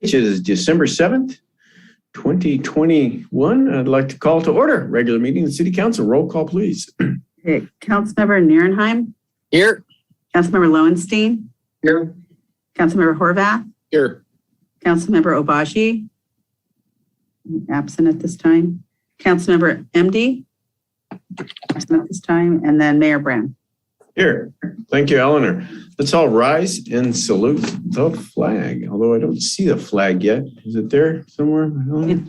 which is December 7th, 2021. I'd like to call to order regular meeting of the City Council. Roll call, please. Okay. Councilmember Nierenheim. Here. Councilmember Lowenstein. Here. Councilmember Horvath. Here. Councilmember Obaji. Absent at this time. Councilmember MD. Absent at this time. And then Mayor Brand. Here. Thank you, Eleanor. Let's all rise and salute the flag. Although I don't see the flag yet. Is it there somewhere?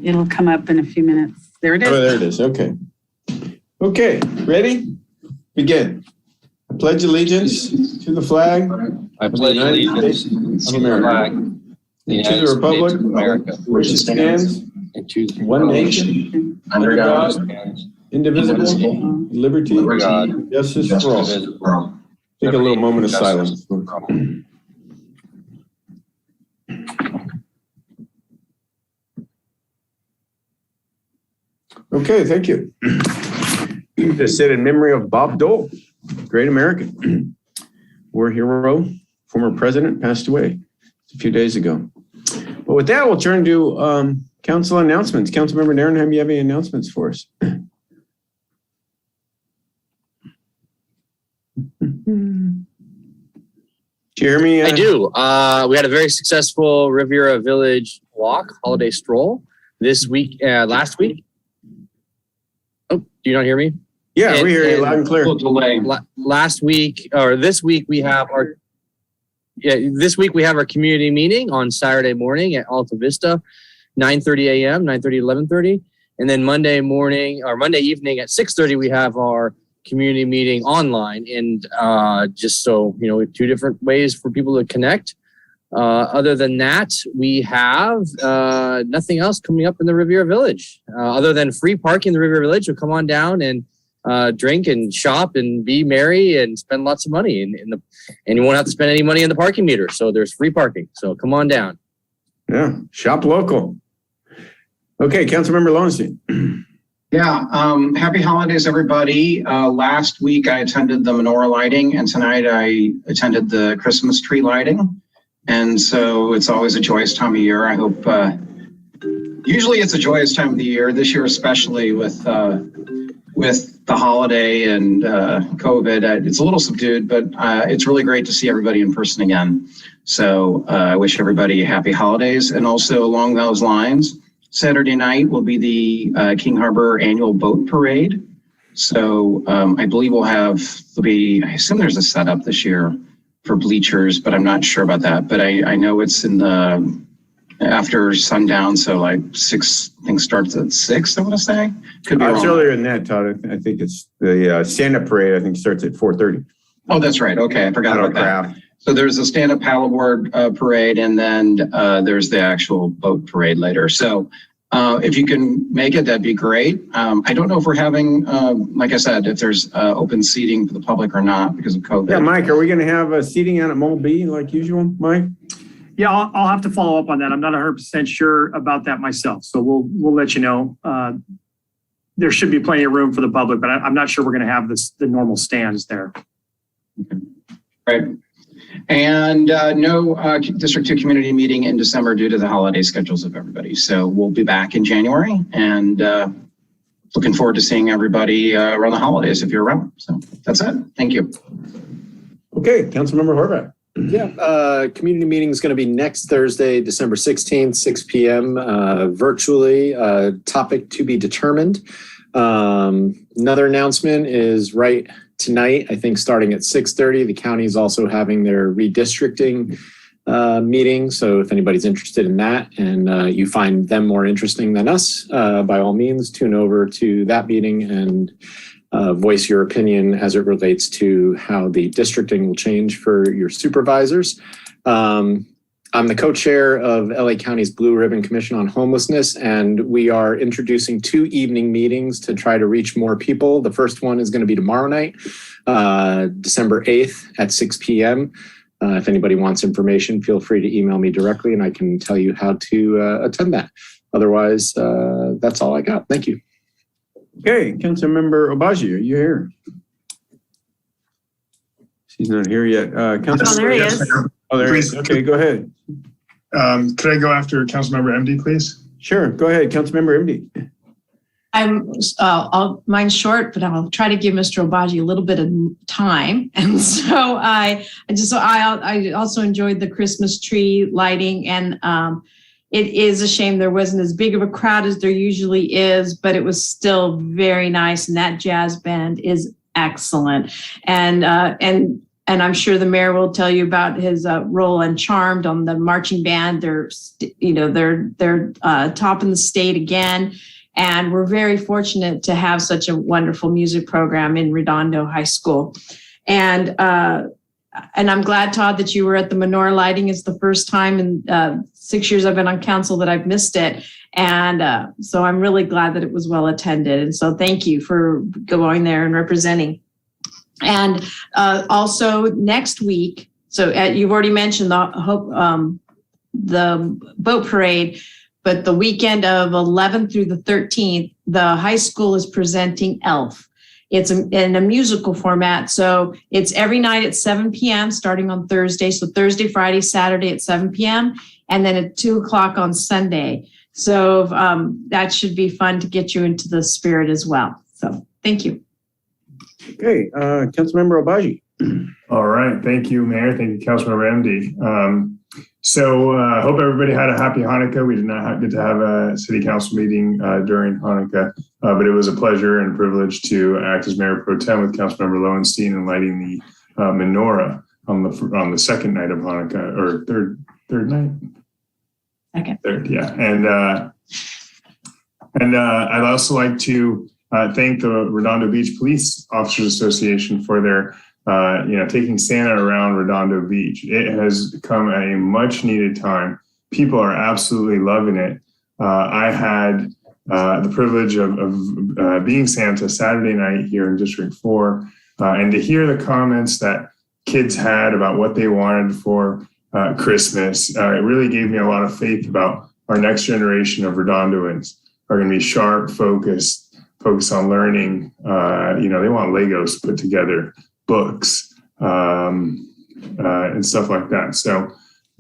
It'll come up in a few minutes. There it is. Oh, there it is. Okay. Okay. Ready? Begin. I pledge allegiance to the flag. I pledge allegiance to the flag. And to the republic of America, which stands one nation, under God, indivisible, liberty, justice for all. Take a little moment of silence. Okay, thank you. Just said in memory of Bob Dole, great American, war hero, former president, passed away a few days ago. But with that, we'll turn to council announcements. Councilmember Nierenheim, you have any announcements for us? Jeremy? I do. We had a very successful Riviera Village walk, holiday stroll this week, last week. Oh, do you not hear me? Yeah, we hear you loud and clear. Last week, or this week, we have our community meeting on Saturday morning at Alta Vista, 9:30 a.m., 9:30 to 11:30. And then Monday evening at 6:30, we have our community meeting online. And just so, you know, we have two different ways for people to connect. Other than that, we have nothing else coming up in the Riviera Village. Other than free parking in the Riviera Village, you'll come on down and drink and shop and be merry and spend lots of money. And you won't have to spend any money on the parking meter. So there's free parking. So come on down. Yeah, shop local. Okay, Councilmember Lowenstein. Yeah, happy holidays, everybody. Last week I attended the menorah lighting, and tonight I attended the Christmas tree lighting. And so it's always a joyous time of year. I hope, usually it's a joyous time of the year, this year especially with the holiday and COVID. It's a little subdued, but it's really great to see everybody in person again. So I wish everybody happy holidays. And also along those lines, Saturday night will be the King Harbor annual boat parade. So I believe I assume there's a setup this year for bleachers, but I'm not sure about that. But I know it's in the after sundown, so like 6, I think starts at 6, I want to say. Could be It's wrong. earlier than that, Todd. I think it's the stand-up parade, I think starts at 4:30. Oh, that's right. Okay, I forgot about that. So there's a stand-up paddleboard parade, and then there's the actual boat parade later. So if you can make it, that'd be great. I don't know if we're having, like I said, if there's open seating for the public or not because of COVID. Yeah, Mike, are we going to have seating out at Mole B like usual, Mike? Yeah, I'll have to follow up on that. I'm not 100% sure about that myself. So we'll let you know. There should be plenty of room for the public, but I'm not sure we're going to have the normal stands there. Okay. Right. And no District 2 community meeting in December due to the holiday schedules of everybody. So we'll be back in January, and looking forward to seeing everybody around the holidays if you're around. So that's it. Thank you. Okay, Councilmember Horvath. Yeah, community meeting is going to be next Thursday, December 16th, 6 p.m. Virtually. Topic to be determined. Another announcement is right tonight, I think starting at 6:30. The county is also having their redistricting meeting. So if anybody's interested in that and you find them more interesting than us, by all means, tune over to that meeting and voice your opinion as it relates to how the districting will change for your supervisors. I'm the co-chair of LA County's Blue Ribbon Commission on Homelessness, and we are introducing 2 evening meetings to try to reach more people. The first one is going to be tomorrow night, December 8th at 6 p.m. If anybody wants information, feel free to email me directly and I can tell you how to attend that. Otherwise, that's all I got. Thank you. Okay, Councilmember Obaji, are you here? She's not here yet. Oh, there he is. Oh, there he is. Okay, go ahead. Could I go after Councilmember MD, please? Sure. Go ahead, Councilmember MD. Mine's short, but I'll try to give Mr. Obagi a little bit of time. And so I also enjoyed the Christmas tree lighting, and it is a shame there wasn't as big of a crowd as there usually is, but it was still very nice. And that jazz band is excellent. And I'm sure the mayor will tell you about his role in Charmed on the marching band. They're topping the state again. And we're very fortunate to have such a wonderful music program in Redondo High School. And I'm glad, Todd, that you were at the menorah lighting. It's the first time in 6 years I've been on council that I've missed it. And so I'm really glad that it was well attended. And so thank you for going there and representing. And also next week, so you've already mentioned the boat parade, but the weekend of 11th through the 13th, the high school is presenting ELF. It's in a musical format. So it's every night at 7 p.m. starting on Thursday. So Thursday, Friday, Saturday at 7 p.m. and then at 2 o'clock on Sunday. So that should be fun to get you into the spirit as well. So thank you. Okay, Councilmember Obagi. All right. Thank you, Mayor. Thank you, Councilmember MD. So I hope everybody had a happy Hanukkah. We did not get to have a city council meeting during Hanukkah, but it was a pleasure and a privilege to act as Mayor Pro Tem with Councilmember Lowenstein and lighting the menorah on the second night of Hanukkah, or third night? Okay. Third, yeah. And I'd also like to thank the Redondo Beach Police Officers Association for their taking Santa around Redondo Beach. It has come at a much needed time. People are absolutely loving it. I had the privilege of being Santa Saturday night here in District 4, and to hear the comments that kids had about what they wanted for Christmas, it really gave me a lot of faith about our next generation of Redondoans are going to be sharp, focused on learning. They want Legos put together, books, and stuff like that. So,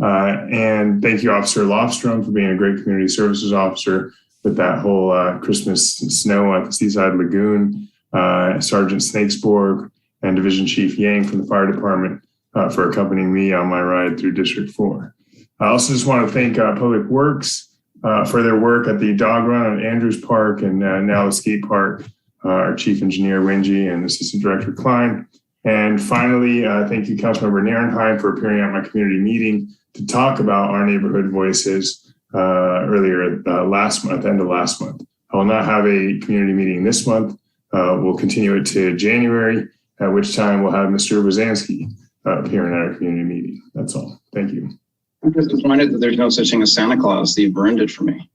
and thank you, Officer Lofstrom, for being a great community services officer with that whole Christmas snow at the Seaside Lagoon, Sergeant Snakesborg, and Division Chief Yang from the fire department for accompanying me on my ride through District 4. I also just want to thank Public Works for their work at the dog run at Andrews Park and now the skate park, our Chief Engineer Wingy and Assistant Director Klein. And finally, thank you, Councilmember Narenheim, for appearing at my community meeting to talk about our neighborhood voices earlier last month, end of last month. I will not have a community meeting this month. We'll continue it to January, at which time we'll have Mr. Wazansky appearing at our community meeting. That's all. Thank you. I'm disappointed that there's no such thing as Santa Claus. That you've ruined it for me.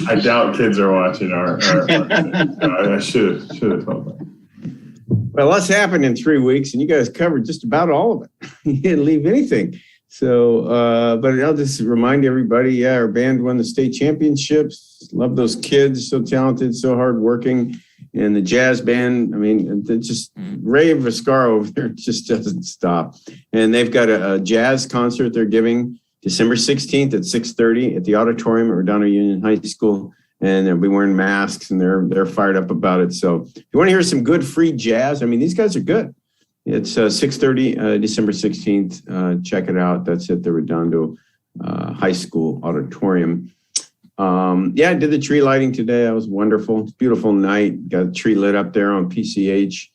I doubt kids are watching our I should have told them. Well, lots happened in 3 weeks, and you guys covered just about all of it. You didn't leave anything. So, but I'll just remind everybody, our band won the state championships. Love those kids, so talented, so hardworking. And the jazz band, just Ray Viscaro over there just doesn't stop. And they've got a jazz concert they're giving December 16th at 6:30 at the auditorium at Redondo Union High School. And they'll be wearing masks, and they're fired up about it. So if you want to hear some good free jazz, these guys are good. It's 6:30, December 16th. Check it out. That's at the Redondo High School auditorium. I did the tree lighting today. That was wonderful. It's a beautiful night. Got a tree lit up there on PCH.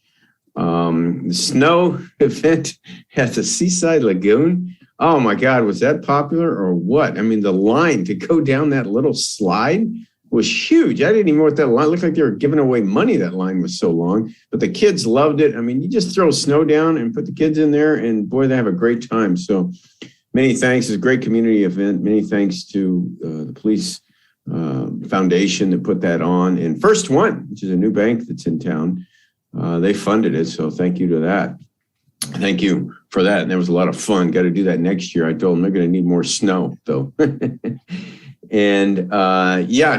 The snow event at the Seaside Lagoon. Oh my God, was that popular or what? The line to go down that little slide was huge. I didn't even know what that line looked like. They were giving away money. That line was so long, but the kids loved it. You just throw snow down and put the kids in there, and boy, they have a great time. So many thanks. It's a great community event. Many thanks to the police foundation that put that on. And First One, which is a new bank that's in town, they funded it. So thank you to that. Thank you for that. And there was a lot of fun. Got to do that next year. I told them they're going to need more snow, though. And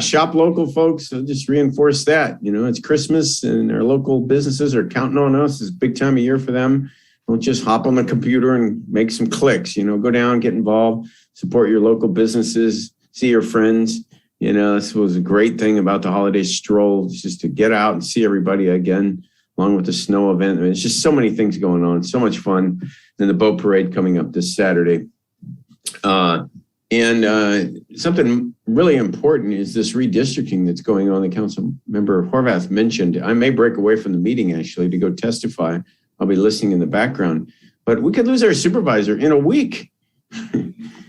shop local, folks. I'll just reinforce that. It's Christmas, and our local businesses are counting on us. It's a big time of year for them. Don't just hop on the computer and make some clicks. Go down, get involved, support your local businesses, see your friends. This was a great thing about the holiday stroll, just to get out and see everybody again, along with the snow event. It's just so many things going on, so much fun. And the boat parade coming up this Saturday. And something really important is this redistricting that's going on. The council member Horvath mentioned, I may break away from the meeting actually to go testify. I'll be listening in the background, but we could lose our supervisor in a week.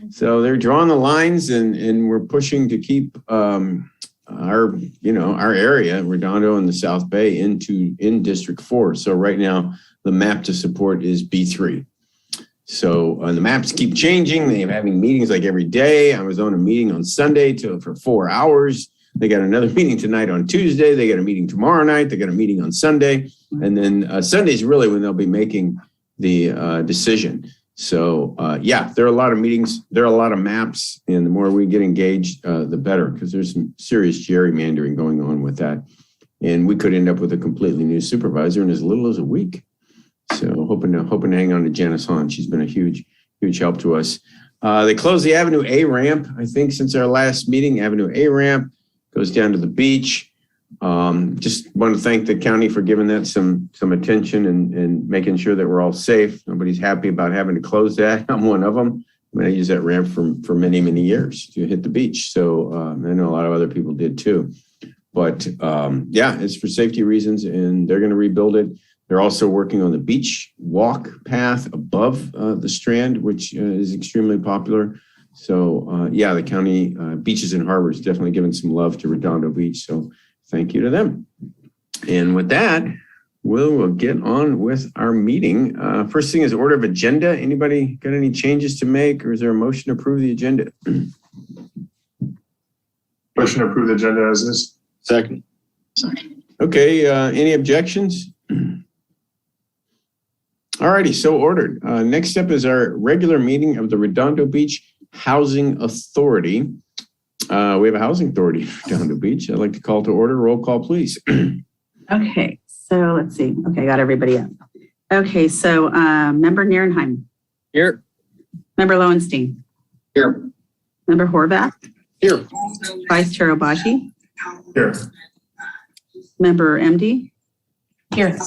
So they're drawing the lines, and we're pushing to keep our area, Redondo and the South Bay, in District 4. So right now, the map to support is B3. So the maps keep changing. They're having meetings like every day. I was on a meeting on Sunday for 4 hours. They got another meeting tonight on Tuesday. They got a meeting tomorrow night. They got a meeting on Sunday. And then Sunday's really when they'll be making the decision. So there are a lot of meetings. There are a lot of maps. And the more we get engaged, the better, because there's some serious gerrymandering going on with that. And we could end up with a completely new supervisor in as little as a week. So hoping to hang on to Janice Hahn. She's been a huge help to us. They closed the Avenue A ramp, I think, since our last meeting. Avenue A ramp goes down to the beach. Just want to thank the county for giving that some attention and making sure that we're all safe. Nobody's happy about having to close that. I'm one of them. I use that ramp for many, many years to hit the beach. So I know a lot of other people did too. But it's for safety reasons, and they're going to rebuild it. They're also working on the beach walk path above the Strand, which is extremely popular. So the county beaches and harbors definitely giving some love to Redondo Beach. So thank you to them. And with that, we'll get on with our meeting. First thing is order of agenda. Anybody got any changes to make, or is there a motion to approve the agenda? Motion to approve the agenda as is. Second. Okay, any objections? All righty, so ordered. Next up is our regular meeting of the Redondo Beach Housing Authority. We have a housing authority in Redondo Beach. I'd like to call to order. Roll call, please. Okay, so let's see. Okay, I got everybody up. Okay, so Member Nierenheim. Here. Member Lowenstein. Here. Member Horvath. Here. Vice Chair Obashi. Here. Member MD. Here.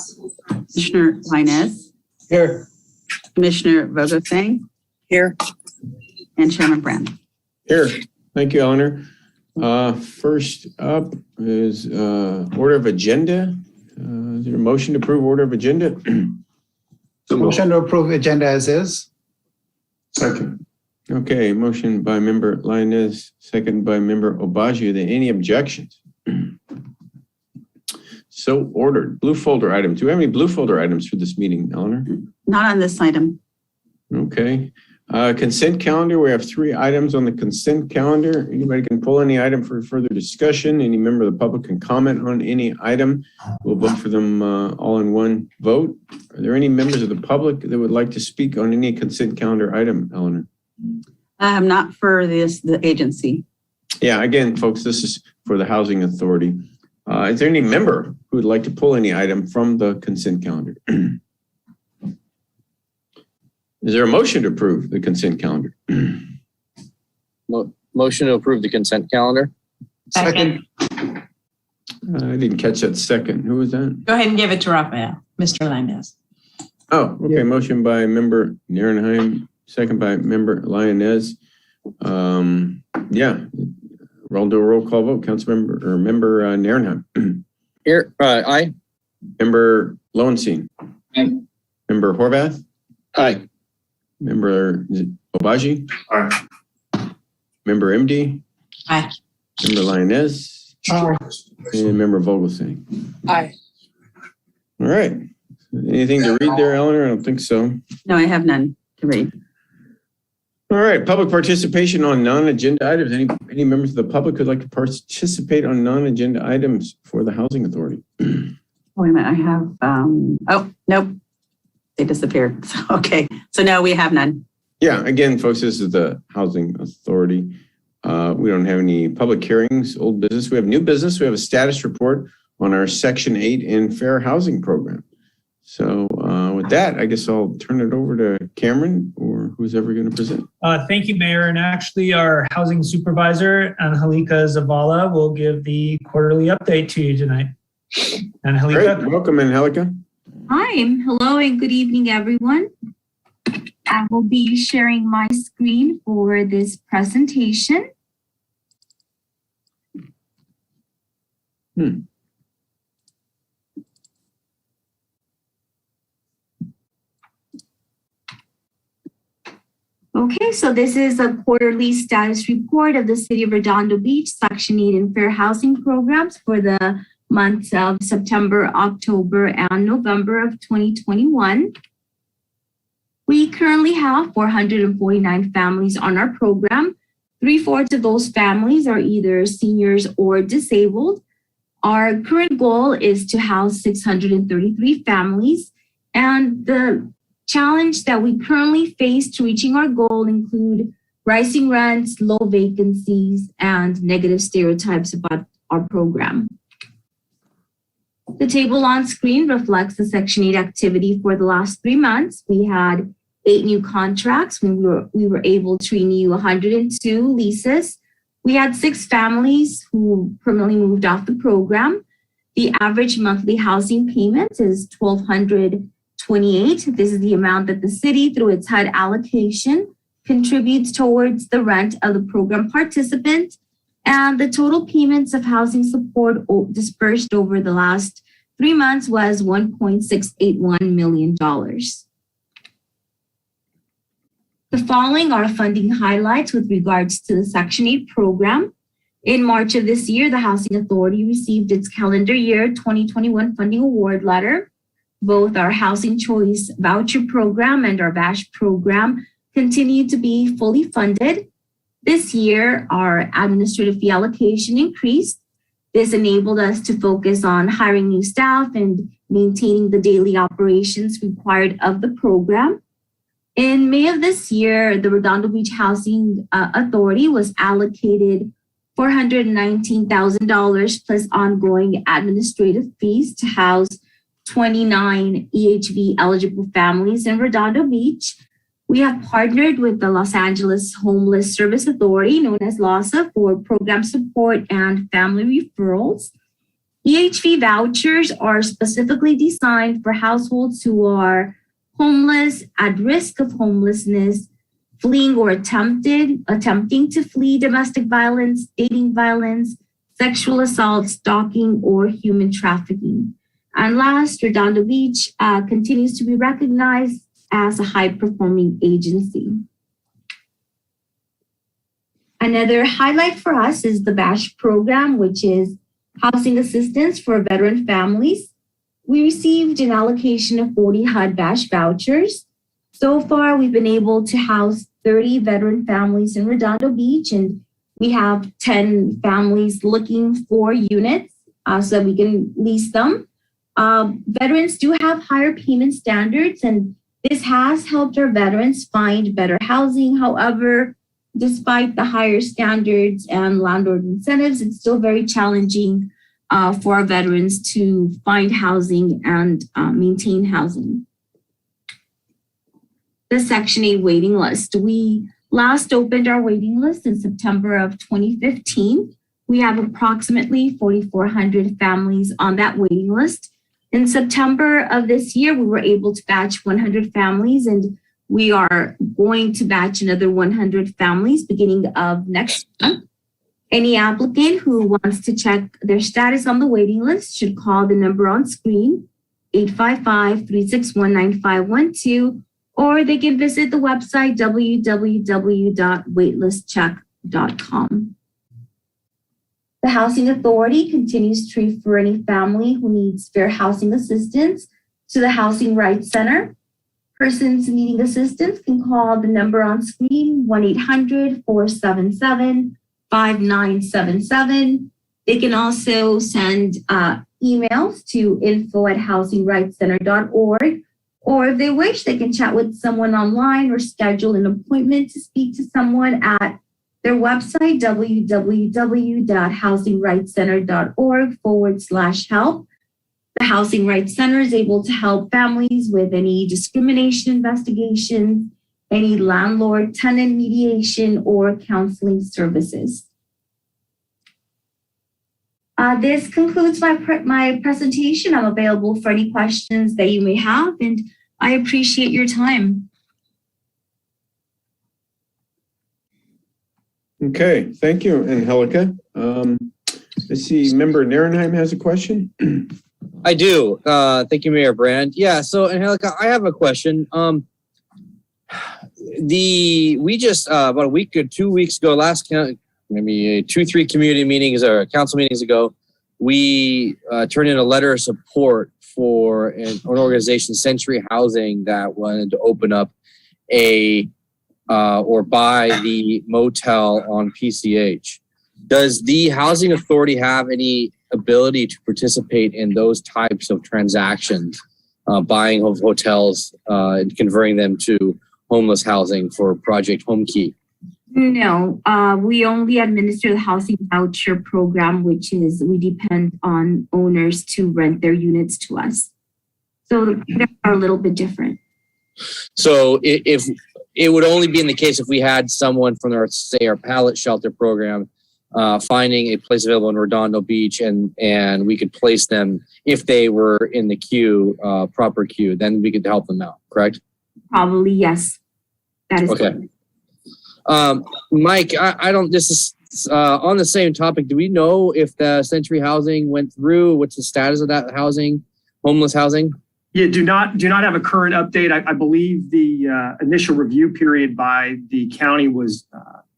Commissioner Linez. Here. Commissioner Vogelsang. Here. And Chairman Brand. Here. Thank you, Eleanor. First up is order of agenda. Is there a motion to approve order of agenda? Motion to approve agenda as is. Second. Okay, motion by member Linez, second by member Obaji. Are there any objections? So ordered. Blue folder items. Do we have any blue folder items for this meeting, Eleanor? Not on this item. Okay. Consent calendar. We have 3 items on the consent calendar. Anybody can pull any item for further discussion. Any member of the public can comment on any item. We'll vote for them all in one vote. Are there any members of the public that would like to speak on any consent calendar item, Eleanor? Not for the agency. Yeah, again, folks, this is for the Housing Authority. Is there any member who would like to pull any item from the consent calendar? Is there a motion to approve the consent calendar? Motion to approve the consent calendar. Second. I didn't catch that second. Who was that? Go ahead and give it to Rafael, Mr. Linez. Oh, okay. Yeah. Motion by member Nierenheim, second by member Linez. We'll do a roll call vote. Councilmember or member Nierenheim. Here. Aye. Member Lowenstein. Aye. Member Horvath. Aye. Member Obaji. Aye. Member MD. Aye. Member Linez. Aye. And member Vogelsang. Aye. All right. Anything to read there, Eleanor? I don't think so. No, I have none to read. All right. Public participation on non-agenda items. Any members of the public who'd like to participate on non-agenda items for the Housing Authority? Wait a minute, I have, oh, nope. They disappeared. So, okay. So no, we have none. Yeah. Again, folks, this is the Housing Authority. We don't have any public hearings, old business. We have new business. We have a status report on our Section 8 and Fair Housing Program. So with that, I guess I'll turn it over to Cameron or who's ever going to present. Thank you, Mayor. And actually, our housing supervisor, Angelica Zavala, will give the quarterly update to you tonight. Angelica. Great. Welcome, Angelica. Hi, hello and good evening, everyone. I will be sharing my screen for this presentation. Okay, so this is a quarterly status report of the City of Redondo Beach Section 8 and Fair Housing Programs for the months of September, October, and November of 2021. We currently have 449 families on our program. 3/4 of those families are either seniors or disabled. Our current goal is to house 633 families, and the challenge that we currently face to reaching our goal include rising rents, low vacancies, and negative stereotypes about our program. The table on screen reflects the Section 8 activity for the last 3 months. We had 8 new contracts. We were able to renew 102 leases. We had 6 families who permanently moved off the program. The average monthly housing payment is $1,228. This is the amount that the city, through its HUD allocation, contributes towards the rent of the program participant. And the total payments of housing support dispersed over the last 3 months was $1.681 million. The following are funding highlights with regards to the Section 8 program. In March of this year, the Housing Authority received its calendar year 2021 funding award letter. Both our Housing Choice Voucher Program and our VASH program continue to be fully funded. This year, our administrative fee allocation increased. This enabled us to focus on hiring new staff and maintaining the daily operations required of the program. In May of this year, the Redondo Beach Housing Authority was allocated $419,000 plus ongoing administrative fees to house 29 EHV eligible families in Redondo Beach. We have partnered with the Los Angeles Homeless Service Authority, known as LAHSA, for program support and family referrals. EHV vouchers are specifically designed for households who are homeless, at risk of homelessness, fleeing or attempting to flee domestic violence, dating violence, sexual assault, stalking, or human trafficking. And last, Redondo Beach continues to be recognized as a high-performing agency. Another highlight for us is the VASH program, which is housing assistance for veteran families. We received an allocation of 40 HUD VASH vouchers. So far, we've been able to house 30 veteran families in Redondo Beach, and we have 10 families looking for units so that we can lease them. Veterans do have higher payment standards, and this has helped our veterans find better housing. However, despite the higher standards and landlord incentives, it's still very challenging for our veterans to find housing and maintain housing. The Section 8 waiting list. We last opened our waiting list in September of 2015. We have approximately 4,400 families on that waiting list. In September of this year, we were able to batch 100 families, and we are going to batch another 100 families beginning of next month. Any applicant who wants to check their status on the waiting list should call the number on screen, 855-361-9512, or they can visit the website www.waitlistcheck.com. The Housing Authority continues to refer any family who needs fair housing assistance to the Housing Rights Center. Persons needing assistance can call the number on screen, 1-800-477-5977. They can also send emails to info@housingrightscenter.org, or if they wish, they can chat with someone online or schedule an appointment to speak to someone at their website, www.housingrightscenter.org/help. The Housing Rights Center is able to help families with any discrimination investigations, any landlord-tenant mediation, or counseling services. This concludes my presentation. I'm available for any questions that you may have, and I appreciate your time. Okay, thank you, Angelica. Let's see, Member Narenheim has a question. I do. Thank you, Mayor Brand. Yeah, so Angelica, I have a question. We just about a week or 2 weeks ago, maybe 2-3 community meetings or council meetings ago, we turned in a letter of support for an organization, Century Housing, that wanted to open up or buy the motel on PCH. Does the Housing Authority have any ability to participate in those types of transactions, buying of hotels and converting them to homeless housing for Project Home Key? No, we only administer the housing voucher program, which is we depend on owners to rent their units to us. So they're a little bit different. So if it would only be in the case if we had someone from our pallet shelter program finding a place available in Redondo Beach and we could place them if they were in the queue, proper queue, then we could help them out, correct? Probably, yes. That is okay. Mike, this is on the same topic. Do we know if the Century Housing went through? What's the status of that housing, homeless housing? Yeah, do not have a current update. I believe the initial review period by the county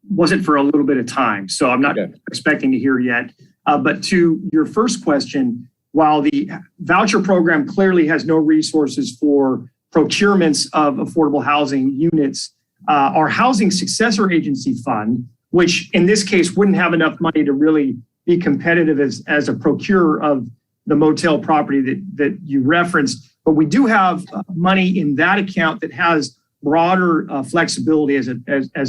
wasn't for a little bit of time, so I'm not expecting to hear yet. But to your first question, while the voucher program clearly has no resources for procurements of affordable housing units, our Housing Successor Agency Fund, which in this case wouldn't have enough money to really be competitive as a procurer of the motel property that you referenced, but we do have money in that account that has broader flexibility as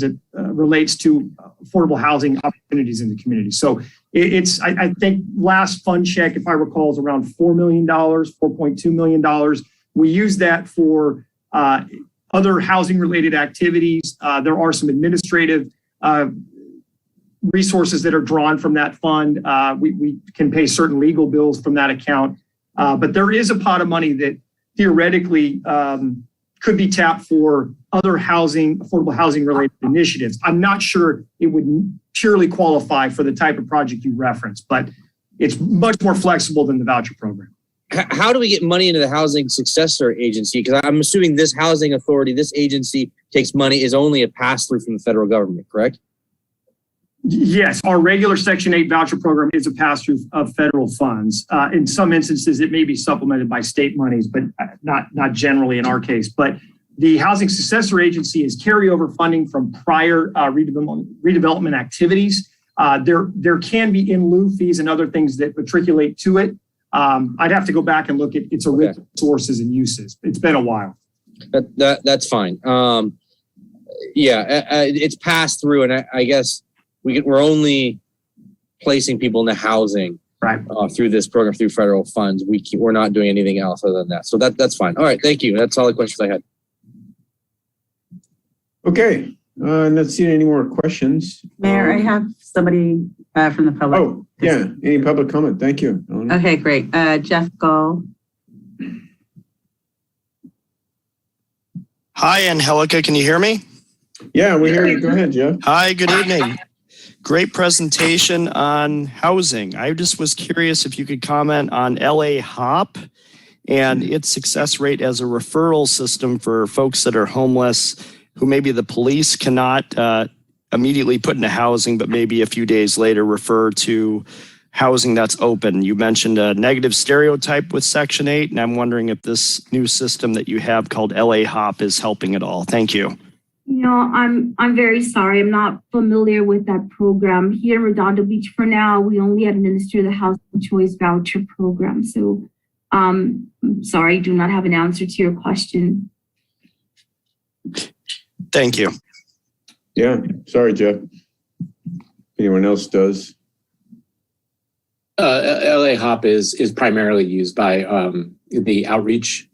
it relates to affordable housing opportunities in the community. So I think last fund check, if I recall, is around $4 million, $4.2 million. We use that for other housing related activities. There are some administrative resources that are drawn from that fund. We can pay certain legal bills from that account. But there is a pot of money that theoretically could be tapped for other affordable housing related initiatives. I'm not sure it would purely qualify for the type of project you referenced, but it's much more flexible than the voucher program. How do we get money into the Housing Successor Agency? Because I'm assuming this housing authority, this agency takes money, is only a pass-through from the federal government, correct? Yes, our regular Section 8 voucher program is a pass-through of federal funds. In some instances, it may be supplemented by state monies, but not generally in our case. But the Housing Successor Agency is carryover funding from prior redevelopment activities. There can be in lieu fees and other things that matriculate to it. I'd have to go back and look at its original sources and uses. It's been a while. That's fine. It's passed through, and I guess we're only placing people in the housing through this program, through federal funds. We're not doing anything else other than that. So that's fine. All right, thank you. That's all the questions I had. Okay, not seeing any more questions. Mayor, I have somebody from the public. Oh, yeah, any public comment? Thank you. Okay, great. Jeff Gall. Hi, Angelica, can you hear me? Yeah, we hear you. Go ahead, Jeff. Hi, good evening. Great presentation on housing. I just was curious if you could comment on LA HOP and its success rate as a referral system for folks that are homeless, who maybe the police cannot immediately put into housing, but maybe a few days later refer to housing that's open. You mentioned a negative stereotype with Section 8, and I'm wondering if this new system that you have called LA HOP is helping at all. Thank you. I'm very sorry. I'm not familiar with that program. Here in Redondo Beach, for now, we only administer the Housing Choice Voucher Program. So I'm sorry, I do not have an answer to your question. Thank you. Yeah, sorry, Jeff. Anyone else does? LA Hop is primarily used by the outreach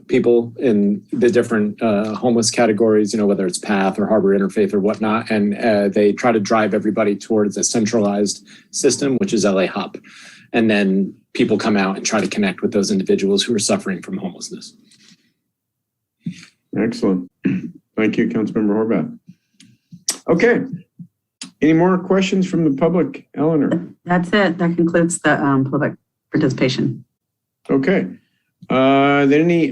people in the different homeless categories, whether it's PATH or Harbor Interfaith or whatnot. And they try to drive everybody towards a centralized system, which is LA Hop. And then people come out and try to connect with those individuals who are suffering from homelessness. Excellent. Thank you, Councilmember Horvath. Okay. Any more questions from the public, Eleanor? That's it. That concludes the public participation. Okay. Are there any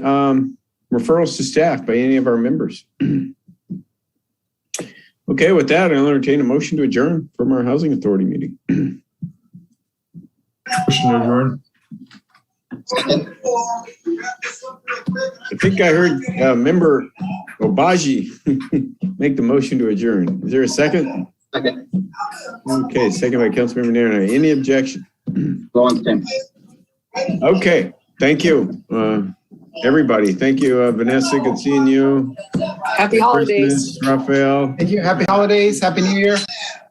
referrals to staff by any of our members? Okay, with that, I'll entertain a motion to adjourn from our Housing Authority meeting. Motion to adjourn. I think I heard member Obaji make the motion to adjourn. Is there a second? Second. Okay, second by Councilmember Nairn. Any objection? Lowenstein. Okay, thank you, everybody. Thank you, Vanessa. Good seeing you. Happy holidays. Christmas, Raphael. Thank you. Happy holidays. Happy New Year.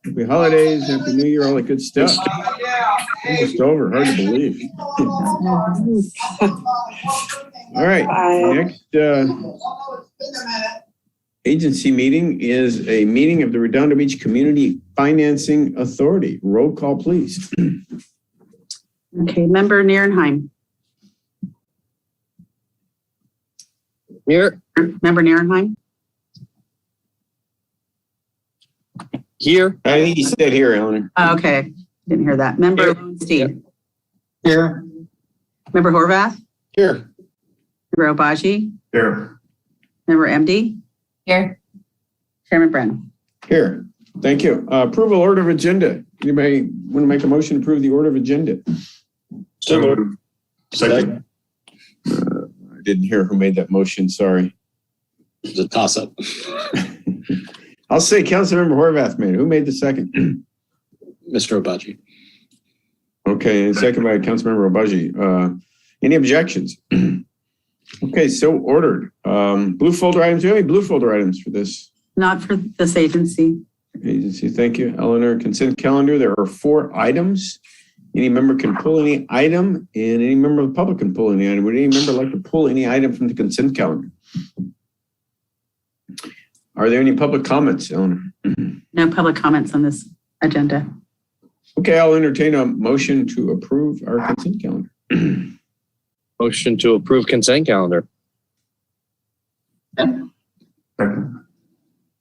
Happy holidays. Happy New Year. All that good stuff. Almost over. Hard to believe. All right. Bye. Next agency meeting is a meeting of the Redondo Beach Community Financing Authority. Roll call, please. Okay, Member Nierenheim. Here. Member Nierenheim. Here. I think he said here, Eleanor. Oh, okay, didn't hear that. Member Lowenstein. Here. Member Horvath. Here. Member Obaji. Here. Member MD. Here. Chairman Brennan. Here. Thank you. Approval order of agenda. Anybody want to make a motion to approve the order of agenda? So moved. Second. I didn't hear who made that motion. Sorry. It's a toss-up. I'll say Councilmember Horvath made it. Who made the second? Mr. Obaji. Okay, and second by Councilmember Obaji. Any objections? Okay, so ordered. Blue folder items. Do you have any blue folder items for this Not for this agency. agency? Thank you, Eleanor. Consent calendar. There are 4 items. Any member can pull any item, and any member of the public can pull any item. Would any member like to pull any item from the consent calendar? Are there any public comments, Eleanor? No public comments on this agenda. Okay, I'll entertain a motion to approve our consent calendar. Motion to approve consent calendar. Second.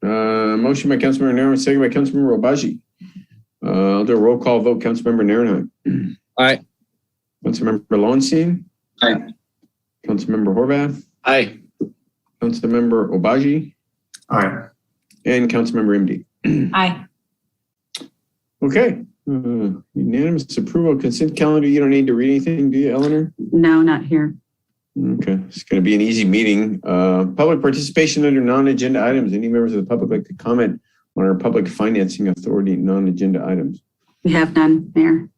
Motion by Councilmember Nairn, second by Councilmember Obaji. I'll do a roll call vote. Councilmember Nairn. Aye. Councilmember Lowenstein. Aye. Councilmember Horvath. Aye. Councilmember Obaji. Aye. And Councilmember MD. Aye. Okay. Unanimous approval of consent calendar. You don't need to read anything, do you, Eleanor? No, not here. Okay. It's going to be an easy meeting. Public participation under non-agenda items. Any members of the public like to comment on our Public Financing Authority non-agenda items? We have none, Mayor.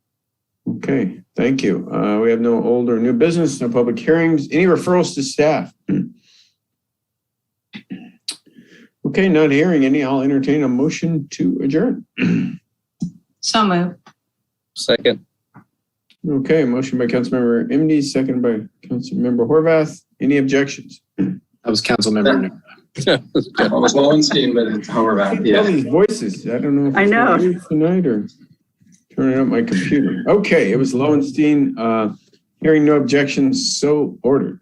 Okay. Thank you. We have no old or new business, no public hearings. Any referrals to staff? Okay. Not hearing any. I'll entertain a motion to adjourn. So moved. Second. Okay, motion by Councilmember MD, second by Councilmember Horvath. Any objections? That was Councilmember. It was Lowenstein, but it's Horvath. All Yeah. these voices. I don't know if I know. it's tonight or turning up my computer. Okay, it was Lowenstein. Hearing no objections, so ordered.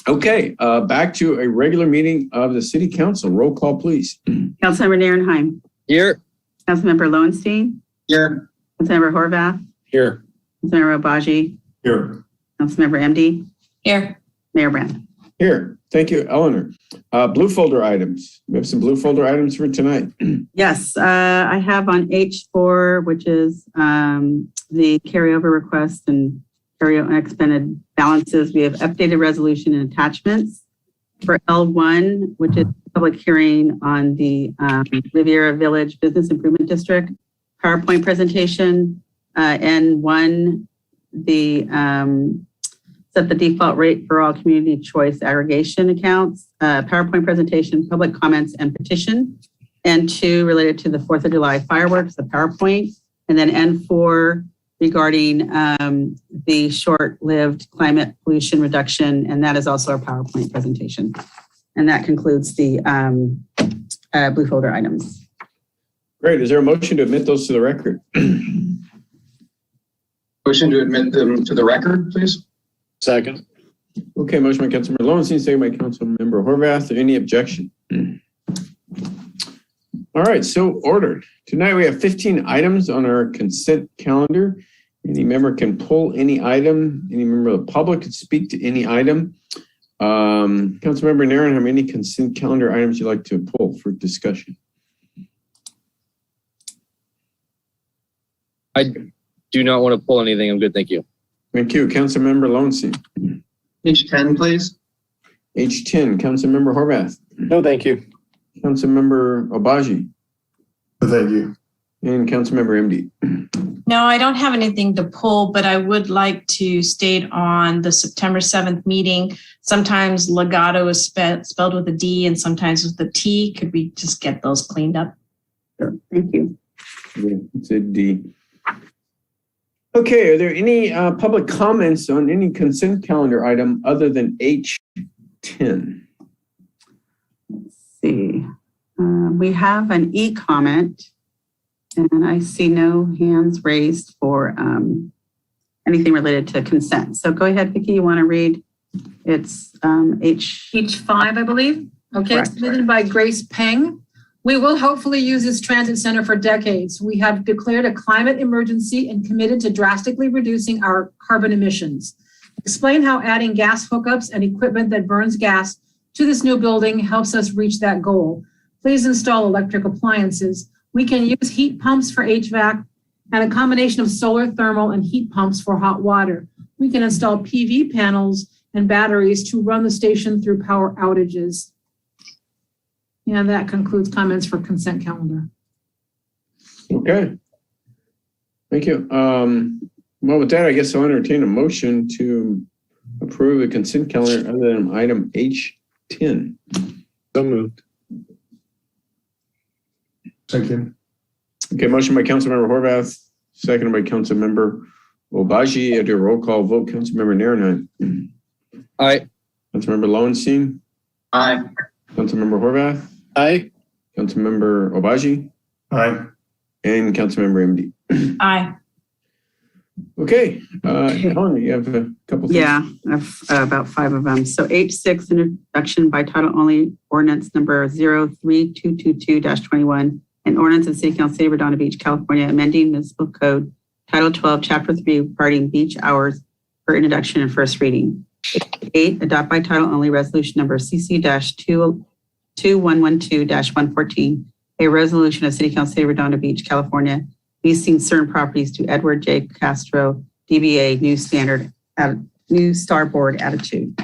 Okay, back to a regular meeting of the City Council. Roll call, please. Councilmember Nierenheim. Here. Councilmember Lowenstein. Here. Councilmember Horvath. Here. Councilmember Obaji. Here. Councilmember MD. Here. Mayor Brand. Here. Thank you, Eleanor. Blue folder items. We have some blue folder items for tonight. Yes, I have on H4, which is the carryover request and carry unexpended balances. We have updated resolution and attachments. For L1, which is public hearing on the Riviera Village Business Improvement District, PowerPoint presentation. N1, the set the default rate for all community choice aggregation accounts, PowerPoint presentation, public comments, and petition. N2 related to the 4th of July fireworks, the PowerPoint. And then N4, regarding the short-lived climate pollution reduction, and that is also our PowerPoint presentation. And that concludes the blue folder items. Great. Is there a motion to admit those to the record? Motion to admit them to the record, please. Second. Okay, motion by Councilmember Lowenstein, second by Councilmember Horvath. Any objection? All right, so ordered. Tonight we have 15 items on our consent calendar. Any member can pull any item. Any member of the public can speak to any item. Councilmember Naren, how many consent calendar items you'd like to pull for discussion? I do not want to pull anything. I'm good. Thank you. Thank you. Councilmember Lowenstein. H10, please. H10, Councilmember Horvath. No, thank you. Councilmember Obaji. Thank you. And Councilmember MD. No, I don't have anything to pull, but I would like to state on the September 7th meeting, sometimes legato is spelled with a D and sometimes with a T. Could we just get those cleaned up? Sure. Thank you. It's a D. Okay, are there any public comments on any consent calendar item other than H10? Let's see. We have an e-comment, and I see no hands raised for anything related to consent. So go ahead, Vicki, you want to read? It's H5, I believe. Okay, Correct. submitted by Grace Peng. We will hopefully use this transit center for decades. We have declared a climate emergency and committed to drastically reducing our carbon emissions. Explain how adding gas hookups and equipment that burns gas to this new building helps us reach that goal. Please install electric appliances. We can use heat pumps for HVAC and a combination of solar, thermal, and heat pumps for hot water. We can install PV panels and batteries to run the station through power outages. And that concludes comments for consent calendar. Okay. Thank you. Well, with that, I guess I'll entertain a motion to approve the consent calendar other than item H10. So moved. Second. Okay, motion by Councilmember Horvath, seconded by Councilmember Obaji. I do a roll call vote. Councilmember Narenheim. Aye. Councilmember Lowenstein. Aye. Councilmember Horvath. Aye. Councilmember Obaji. Aye. And Councilmember MD. Aye. Okay, Helen, you have a couple things. Yeah, I have about 5 of them. So H6, introduction by title only, ordinance number 03222-21, an ordinance of the City Council, City of Redondo Beach, California, amending municipal code, Title 12, Chapter 3, regarding beach hours for introduction and first reading. H8, adopt by title only, resolution number CC-2112-114, a resolution of City Council, City of Redondo Beach, California, leasing certain properties to Edward J. Castro, DBA New Starboard Attitude.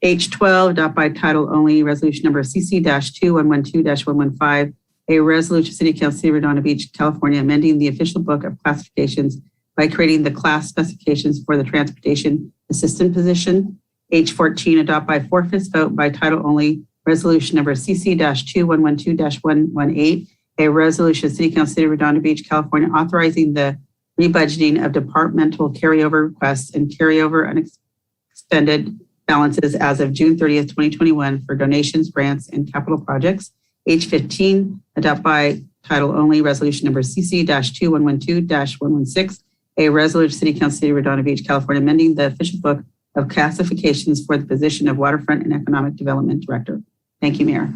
H12, adopt by title only, resolution number CC-2112-115, a resolution of City Council, City of Redondo Beach, California, amending the official book of classifications by creating the class specifications for the transportation assistant position. H14, adopt by 4/5 vote by title only, resolution number CC-2112-118, a resolution of City Council, City of Redondo Beach, California, authorizing the rebudgeting of departmental carryover requests and carryover unexpended balances as of June 30th, 2021 for donations, grants, and capital projects. H15, adopt by title only, resolution number CC-2112-116, a resolution of City Council, City of Redondo Beach, California, amending the official book of classifications for the position of Waterfront and Economic Development Director. Thank you, Mayor.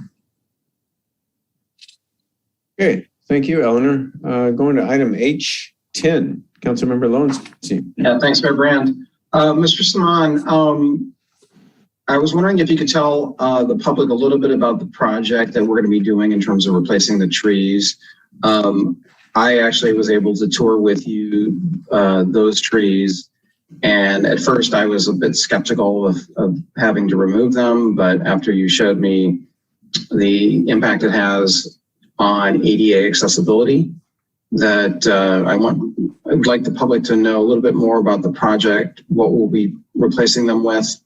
Okay, thank you, Eleanor. Going to item H10, Councilmember Lowenstein. Yeah, thanks, Mayor Brand. Mr. Saman, I was wondering if you could tell the public a little bit about the project that we're going to be doing in terms of replacing the trees. I actually was able to tour with you those trees, and at first I was a bit skeptical of having to remove them, but after you showed me the impact it has on ADA accessibility, that I would like the public to know a little bit more about the project, what we'll be replacing them with,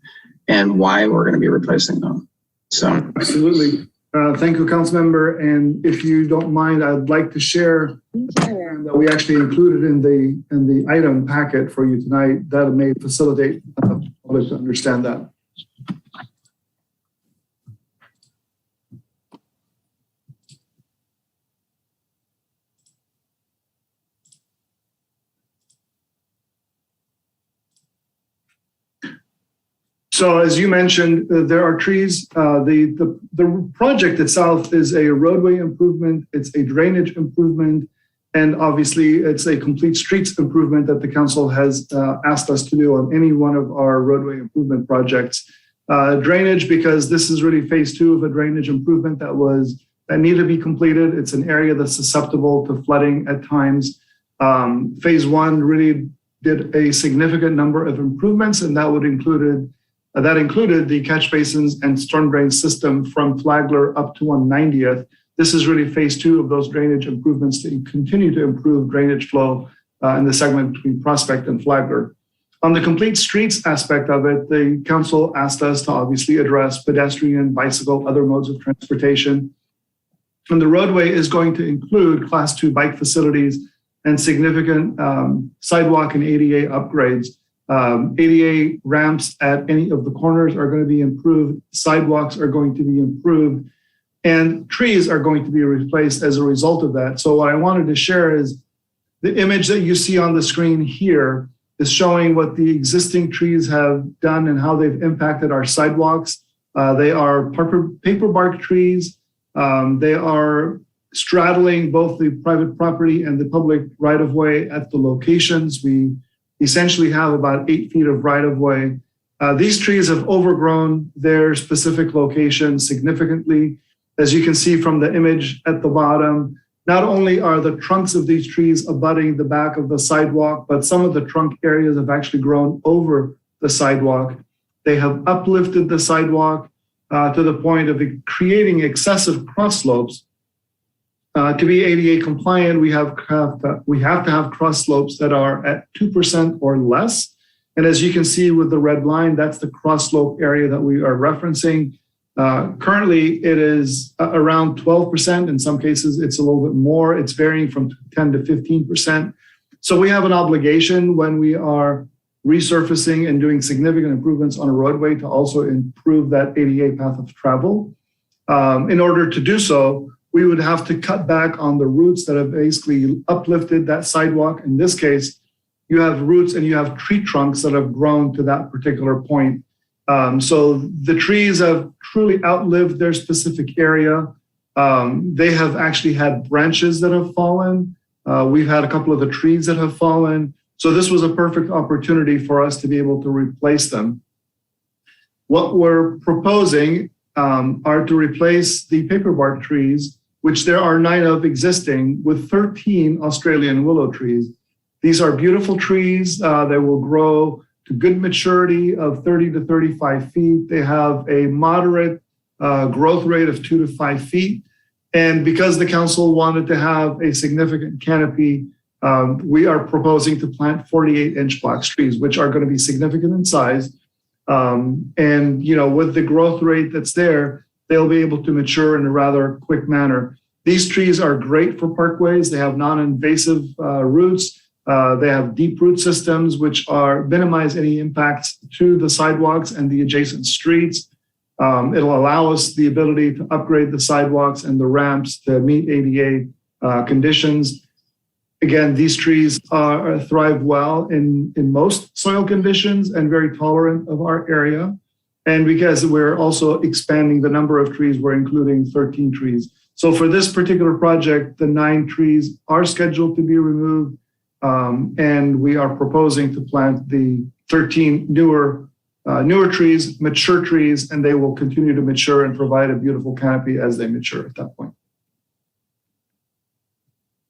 and why we're going to be replacing them. So Absolutely. Thank you, Councilmember. And if you don't mind, I'd like to share that we actually included in the item packet for you tonight. That may facilitate others to understand that. So as you mentioned, there are trees. The project itself is a roadway improvement. It's a drainage improvement. And obviously it's a complete streets improvement that the council has asked us to do on any one of our roadway improvement projects. Drainage, because this is really phase 2 of a drainage improvement that needed to be completed. It's an area that's susceptible to flooding at times. Phase 1 really did a significant number of improvements, and that included the catch basins and storm drain system from Flagler up to 190th. This is really phase 2 of those drainage improvements to continue to improve drainage flow in the segment between Prospect and Flagler. On the complete streets aspect of it, the council asked us to obviously address pedestrian, bicycle, other modes of transportation. And the roadway is going to include class 2 bike facilities and significant sidewalk and ADA upgrades. ADA ramps at any of the corners are going to be improved. Sidewalks are going to be improved, and trees are going to be replaced as a result of that. So what I wanted to share is the image that you see on the screen here is showing what the existing trees have done and how they've impacted our sidewalks. They are paper bark trees. They are straddling both the private property and the public right-of-way at the locations. We essentially have about 8 feet of right-of-way. These trees have overgrown their specific location significantly. As you can see from the image at the bottom, not only are the trunks of these trees abutting the back of the sidewalk, but some of the trunk areas have actually grown over the sidewalk. They have uplifted the sidewalk to the point of creating excessive cross slopes. To be ADA compliant, we have to have cross slopes that are at 2% or less. And as you can see with the red line, that's the cross slope area that we are referencing. Currently, it is around 12%. In some cases, it's a little bit more. It's varying from 10 to 15%. So we have an obligation when we are resurfacing and doing significant improvements on a roadway to also improve that ADA path of travel. In order to do so, we would have to cut back on the roots that have basically uplifted that sidewalk. In this case, you have roots and you have tree trunks that have grown to that particular point. So the trees have truly outlived their specific area. They have actually had branches that have fallen. We've had a couple of the trees that have fallen. So this was a perfect opportunity for us to be able to replace them. What we're proposing are to replace the paperbark trees, which there are 9 of existing, with 13 Australian willow trees. These are beautiful trees. They will grow to good maturity of 30 to 35 feet. They have a moderate growth rate of 2 to 5 feet. And because the council wanted to have a significant canopy, we are proposing to plant 48-inch box trees, which are going to be significant in size. And with the growth rate that's there, they'll be able to mature in a rather quick manner. These trees are great for parkways. They have non-invasive roots. They have deep root systems, which minimize any impacts to the sidewalks and the adjacent streets. It'll allow us the ability to upgrade the sidewalks and the ramps to meet ADA conditions. Again, these trees thrive well in most soil conditions and very tolerant of our area. And because we're also expanding the number of trees, we're including 13 trees. So for this particular project, the 9 trees are scheduled to be removed. And we are proposing to plant the 13 newer trees, mature trees, and they will continue to mature and provide a beautiful canopy as they mature at that point.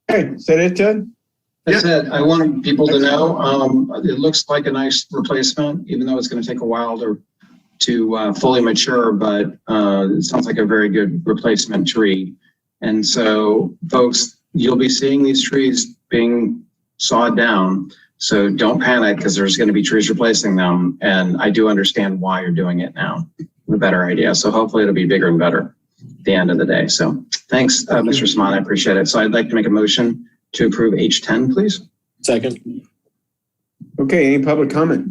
Okay, is that it, Ted? That's it. I wanted people to know it looks like a nice replacement, even though it's going to take a while to fully mature, but it sounds like a very good replacement tree. And so, folks, you'll be seeing these trees being sawed down. So don't panic, because there's going to be trees replacing them. And I do understand why you're doing it now. A better idea. So hopefully it'll be bigger and better. at the end of the day. So thanks, Mr. Sman. I appreciate it. So I'd like to make a motion to approve H10, please. Second. Okay, any public comment?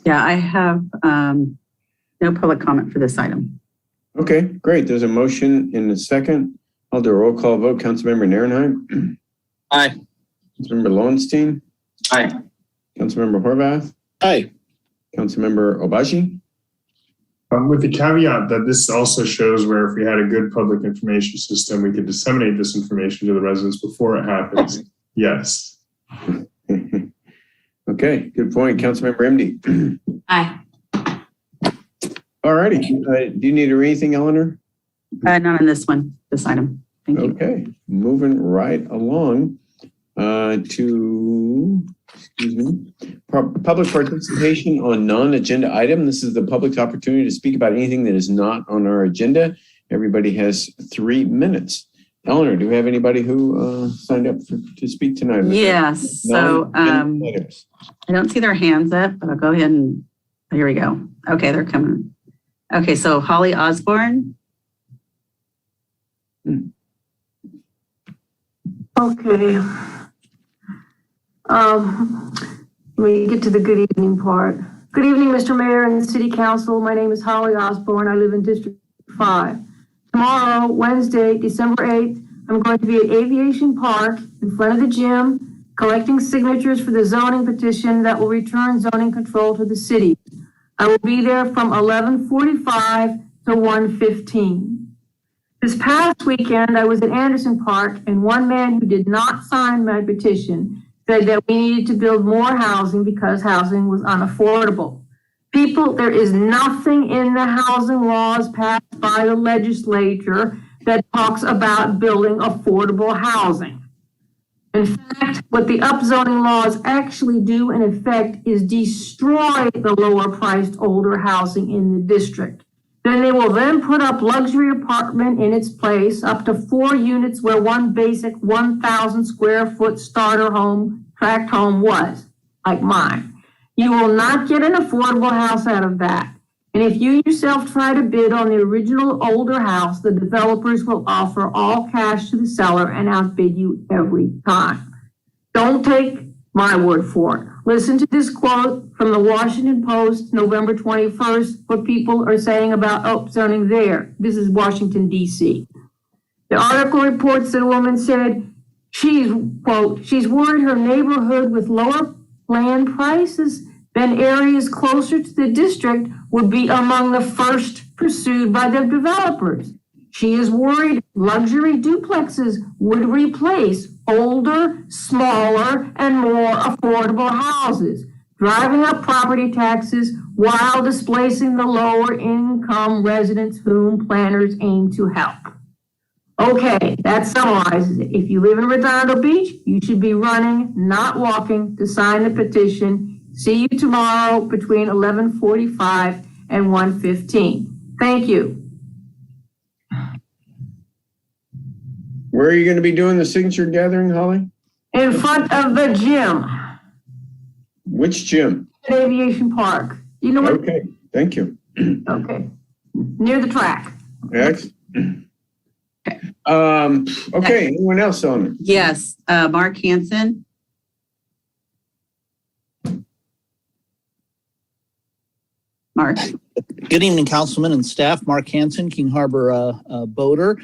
Yeah, I have no public comment for this item. Okay, great. There's a motion in a second. I'll do a roll call vote. Councilmember Nierenheim. Aye. Councilmember Lowenstein. Aye. Councilmember Horvath. Aye. Councilmember Obashi. With the caveat that this also shows where if we had a good public information system, we could disseminate this information to the residents before it happens. Yes. Okay, good point. Councilmember MD. Aye. All righty. Do you need to read anything, Eleanor? Not on this one, this item. Thank you. Okay, moving right along to, excuse me, public participation on non-agenda item. This is the public's opportunity to speak about anything that is not on our agenda. Everybody has 3 minutes. Eleanor, do we have anybody who signed up to speak tonight? Yes, so I don't see their hands up, but I'll go ahead and, here we go. Okay, they're coming. Okay, so Holly Osborne. Okay. Let me get to the good evening part. Good evening, Mr. Mayor and City Council. My name is Holly Osborne. I live in District 5. Tomorrow, Wednesday, December 8th, I'm going to be at Aviation Park in front of the gym, collecting signatures for the zoning petition that will return zoning control to the city. I will be there from 11:45 to 1:15. This past weekend, I was at Anderson Park, and one man who did not sign my petition said that we needed to build more housing because housing was unaffordable. People, there is nothing in the housing laws passed by the legislature that talks about building affordable housing. In fact, what the upzoning laws actually do in effect is destroy the lower priced older housing in the district. Then they will then put up luxury apartment in its place, up to 4 units where one basic 1,000 square foot starter home, tract home was, like mine. You will not get an affordable house out of that. And if you yourself try to bid on the original older house, the developers will offer all cash to the seller and outbid you every time. Don't take my word for it. Listen to this quote from the Washington Post, November 21st, what people are saying about upzoning there. This is Washington, D.C. The article reports that a woman said she's, quote, she's worried her neighborhood with lower land prices than areas closer to the district would be among the first pursued by the developers. She is worried luxury duplexes would replace older, smaller, and more affordable houses, driving up property taxes while displacing the lower income residents whom planners aim to help. Okay, that summarizes it. If you live in Redondo Beach, you should be running, not walking, to sign the petition. See you tomorrow between 11:45 and 1:15. Thank you. Where are you going to be doing the signature gathering, Holly? In front of the gym. Which gym? At Aviation Park. You know what? Okay, thank you. Okay. Near the track. Excellent. Okay, anyone else on it? Yes, Mark Hansen. Mark. Good evening, Councilman and staff. Mark Hansen, King Harbor boater.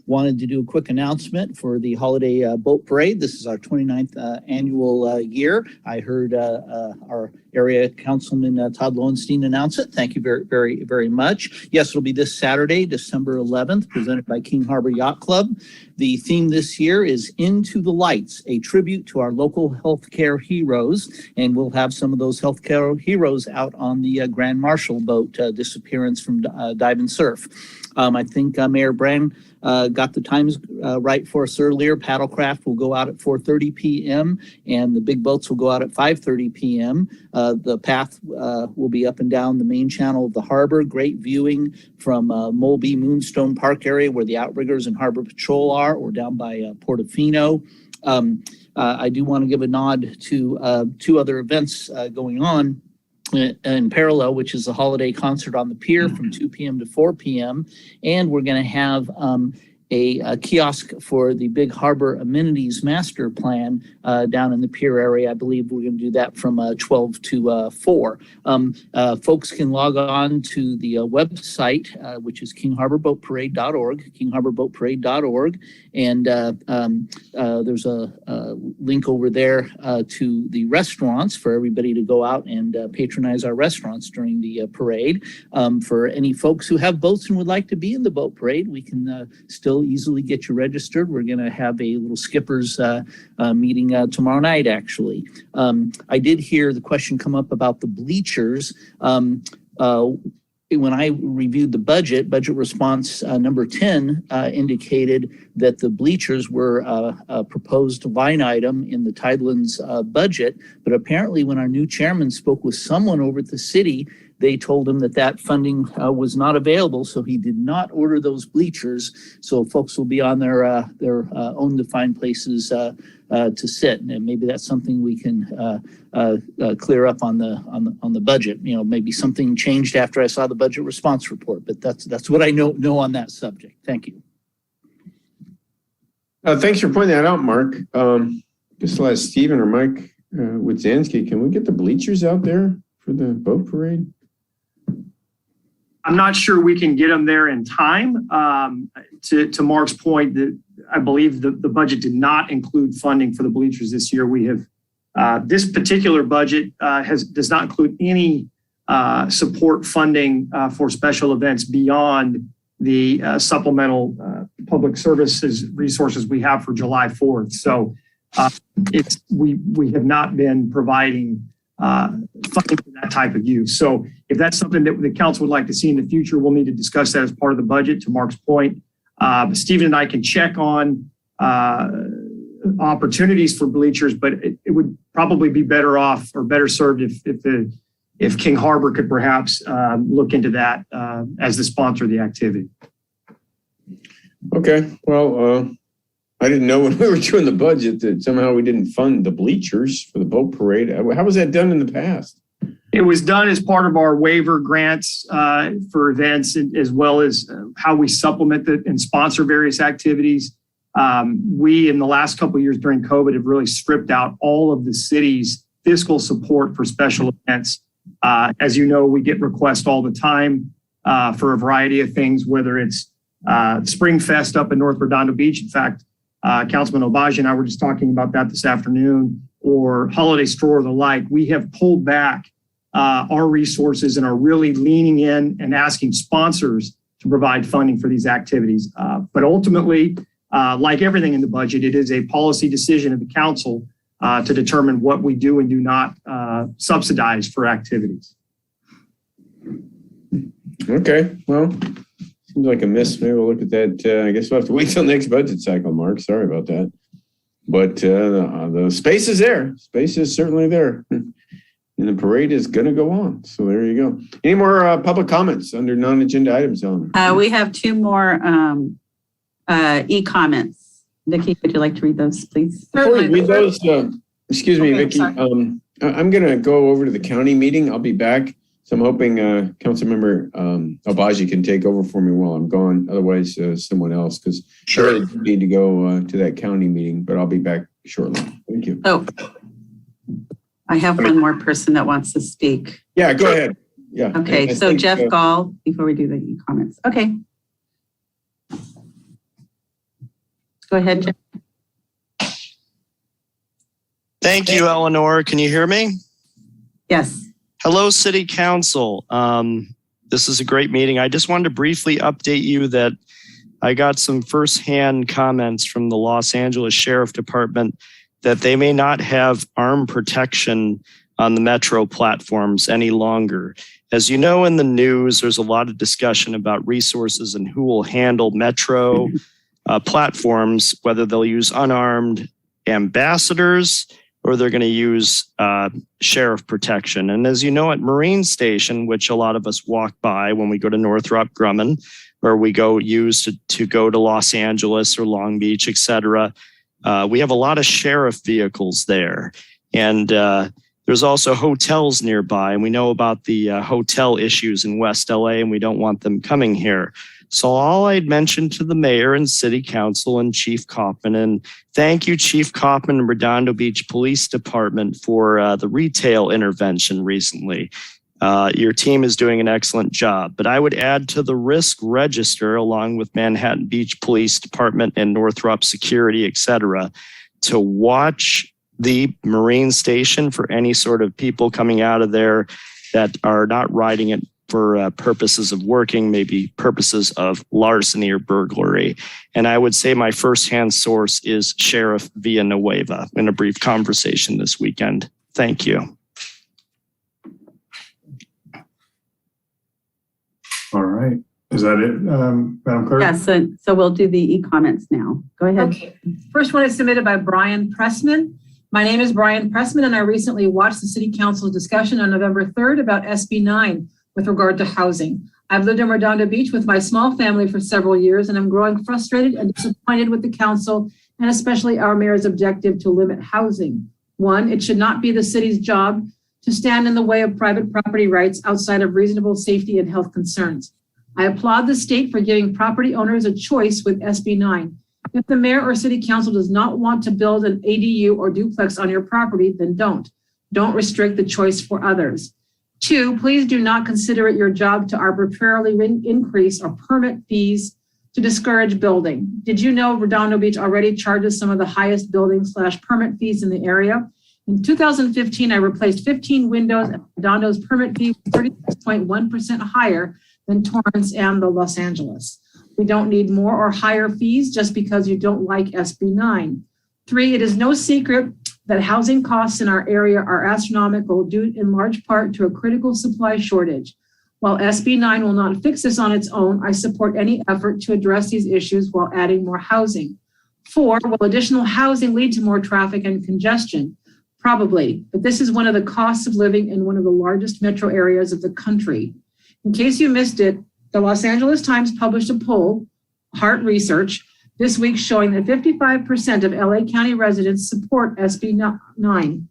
Wanted to do a quick announcement for the holiday boat parade. This is our 29th annual year. I heard our area Councilman Todd Lowenstein announce it. Thank you very much. Yes, it'll be this Saturday, December 11th, presented by King Harbor Yacht Club. The theme this year is Into the Lights, a tribute to our local healthcare heroes. And we'll have some of those healthcare heroes out on the Grand Marshal boat, Disappearance from Dive and Surf. I think Mayor Brand got the times right for us earlier. Paddlecraft will go out at 4:30 p.m. and the big boats will go out at 5:30 p.m. The path will be up and down the main channel of the harbor. Great viewing from Molby Moonstone Park area where the Outriggers and Harbor Patrol are, or down by Portofino. I do want to give a nod to 2 other events going on. in parallel, which is the holiday concert on the pier from 2 p.m. to 4 p.m. And we're going to have a kiosk for the Big Harbor Amenities Master Plan down in the pier area. I believe we're going to do that from 12 to 4. Folks can log on to the website, which is kingharborboatparade.org, kingharborboatparade.org. And there's a link over there to the restaurants for everybody to go out and patronize our restaurants during the parade. For any folks who have boats and would like to be in the boat parade, we can still easily get you registered. We're going to have a little skippers meeting tomorrow night, actually. I did hear the question come up about the bleachers. When I reviewed the budget response number 10 indicated that the bleachers were a proposed line item in the Tidelands budget. But apparently when our new chairman spoke with someone over at the city, they told him that funding was not available, so he did not order those bleachers. So folks will be on their own defined places to sit, and maybe that's something we can clear up on the budget. You know, maybe something changed after I saw the budget response report, but that's what I know on that subject. Thank you. Thanks for pointing that out, Mark. Just to ask Stephen or Mike Witzansky, can we get the bleachers out there for the boat parade? I'm not sure we can get them there in time. To Mark's point, that I believe the budget did not include funding for the bleachers this year. We have this particular budget does not include any support funding for special events beyond the supplemental public services resources we have for July 4th. So we have not been providing funding for that type of use. So if that's something that the council would like to see in the future, we'll need to discuss that as part of the budget, to Mark's point. Stephen and I can check on opportunities for bleachers, but it would probably be better off or better served if King Harbor could perhaps look into that as the sponsor of the activity. Okay, well, I didn't know when we were doing the budget that somehow we didn't fund the bleachers for the boat parade. How was that done in the past? It was done as part of our waiver grants for events, as well as how we supplement and sponsor various activities. We, in the last couple of years during COVID, have really stripped out all of the city's fiscal support for special events. As you know, we get requests all the time for a variety of things, whether it's Spring Fest up in North Redondo Beach. In fact, Councilman Obaji and I were just talking about that this afternoon, or Holiday Stroll or the like. We have pulled back our resources and are really leaning in and asking sponsors to provide funding for these activities. But ultimately, like everything in the budget, it is a policy decision of the council to determine what we do and do not subsidize for activities. Okay, well, seems like a miss. Maybe we'll look at that. I guess we'll have to wait till next budget cycle, Mark. Sorry about that. But the space is there. Space is certainly there. And the parade is going to go on. So there you go. Any more public comments under non-agenda items, Eleanor? We have two more e-comments. Vicki, would you like to read those, please? Before you read those, excuse me, Okay, Vicki, I'm going to go over to the county meeting. I'll be back. So I'm hoping Councilmember Obaji can take over for me while I'm gone. Otherwise, someone else, because I really need to go to that county meeting, but I'll be back shortly. Thank you. Oh, I have one more person that wants to speak. Yeah, go ahead. Yeah. Okay, so Jeff Gall, before we do the e-comments. Okay. Go ahead, Jeff. Thank you, Eleanor. Can you hear me? Yes. Hello, City Council. This is a great meeting. I just wanted to briefly update you that I got some firsthand comments from the Los Angeles Sheriff Department that they may not have arm protection on the metro platforms any longer. As you know, in the news, there's a lot of discussion about resources and who will handle metro platforms, whether they'll use unarmed ambassadors or they're going to use sheriff protection. And as you know, at Marine Station, which a lot of us walk by when we go to Northrop Grumman, or we go use to go to Los Angeles or Long Beach, et cetera, we have a lot of sheriff vehicles there. And There's also hotels nearby, and we know about the hotel issues in West LA, and we don't want them coming here. So all I'd mention to the mayor and city council and Chief Kaufman, and thank you, Chief Kaufman and Redondo Beach Police Department for the retail intervention recently. Your team is doing an excellent job, but I would add to the risk register along with Manhattan Beach Police Department and Northrop Security, et cetera, to watch the Marine Station for any sort of people coming out of there that are not riding it for purposes of working, maybe purposes of larceny or burglary. And I would say my firsthand source is Sheriff Villanueva in a brief conversation this weekend. Thank you. All right. Is that it, Madam Clerk? Yes, so we'll do the e-comments now. Go ahead. Okay. First one is submitted by Brian Pressman. My name is Brian Pressman, and I recently watched the City Council discussion on November 3rd about SB 9 with regard to housing. I've lived in Redondo Beach with my small family for several years, and I'm growing frustrated and disappointed with the council and especially our mayor's objective to limit housing. One, it should not be the city's job to stand in the way of private property rights outside of reasonable safety and health concerns. I applaud the state for giving property owners a choice with SB 9. If the mayor or city council does not want to build an ADU or duplex on your property, then don't. Don't restrict the choice for others. Two, please do not consider it your job to arbitrarily increase or permit fees to discourage building. Did you know Redondo Beach already charges some of the highest building/permit fees in the area? In 2015, I replaced 15 windows, and Redondo's permit fee was 36.1% higher than Torrance and the Los Angeles. We don't need more or higher fees just because you don't like SB 9. Three, it is no secret that housing costs in our area are astronomical due in large part to a critical supply shortage. While SB 9 will not fix this on its own, I support any effort to address these issues while adding more housing. Four, will additional housing lead to more traffic and congestion? Probably, but this is one of the costs of living in one of the largest metro areas of the country. In case you missed it, the Los Angeles Times published a poll, Hart Research, this week showing that 55% of LA County residents support SB 9.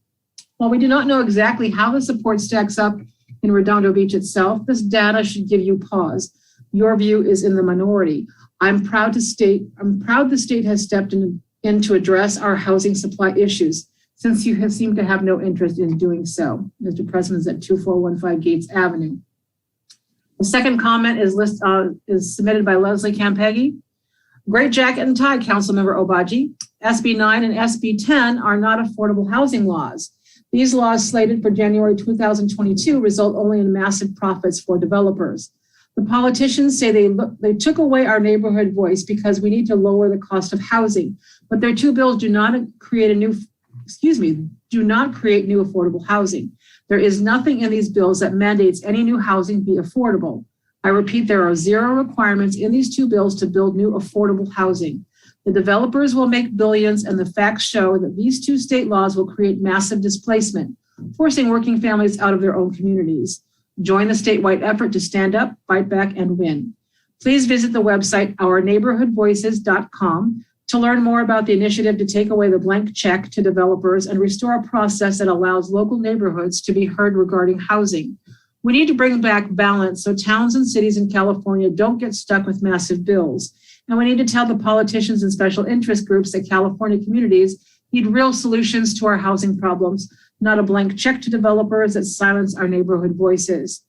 While we do not know exactly how the support stacks up in Redondo Beach itself, this data should give you pause. Your view is in the minority. I'm proud the state has stepped in to address our housing supply issues, since you have seemed to have no interest in doing so. Mr. President is at 2415 Gates Avenue. The second comment is submitted by Leslie Campeggi. Great jacket and tie, Councilmember Obaji. SB 9 and SB 10 are not affordable housing laws. These laws slated for January 2022 result only in massive profits for developers. The politicians say they took away our neighborhood voice because we need to lower the cost of housing, but their two bills do not create new affordable housing. There is nothing in these bills that mandates any new housing be affordable. I repeat, there are zero requirements in these two bills to build new affordable housing. The developers will make billions, and the facts show that these two state laws will create massive displacement, forcing working families out of their own communities. Join the statewide effort to stand up, fight back, and win. Please visit the website ourneighborhoodvoices.com to learn more about the initiative to take away the blank check to developers and restore a process that allows local neighborhoods to be heard regarding housing. We need to bring back balance so towns and cities in California don't get stuck with massive bills. And we need to tell the politicians and special interest groups that California communities need real solutions to our housing problems, not a blank check to developers that silence our neighborhood voices.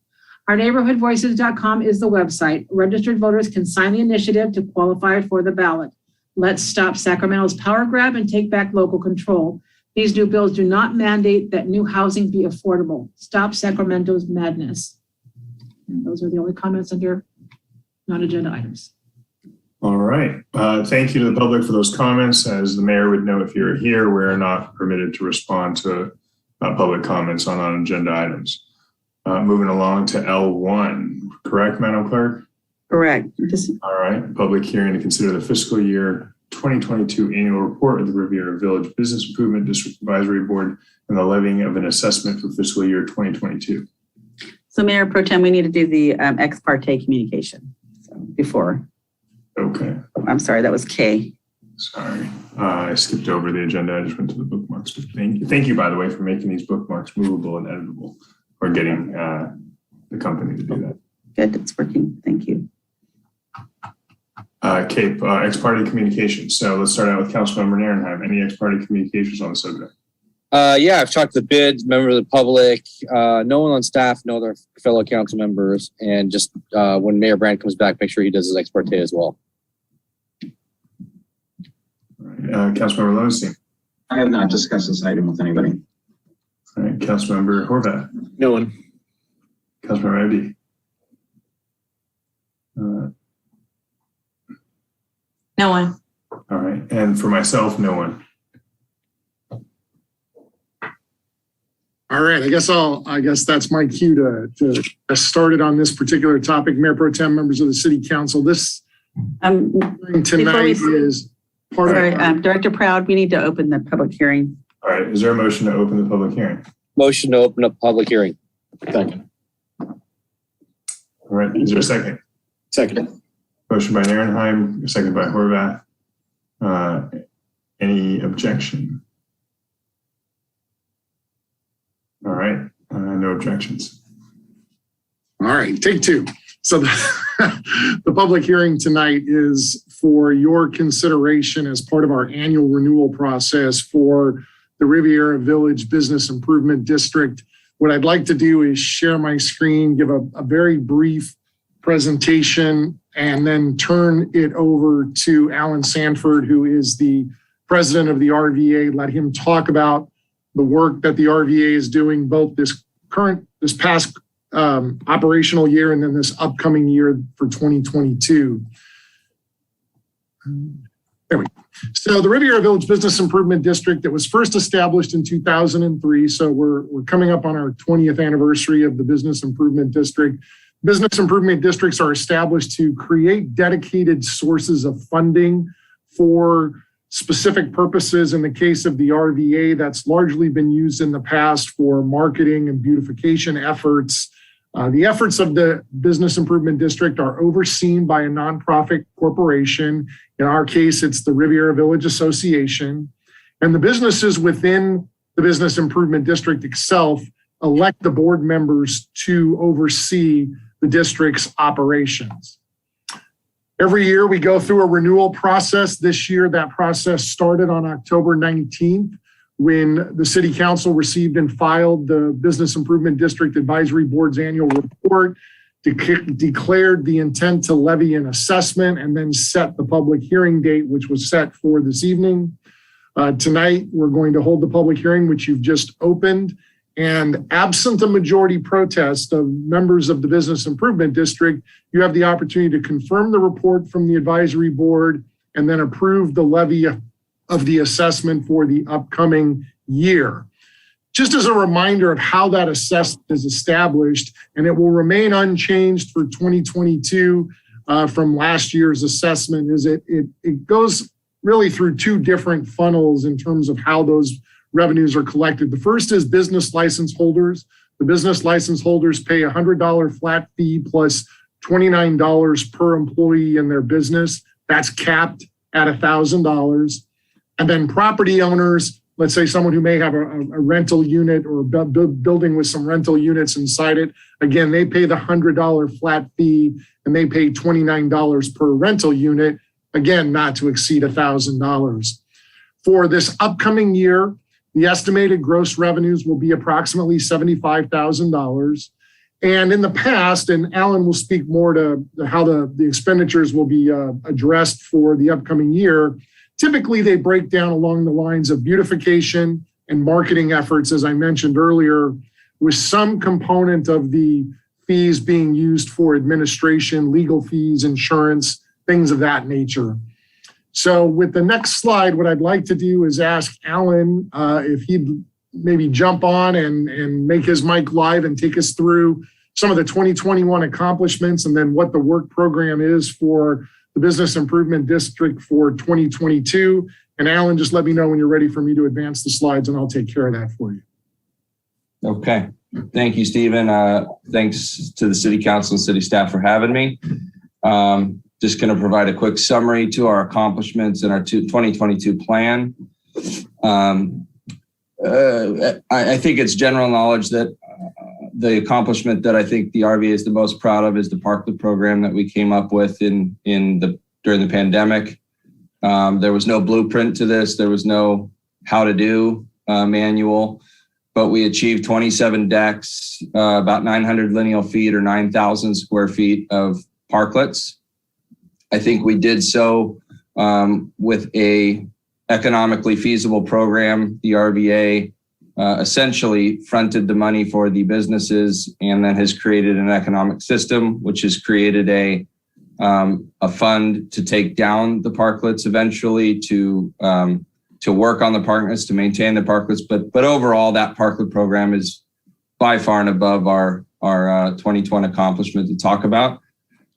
Ourneighborhoodvoices.com is the website. Registered voters can sign the initiative to qualify for the ballot. Let's stop Sacramento's power grab and take back local control. These new bills do not mandate that new housing be affordable. Stop Sacramento's madness. And those are the only comments under non-agenda items. All right. Thank you to the public for those comments. As the mayor would know, if you're here, we're not permitted to respond to public comments on non-agenda items. Moving along to L1, correct, Madam Clerk? Correct. All right. Public hearing to consider the fiscal year 2022 annual report of the Riviera Village Business Improvement District Advisory Board and the levying of an assessment for fiscal year 2022. So Mayor Pro Tem, we need to do the ex parte communication before. Okay. I'm sorry, that was K. Sorry. I skipped over the agenda. I just went to the bookmark. bookmarks. Thank you, by the way, for making these bookmarks movable and editable, or getting the company to do that. Good, it's working. Thank you. Cape, ex-parte communications. So let's start out with Councilmember Nierenheim. Any ex-parte communications on the subject? Yeah, I've talked to the bids, member of the public, no one on staff, no other fellow council members, and just when Mayor Brand comes back, make sure he does his ex parte as well. All right, Councilmember Lowenstein. I have not discussed this item with anybody. All right, Councilmember Horvath. No one. Councilmember Eddy. No one. All right, and for myself, no one. All right, I guess that's my cue to get started on this particular topic. Mayor Pro Tem, members of the City Council, this tonight is part of. Director Proud, we need to open the public hearing. All right, is there a motion to open the public hearing? Motion to open up public hearing. Second. All right, is there a second? Second. Motion by Nierenheim, second by Horvath. Any objection? All right, no objections. All right, take two. So the public hearing tonight is for your consideration as part of our annual renewal process for the Riviera Village Business Improvement District. What I'd like to do is share my screen, give a very brief presentation, and then turn it over to Alan Sanford, who is the president of the RVA. Let him talk about the work that the RVA is doing, both this past operational year and then this upcoming year for 2022. There we go. So the Riviera Village Business Improvement District that was first established in 2003. So we're coming up on our 20th anniversary of the Business Improvement District. Business improvement districts are established to create dedicated sources of funding for specific purposes. In the case of the RVA, that's largely been used in the past for marketing and beautification efforts. The efforts of the Business Improvement District are overseen by a nonprofit corporation. In our case, it's the Riviera Village Association. And the businesses within the Business Improvement District itself elect the board members to oversee the district's operations. Every year we go through a renewal process. This year, that process started on October 19th when the City Council received and filed the Business Improvement District Advisory Board's annual report, declared the intent to levy an assessment, and then set the public hearing date, which was set for this evening. Tonight, we're going to hold the public hearing, which you've just opened. And absent a majority protest of members of the Business Improvement District, you have the opportunity to confirm the report from the advisory board and then approve the levy of the assessment for the upcoming year. Just as a reminder of how that assessment is established, and it will remain unchanged for 2022 from last year's assessment, is it goes really through two different funnels in terms of how those revenues are collected. The first is business license holders. The business license holders pay a $100 flat fee plus $29 per employee in their business. That's capped at $1,000. And then property owners, let's say someone who may have a rental unit or a building with some rental units inside it. Again, they pay the $100 flat fee and they pay $29 per rental unit. Again, not to exceed $1,000. For this upcoming year, the estimated gross revenues will be approximately $75,000. And in the past, and Alan will speak more to how the expenditures will be addressed for the upcoming year, typically they break down along the lines of beautification and marketing efforts, as I mentioned earlier, with some component of the fees being used for administration, legal fees, insurance, things of that nature. So with the next slide, what I'd like to do is ask Alan if he'd maybe jump on and make his mic live and take us through some of the 2021 accomplishments and then what the work program is for the Business Improvement District for 2022. And Alan, just let me know when you're ready for me to advance the slides and I'll take care of that for you. Okay. Thank you, Stephen. Thanks to the City Council and City staff for having me. Just going to provide a quick summary to our accomplishments in our 2022 plan. I think it's general knowledge that the accomplishment that I think the RVA is the most proud of is the Parklet program that we came up with during the pandemic. There was no blueprint to this. There was no how to do manual, but we achieved 27 decks, about 900 lineal feet or 9,000 square feet of parklets. I think we did so with a economically feasible program. The RVA essentially fronted the money for the businesses and then has created an economic system, which has created a fund to take down the parklets eventually, to work on the parklets, to maintain the parklets. But overall, that parklet program is by far and above our 2020 accomplishment to talk about.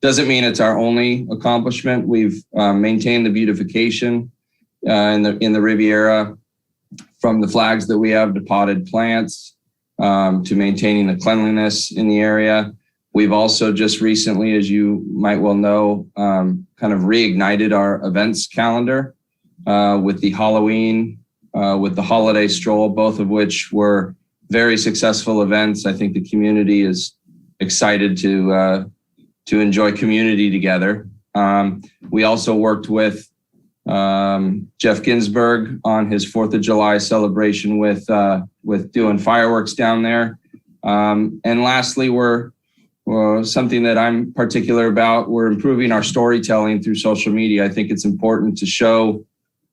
Doesn't mean it's our only accomplishment. We've maintained the beautification in the Riviera, from the flags that we have to potted plants, to maintaining the cleanliness in the area. We've also just recently, as you might well know, kind of reignited our events calendar with the Halloween, with the holiday stroll, both of which were very successful events. I think the community is excited to enjoy community together. We also worked with Jeff Ginsburg on his 4th of July celebration with doing fireworks down there. And lastly, we're something that I'm particular about. We're improving our storytelling through social media. I think it's important to show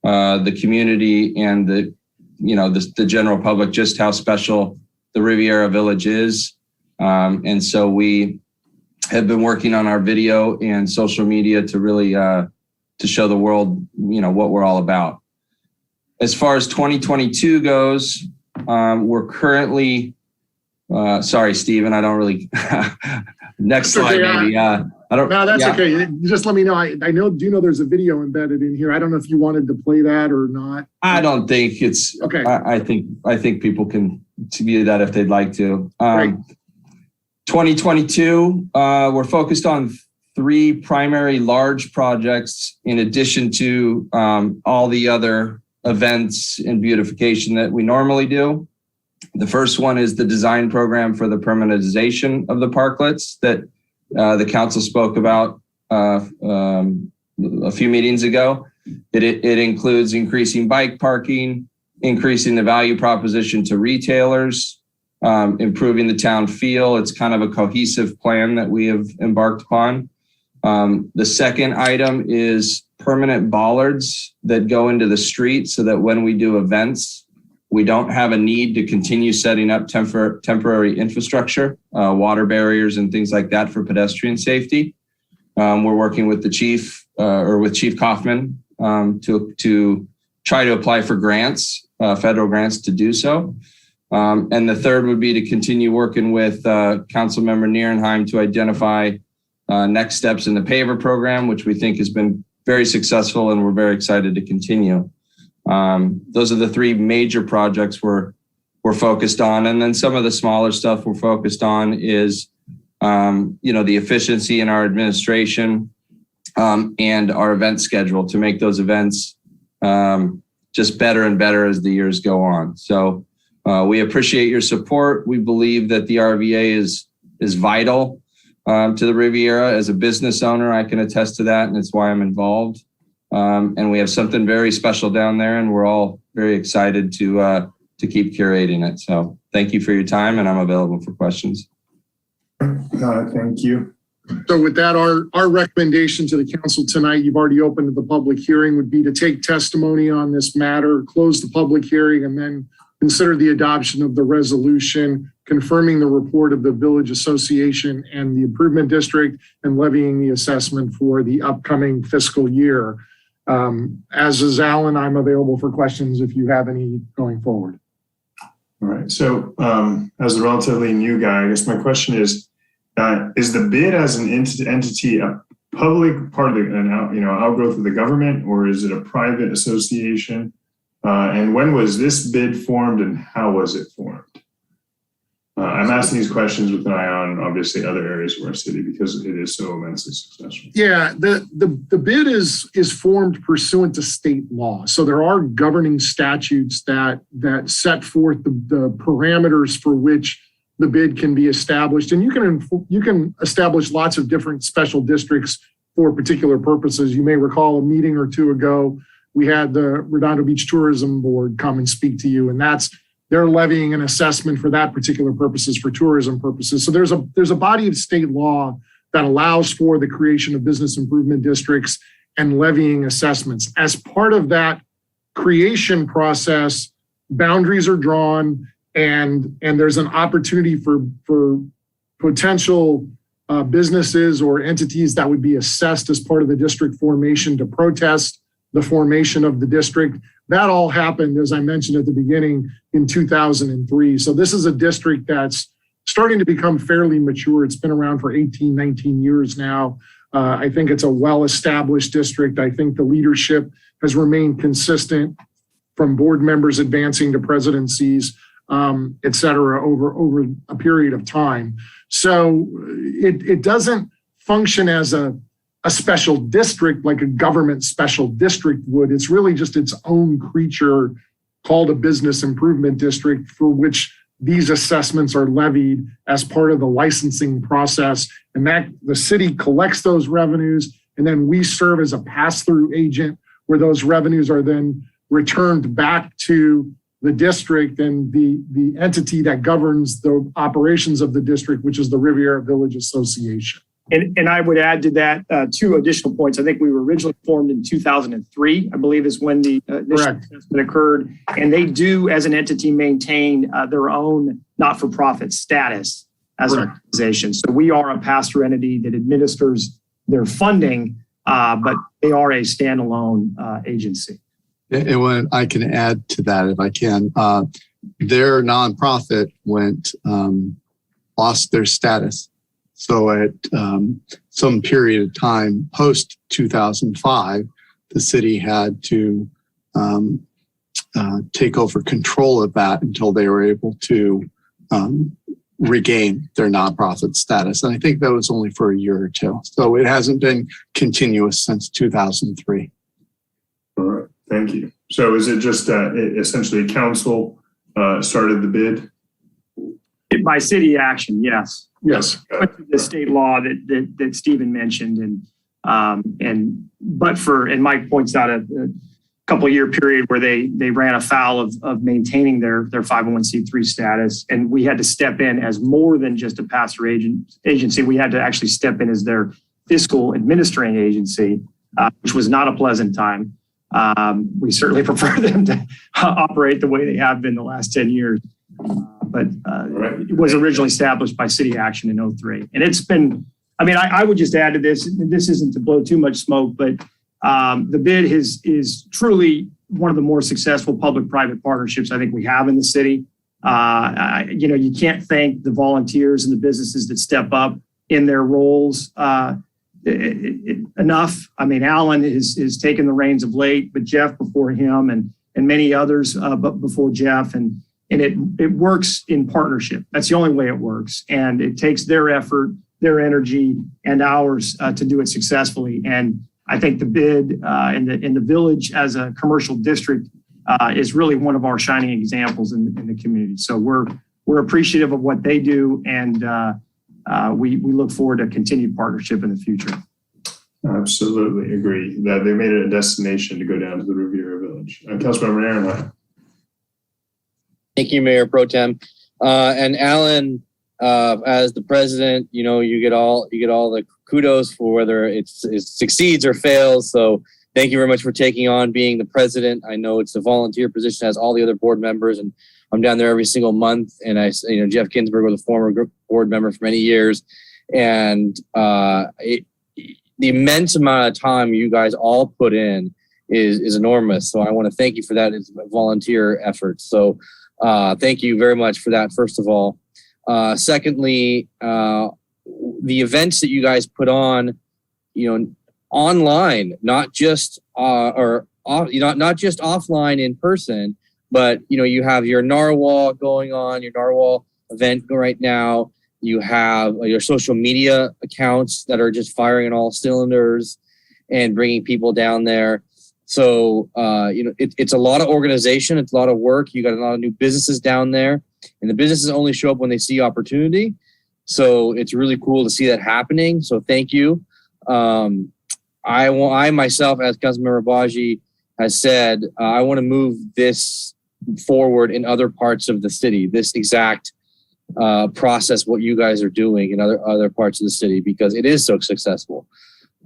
the community and the general public just how special the Riviera Village is. And so we have been working on our video and social media to really to show the world, what we're all about. As far as 2022 goes, we're currently, sorry, Stephen, I don't really, next slide, maybe. I don't. No, that's okay. You just let me know. I do know there's a video embedded in here. I don't know if you wanted to play that or not. I don't think it's, okay. I think people can view that if they'd like to. Right. 2022, we're focused on 3 primary large projects in addition to all the other events and beautification that we normally do. The first one is the design program for the permanentization of the parklets that the council spoke about a few meetings ago. It includes increasing bike parking, increasing the value proposition to retailers, improving the town feel. It's kind of a cohesive plan that we have embarked upon. The second item is permanent bollards that go into the street so that when we do events, we don't have a need to continue setting up temporary infrastructure, water barriers and things like that for pedestrian safety. We're working with the chief with Chief Kaufman to try to apply for grants, federal grants to do so. And the third would be to continue working with Councilmember Nierenheim to identify next steps in the paver program, which we think has been very successful and we're very excited to continue. Those are the 3 major projects we're focused on. And then some of the smaller stuff we're focused on is, the efficiency in our administration and our event schedule to make those events just better and better as the years go on. So we appreciate your support. We believe that the RVA is vital to the Riviera. As a business owner, I can attest to that, and it's why I'm involved. And we have something very special down there, and we're all very excited to keep curating it. So thank you for your time, and I'm available for questions. Thank you. So with that, our recommendation to the council tonight, you've already opened the public hearing, would be to take testimony on this matter, close the public hearing, and then consider the adoption of the resolution confirming the report of the Village Association and the Improvement District and levying the assessment for the upcoming fiscal year. As is Alan, I'm available for questions if you have any going forward. All right. So as a relatively new guy, I guess my question is the bid as an entity a public part of the outgrowth of the government, or is it a private association? And when was this bid formed and how was it formed? I'm asking these questions with an eye on obviously other areas of our city because it is so immensely successful. Yeah, the bid is formed pursuant to state law. So there are governing statutes that set forth the parameters for which the bid can be established. And you can establish lots of different special districts for particular purposes. You may recall a meeting or two ago, we had the Redondo Beach Tourism Board come and speak to you, and they're levying an assessment for that particular purposes, for tourism purposes. So there's a body of state law that allows for the creation of business improvement districts and levying assessments. As part of that creation process, boundaries are drawn and there's an opportunity for potential businesses or entities that would be assessed as part of the district formation to protest the formation of the district. That all happened, as I mentioned at the beginning, in 2003. So this is a district that's starting to become fairly mature. It's been around for 18, 19 years now. I think it's a well-established district. I think the leadership has remained consistent from board members advancing to presidencies, et cetera, over a period of time. So it doesn't function as a special district like a government special district would. It's really just its own creature called a business improvement district, for which these assessments are levied as part of the licensing process. And that the city collects those revenues, and then we serve as a pass-through agent where those revenues are then returned back to the district and the entity that governs the operations of the district, which is the Riviera Village Association. And I would add to that two additional points. I think we were originally formed in 2003, I believe is when the initial assessment occurred. And they do, as an entity, maintain their own not-for-profit status as an organization. So we are a pass-through entity that administers their funding, but they are a standalone agency. And when I can add to that, if I can, their nonprofit lost their status. So at some period of time post 2005, the city had to take over control of that until they were able to regain their nonprofit status. And I think that was only for a year or two. So it hasn't been continuous since 2003. All right, thank you. So is it just essentially council started the bid? By city action, yes. Yes. The state law that Stephen mentioned, and Mike points out a couple of year period where they ran afoul of maintaining their 501c3 status, and we had to step in as more than just a pass-through agency. We had to actually step in as their fiscal administering agency, which was not a pleasant time. We certainly prefer them to operate the way they have been the last 10 years. But it was originally established by city action in 2003. And it's been, I would just add to this, and this isn't to blow too much smoke, but the bid is truly one of the more successful public-private partnerships I think we have in the city. You can't thank the volunteers and the businesses that step up in their roles enough. Alan has taken the reins of late, but Jeff before him and many others but before Jeff. And it works in partnership. That's the only way it works. And it takes their effort, their energy, and ours to do it successfully. And I think the bid in the village as a commercial district is really one of our shining examples in the community. So we're appreciative of what they do, and we look forward to continued partnership in the future. Absolutely agree that they made it a destination to go down to the Riviera Village. Councilmember Aaron. Thank you, Mayor Pro Tem. And Alan, as the president, you get all the kudos for whether it succeeds or fails. So thank you very much for taking on being the president. I know it's a volunteer position as all the other board members, and I'm down there every single month. And Jeff Ginsburg was a former board member for many years, and the immense amount of time you guys all put in is enormous. So I want to thank you for that. It's a volunteer effort. So thank you very much for that, first of all. Secondly, the events that you guys put on, online, not just not just offline in person, but you have your narwhal going on, your narwhal event right now. You have your social media accounts that are just firing on all cylinders and bringing people down there. So, it's a lot of organization. It's a lot of work. You got a lot of new businesses down there, and the businesses only show up when they see opportunity. So it's really cool to see that happening. So thank you. I myself, as Councilmember Baji has said, I want to move this forward in other parts of the city, this exact process, what you guys are doing in other parts of the city, because it is so successful.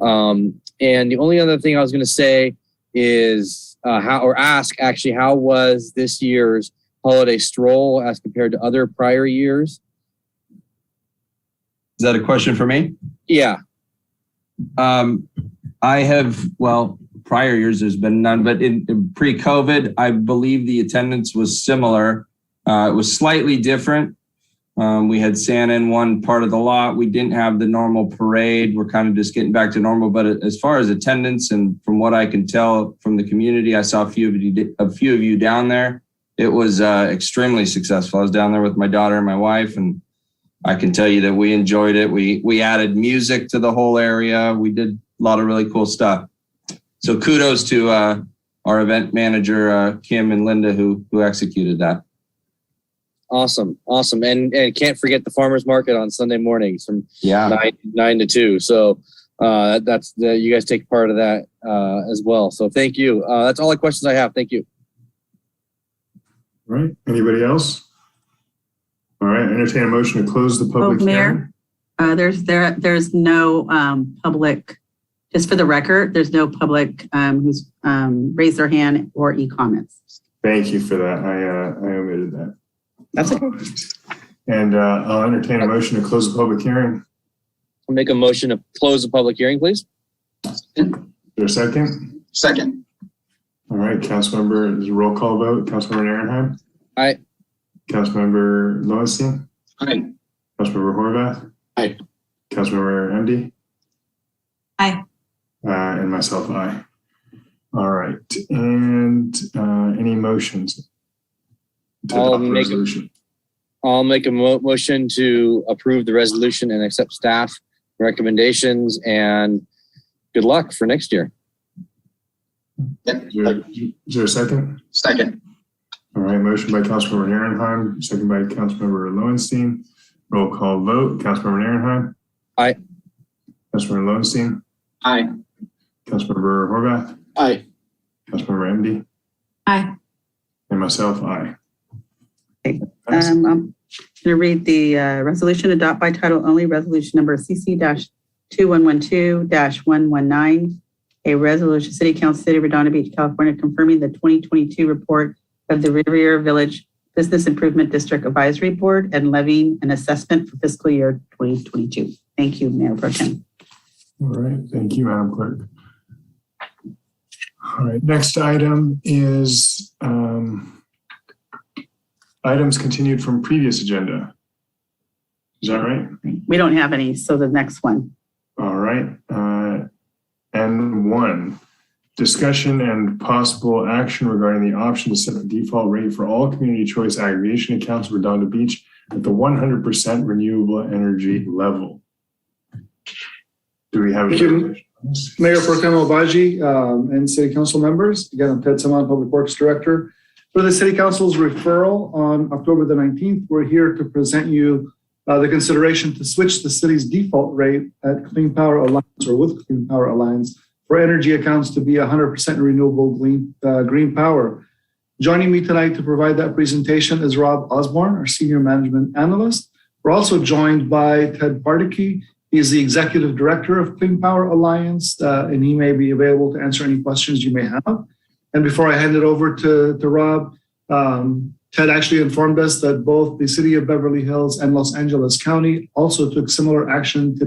And the only other thing I was going to say is how was this year's holiday stroll as compared to other prior years? Is that a question for me? Yeah. Prior years there's been none, but in pre-COVID, I believe the attendance was similar. It was slightly different. We had Santa in one part of the lot. We didn't have the normal parade. We're kind of just getting back to normal. But as far as attendance, and from what I can tell from the community, I saw a few of you down there. It was extremely successful. I was down there with my daughter and my wife, and I can tell you that we enjoyed it. We added music to the whole area. We did a lot of really cool stuff. So kudos to our event manager, Kim and Linda, who executed that. Awesome. And can't forget the farmers market on Sunday mornings from 9 to 2. So that's you guys take part of that as well. So thank you. That's all the questions I have. Thank you. All right. Anybody else? All right. Entertain a motion to close the public hearing. Mayor, there's no public. Just for the record, there's no public who's raised their hand or e-comments. Thank you for that. I omitted that. That's okay. And I'll entertain a motion to close the public hearing. I'll make a motion to close the public hearing, please. Is there a second? Second. All right. Councilmember, there's a roll call vote. Councilmember Ehrenheim? Aye. Councilmember Lowenstein? Aye. Councilmember Horvath? Aye. Councilmember MD? Aye. And myself, aye. All right. And any motions? I'll make a motion to approve the resolution and accept staff recommendations, and good luck for next year. Is there a second? Second. All right. Motion by Councilmember Ehrenheim, second by Councilmember Lowenstein. Roll call vote. Councilmember Ehrenheim? Aye. Councilmember Lowenstein? Aye. Councilmember Horvath? Aye. Councilmember MD? Aye. And myself, aye. I'm going to read the resolution adopt by title only, resolution number CC-2112-119, a resolution, City Council, City of Redondo Beach, California, confirming the 2022 report of the Riviera Village Business Improvement District Advisory Board and levying an assessment for fiscal year 2022. Thank you, Mayor Pro Tem. All right. Thank you, Madam Clerk. All right. Next item is items continued from previous agenda. Is that right? We don't have any, so the next one. All right. N1, discussion and possible action regarding the option to set the default rate for all community choice aggregation accounts of Redondo Beach at the 100% renewable energy level. Do we have Mayor Pro Tem Baji and City Council members? Again, I'm Ted Saman, Public Works Director. For the City Council's referral on October the 19th, we're here to present you the consideration to switch the city's default rate at Clean Power Alliance or with Clean Power Alliance for energy accounts to be 100% renewable green power. Joining me tonight to provide that presentation is Rob Osborne, our Senior Management Analyst. We're also joined by Ted Bardicke. He's the Executive Director of Clean Power Alliance, and he may be available to answer any questions you may have. And before I hand it over to Rob, Ted actually informed us that both the City of Beverly Hills and Los Angeles County also took similar action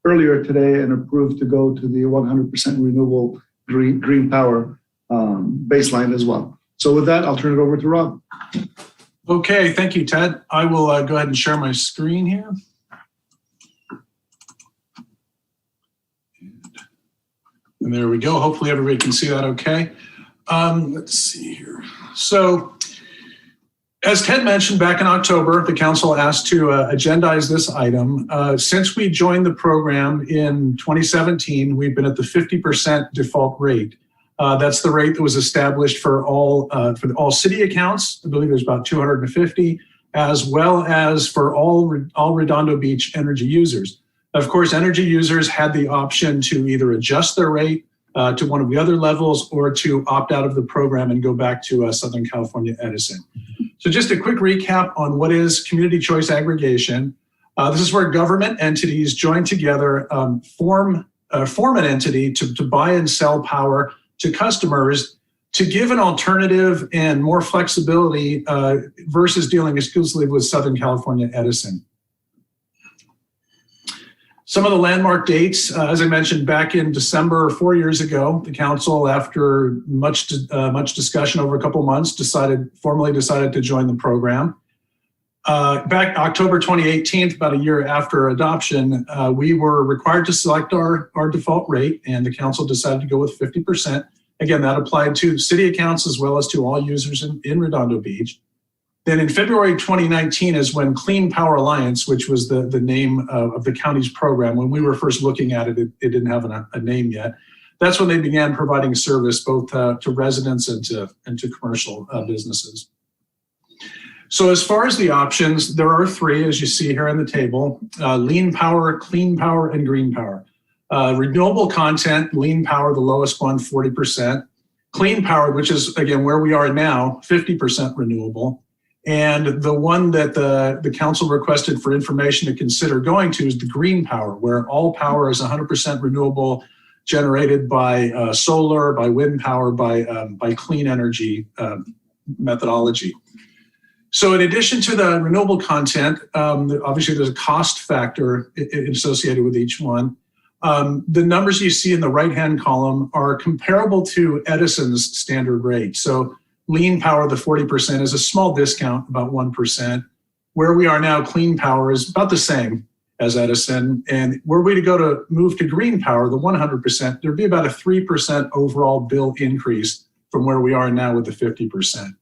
earlier today, and approved to go to the 100% renewable green power baseline as well. So with that, I'll turn it over to Rob. Okay, thank you, Ted. I will go ahead and share my screen here. And there we go. Hopefully everybody can see that okay. Let's see here. So As Ted mentioned, back in October, the council asked to agendize this item. Since we joined the program in 2017, we've been at the 50% default rate. That's the rate that was established for all city accounts. I believe there's about 250, as well as for all Redondo Beach energy users. Of course, energy users had the option to either adjust their rate to one of the other levels or to opt out of the program and go back to Southern California Edison. So just a quick recap on what is community choice aggregation. This is where government entities join together, form an entity to buy and sell power to customers to give an alternative and more flexibility versus dealing exclusively with Southern California Edison. Some of the landmark dates, as I mentioned, back in December 4 years ago, the council, after much discussion over a couple months, formally decided to join the program. Back October 2018, about a year after adoption, we were required to select our default rate, and the council decided to go with 50%. Again, that applied to city accounts as well as to all users in Redondo Beach. Then in February 2019 is when Clean Power Alliance, which was the name of the county's program, when we were first looking at it, it didn't have a name yet. That's when they began providing service both to residents and to commercial businesses. So as far as the options, there are three, as you see here on the table: lean power, clean power, and green power. Renewable content, lean power, the lowest one, 40%. Clean power, which is, again, where we are now, 50% renewable. And the one that the council requested for information to consider going to is the green power, where all power is 100% renewable, generated by solar, by wind power, by clean energy methodology. So in addition to the renewable content, obviously there's a cost factor associated with each one. The numbers you see in the right-hand column are comparable to Edison's standard rate. So lean power, the 40%, is a small discount, about 1%. Where we are now, clean power is about the same as Edison. And were we to move to green power, the 100%, there'd be about a 3% overall bill increase from where we are now with the 50%.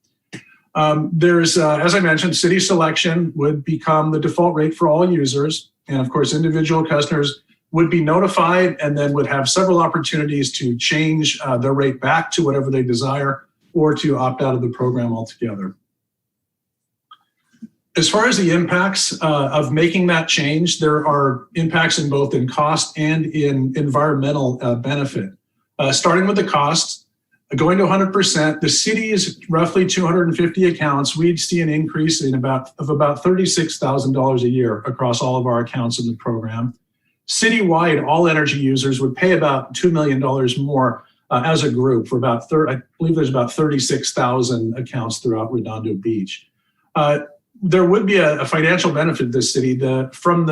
There's, as I mentioned, city selection would become the default rate for all users. And of course, individual customers would be notified and then would have several opportunities to change their rate back to whatever they desire, or to opt out of the program altogether. As far as the impacts of making that change, there are impacts in both in cost and in environmental benefit. Starting with the cost, going to 100%, the city's roughly 250 accounts, we'd see an increase of about $36,000 a year across all of our accounts in the program. Citywide, all energy users would pay about $2 million more as a group for about, I believe there's about 36,000 accounts throughout Redondo Beach. There would be a financial benefit to this city. From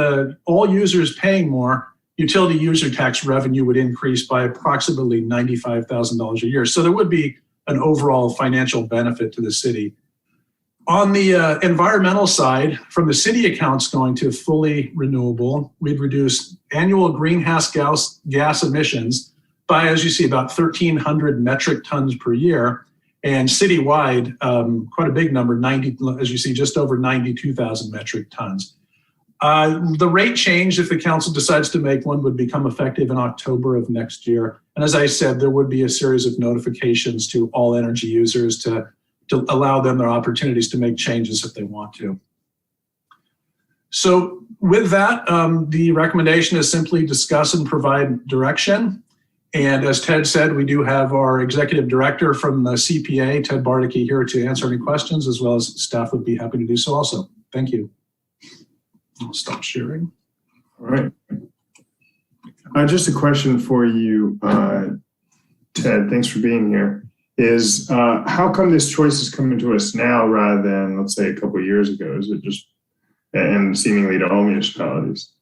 all users paying more, utility user tax revenue would increase by approximately $95,000 a year. So there would be an overall financial benefit to the city. On the environmental side, from the city accounts going to fully renewable, we'd reduce annual greenhouse gas emissions by, as you see, about 1,300 metric tons per year, and citywide, quite a big number, as you see, just over 92,000 metric tons. The rate change, if the council decides to make one, would become effective in October of next year. And as I said, there would be a series of notifications to all energy users to allow them their opportunities to make changes if they want to. So with that, the recommendation is simply discuss and provide direction. And as Ted said, we do have our executive director from the CPA, Ted Bardicke, here to answer any questions, as well as staff would be happy to do so also. Thank you. I'll stop sharing. All right. Just a question for you, Ted. Thanks for being here. Is how come this choice is coming to us now rather than, let's say, a couple of years ago? Is it just, and seemingly to all municipalities?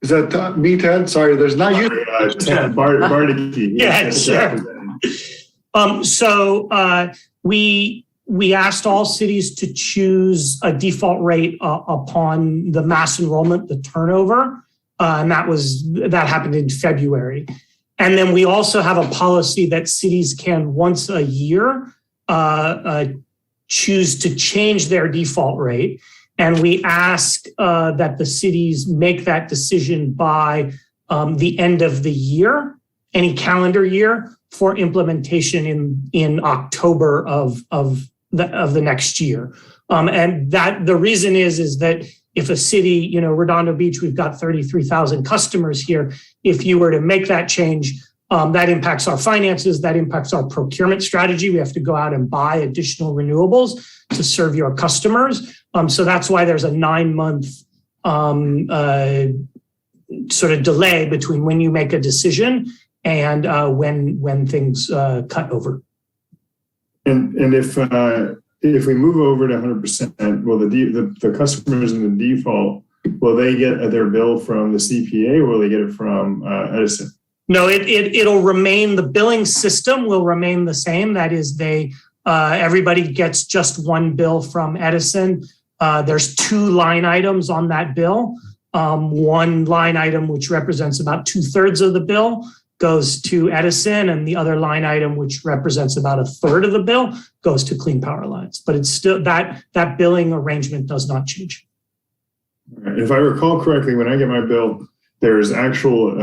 Is that me, Ted? Sorry, there's not you. Ted Bardicke. Yeah, sure. We asked all cities to choose a default rate upon the mass enrollment, the turnover, and that happened in February. And then we also have a policy that cities can once a year choose to change their default rate. And we ask that the cities make that decision by the end of the year, any calendar year, for implementation in October of the next year. And that the reason is that if a city, Redondo Beach, we've got 33,000 customers here. If you were to make that change, that impacts our finances, that impacts our procurement strategy. We have to go out and buy additional renewables to serve your customers. So that's why there's a 9-month sort of delay between when you make a decision and when things cut over. And if we move over to 100%, will the customers in the default, will they get their bill from the CPA or will they get it from Edison? No, it'll remain, the billing system will remain the same. That is, everybody gets just one bill from Edison. There's 2 line items on that bill. One line item, which represents about 2/3 of the bill, goes to Edison, and the other line item, which represents about 1/3 of the bill, goes to Clean Power Alliance. But it's still that billing arrangement does not change. If I recall correctly, when I get my bill, there's actual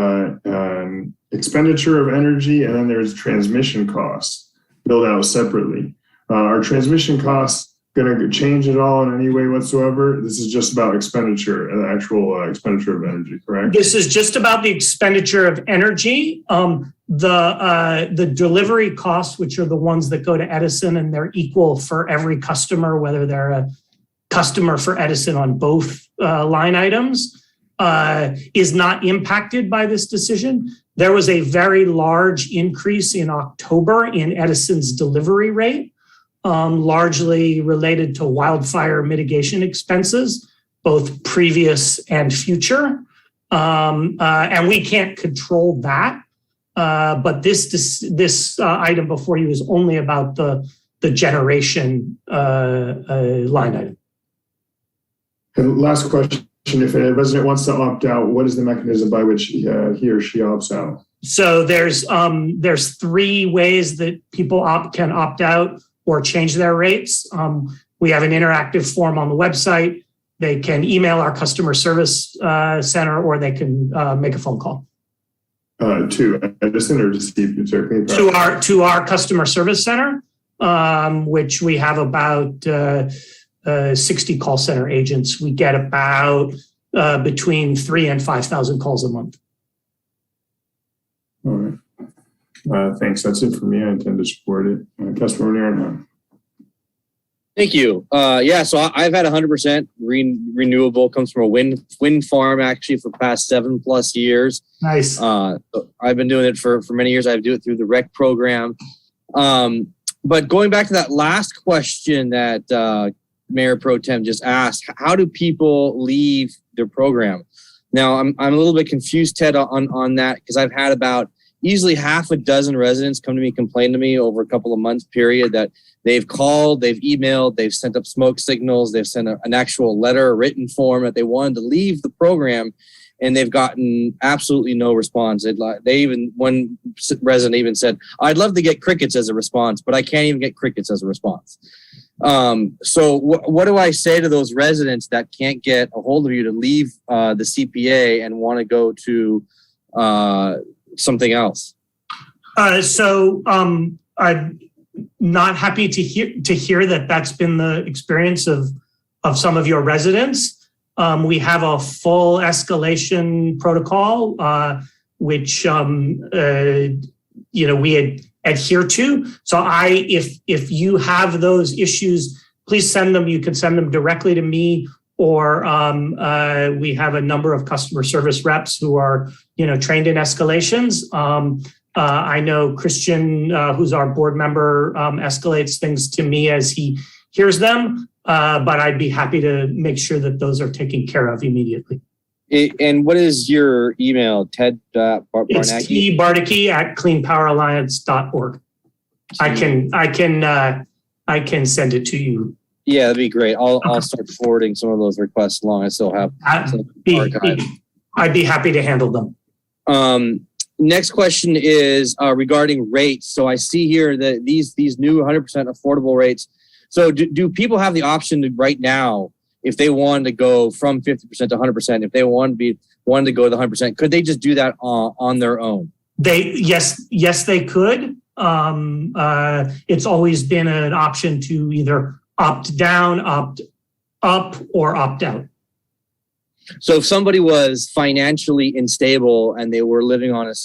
expenditure of energy, and then there's transmission costs billed out separately. Are transmission costs going to change at all in any way whatsoever? This is just about expenditure, the actual expenditure of energy, correct? This is just about the expenditure of energy. The delivery costs, which are the ones that go to Edison, and they're equal for every customer, whether they're a customer for Edison on both line items, is not impacted by this decision. There was a very large increase in October in Edison's delivery rate, largely related to wildfire mitigation expenses, both previous and future. And we can't control that. But this item before you is only about the generation line item. And last question. If a resident wants to opt out, what is the mechanism by which he or she opts out? So there's 3 ways that people can opt out or change their rates. We have an interactive form on the website. They can email our customer service center, or they can make a phone call. To Edison or to our customer service center, which we have about 60 call center agents. We get about between 3,000 and 5,000 calls a month. All right. Thanks. That's it for me. I intend to support it. Customer Aaron. Thank you. So I've had 100% renewable. Comes from a wind farm actually for the past 7+ years. Nice. I've been doing it for many years. I do it through the REC program. But going back to that last question that Mayor Pro Tem just asked, how do people leave their program? Now, I'm a little bit confused, Ted, on that, because I've had about easily half a dozen residents come to me, complain to me over a couple of months period that they've called, they've emailed, they've sent up smoke signals, they've sent an actual letter, a written form that they wanted to leave the program, and they've gotten absolutely no response. One resident even said, I'd love to get crickets as a response, but I can't even get crickets as a response. So what do I say to those residents that can't get a hold of you to leave the CPA and want to go to something else? I'm not happy to hear that that's been the experience of some of your residents. We have a full escalation protocol, which we adhere to. So if you have those issues, please send them. You can send them directly to me, or we have a number of customer service reps who are trained in escalations. I know Christian, who's our board member, escalates things to me as he hears them, but I'd be happy to make sure that those are taken care of immediately. And what is your email, Ted Barnacki? It's tbarnacki@cleanpoweralliance.org. I can send it to you. Yeah, that'd be great. I'll start forwarding some of those requests along. I still have. I'd be happy to handle them. Next question is regarding rates. So I see here that these new 100% affordable rates So do people have the option to right now, if they wanted to go from 50% to 100%, if they wanted to go to the 100%, could they just do that on their own? Yes, they could. It's always been an option to either opt down, opt up, or opt out. So if somebody was financially unstable and they were living on a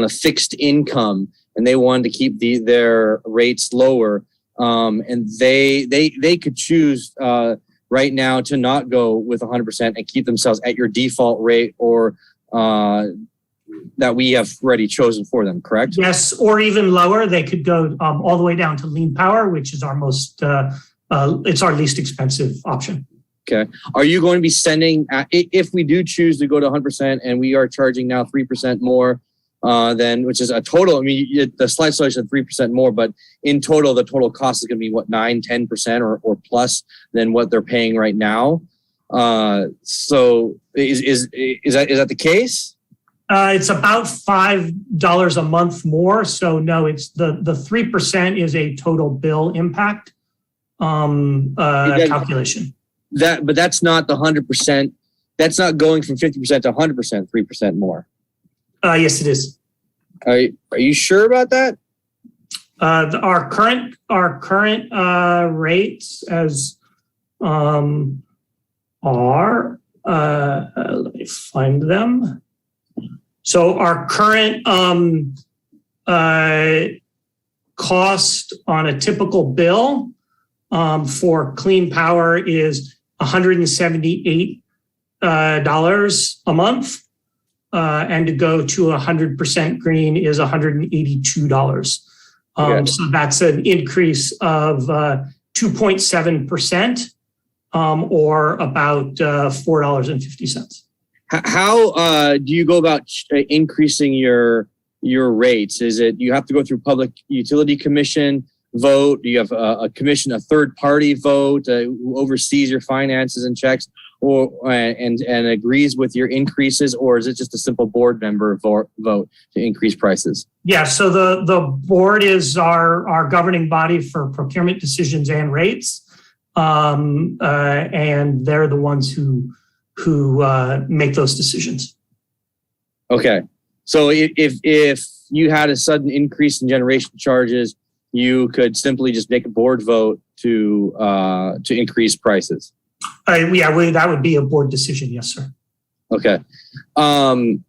fixed income and they wanted to keep their rates lower, and they could choose right now to not go with 100% and keep themselves at your default rate or that we have already chosen for them, correct? Yes, or even lower. They could go all the way down to lean power, which is our most, it's our least expensive option. Okay. Are you going to be sending, if we do choose to go to 100% and we are charging now 3% more, then, which is a total, I mean, the slide said 3% more, but in total, the total cost is going to be what, 9-10% or plus than what they're paying right now. So is that the case? It's about $5 a month more. So no, it's the 3% is a total bill impact calculation. But that's not the 100%. That's not going from 50% to 100%, 3% more. Yes, it is. Are you sure about that? Our current rates as are let me find them. So our current cost on a typical bill for clean power is $178 a month. And to go to 100% green is $182. So that's an increase of 2.7% or about $4.50. How do you go about increasing your rates? Is it you have to go through Public Utility Commission vote? Do you have a commission, a third party vote who oversees your finances and checks, or and agrees with your increases, or is it just a simple board member vote to increase prices? Yeah, so the board is our governing body for procurement decisions and rates, and they're the ones who make those decisions. Okay, so if you had a sudden increase in generation charges, you could simply just make a board vote to increase prices. That would be a board decision, yes, sir. Okay. I'm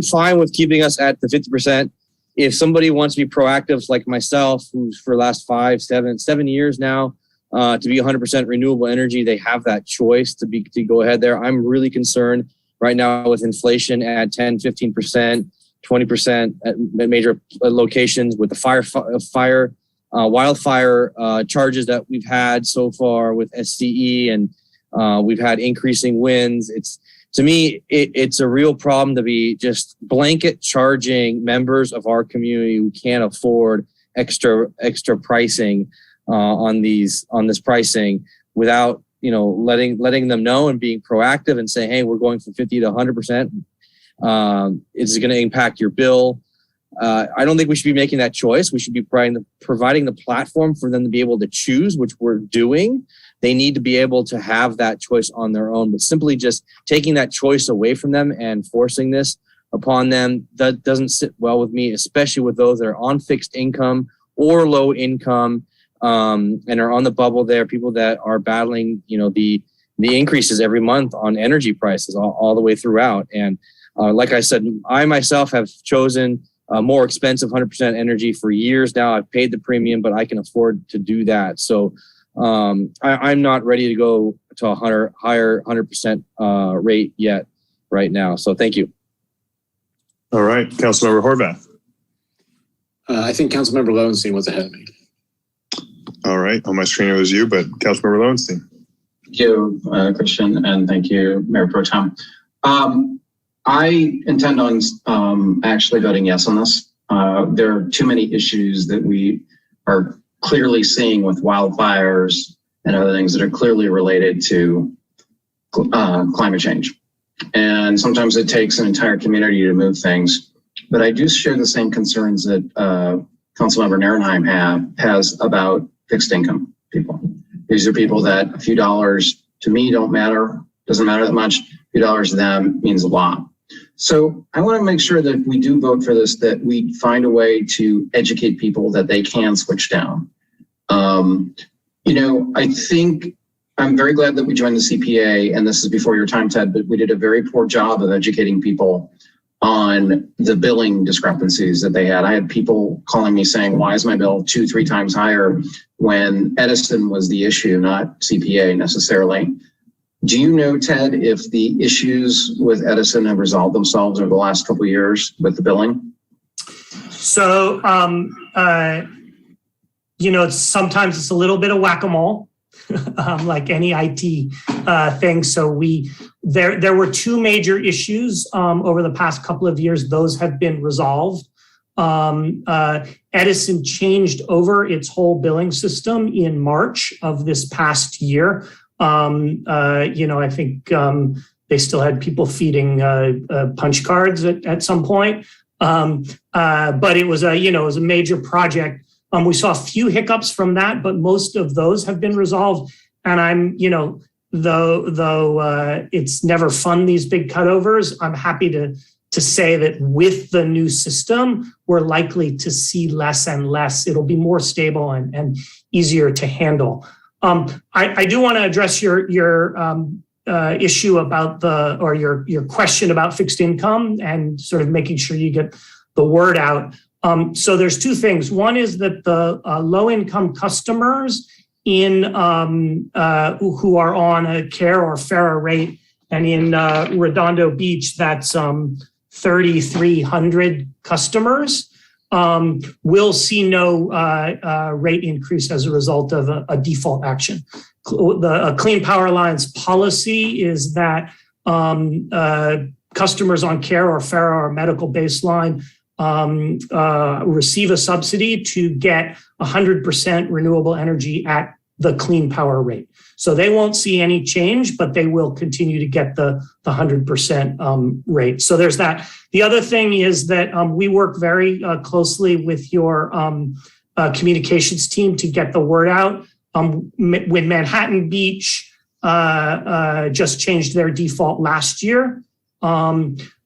fine with keeping us at the 50%. If somebody wants to be proactive, like myself, who's for the last 7 years now, to be 100% renewable energy, they have that choice to go ahead there. I'm really concerned right now with inflation at 10, 15%, 20% at major locations with the wildfire charges that we've had so far with SCE, and we've had increasing winds. To me, it's a real problem to be just blanket charging members of our community who can't afford extra pricing on this pricing without letting them know and being proactive and saying, hey, we're going from 50 to 100%. It's going to impact your bill. I don't think we should be making that choice. We should be providing the platform for them to be able to choose, which we're doing. They need to be able to have that choice on their own, but simply just taking that choice away from them and forcing this upon them, that doesn't sit well with me, especially with those that are on fixed income or low income, and are on the bubble there, people that are battling, the increases every month on energy prices all the way throughout. And like I said, I myself have chosen more expensive 100% energy for years now. I've paid the premium, but I can afford to do that. So I'm not ready to go to a higher 100% rate yet right now. So thank you. All right, Councilmember Horvath. I think Councilmember Lowenstein was ahead of me. All right, on my screen it was you, but Councilmember Lowenstein. Thank you, Christian, and thank you, Mayor Pro Tem. I intend on actually voting yes on this. There are too many issues that we are clearly seeing with wildfires and other things that are clearly related to climate change. And sometimes it takes an entire community to move things. But I do share the same concerns that Councilmember Nierenheim has about fixed income people. These are people that a few dollars to me don't matter, doesn't matter that much. A few dollars to them means a lot. So I want to make sure that if we do vote for this, that we find a way to educate people that they can switch down. I think I'm very glad that we joined the CPA, and this is before your time, Ted, but we did a very poor job of educating people on the billing discrepancies that they had. I had people calling me saying, why is my bill 2-3 times higher, when Edison was the issue, not CPA necessarily. Do you know, Ted, if the issues with Edison have resolved themselves over the last couple of years with the billing? So, sometimes it's a little bit of whack-a-mole, like any IT thing. So there were two major issues over the past couple of years. Those have been resolved. Edison changed over its whole billing system in March of this past year. I think they still had people feeding punch cards at some point. But it was a major project. We saw a few hiccups from that, but most of those have been resolved. And though it's never fun, these big cutovers, I'm happy to say that with the new system, we're likely to see less and less. It'll be more stable and easier to handle. I do want to address your issue about your question about fixed income and sort of making sure you get the word out. So there's two things. One is that the low-income customers who are on a care or fairer rate, and in Redondo Beach, that's 3,300 customers, will see no rate increase as a result of a default action. The Clean Power Alliance policy is that customers on care or fairer or medical baseline receive a subsidy to get 100% renewable energy at the clean power rate. So they won't see any change, but they will continue to get the 100% rate. So there's that. The other thing is that we work very closely with your communications team to get the word out. When Manhattan Beach just changed their default last year,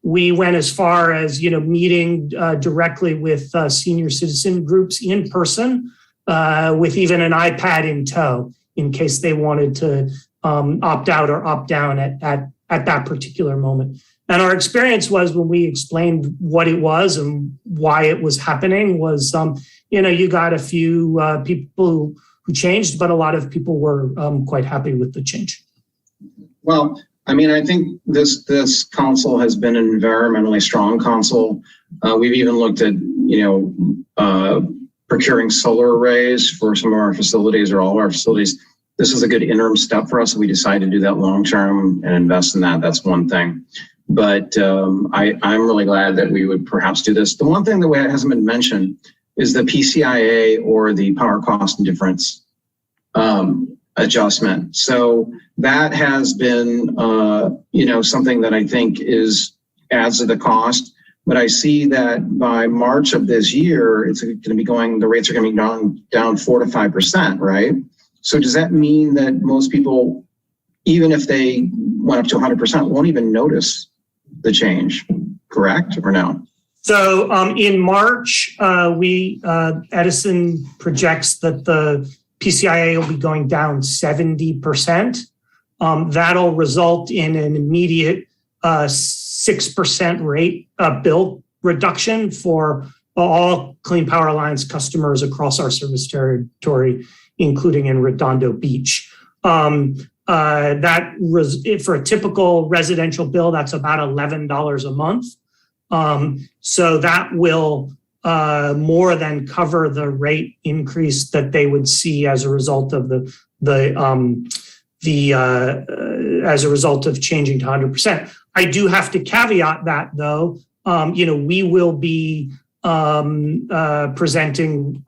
we went as far as meeting directly with senior citizen groups in person, with even an iPad in tow, in case they wanted to opt out or opt down at that particular moment. And our experience was, when we explained what it was and why it was happening, was you got a few people who changed, but a lot of people were quite happy with the change. Well, I think this council has been an environmentally strong council. We've even looked at procuring solar arrays for some of our facilities or all of our facilities. This is a good interim step for us. We decided to do that long term and invest in that. That's one thing. But I'm really glad that we would perhaps do this. The one thing that hasn't been mentioned is the PCIA, or the power cost and difference adjustment. So that has been something that I think adds to the cost. But I see that by March of this year, it's going to be the rates are going to be down 4 to 5%, right? So does that mean that most people, even if they went up to 100%, won't even notice the change, correct or no? So in March, Edison projects that the PCIA will be going down 70%. That'll result in an immediate 6% rate bill reduction for all Clean Power Alliance customers across our service territory, including in Redondo Beach. For a typical residential bill, that's about $11 a month. So that will more than cover the rate increase that they would see as a result of as a result of changing to 100%. I do have to caveat that, though. We will be presenting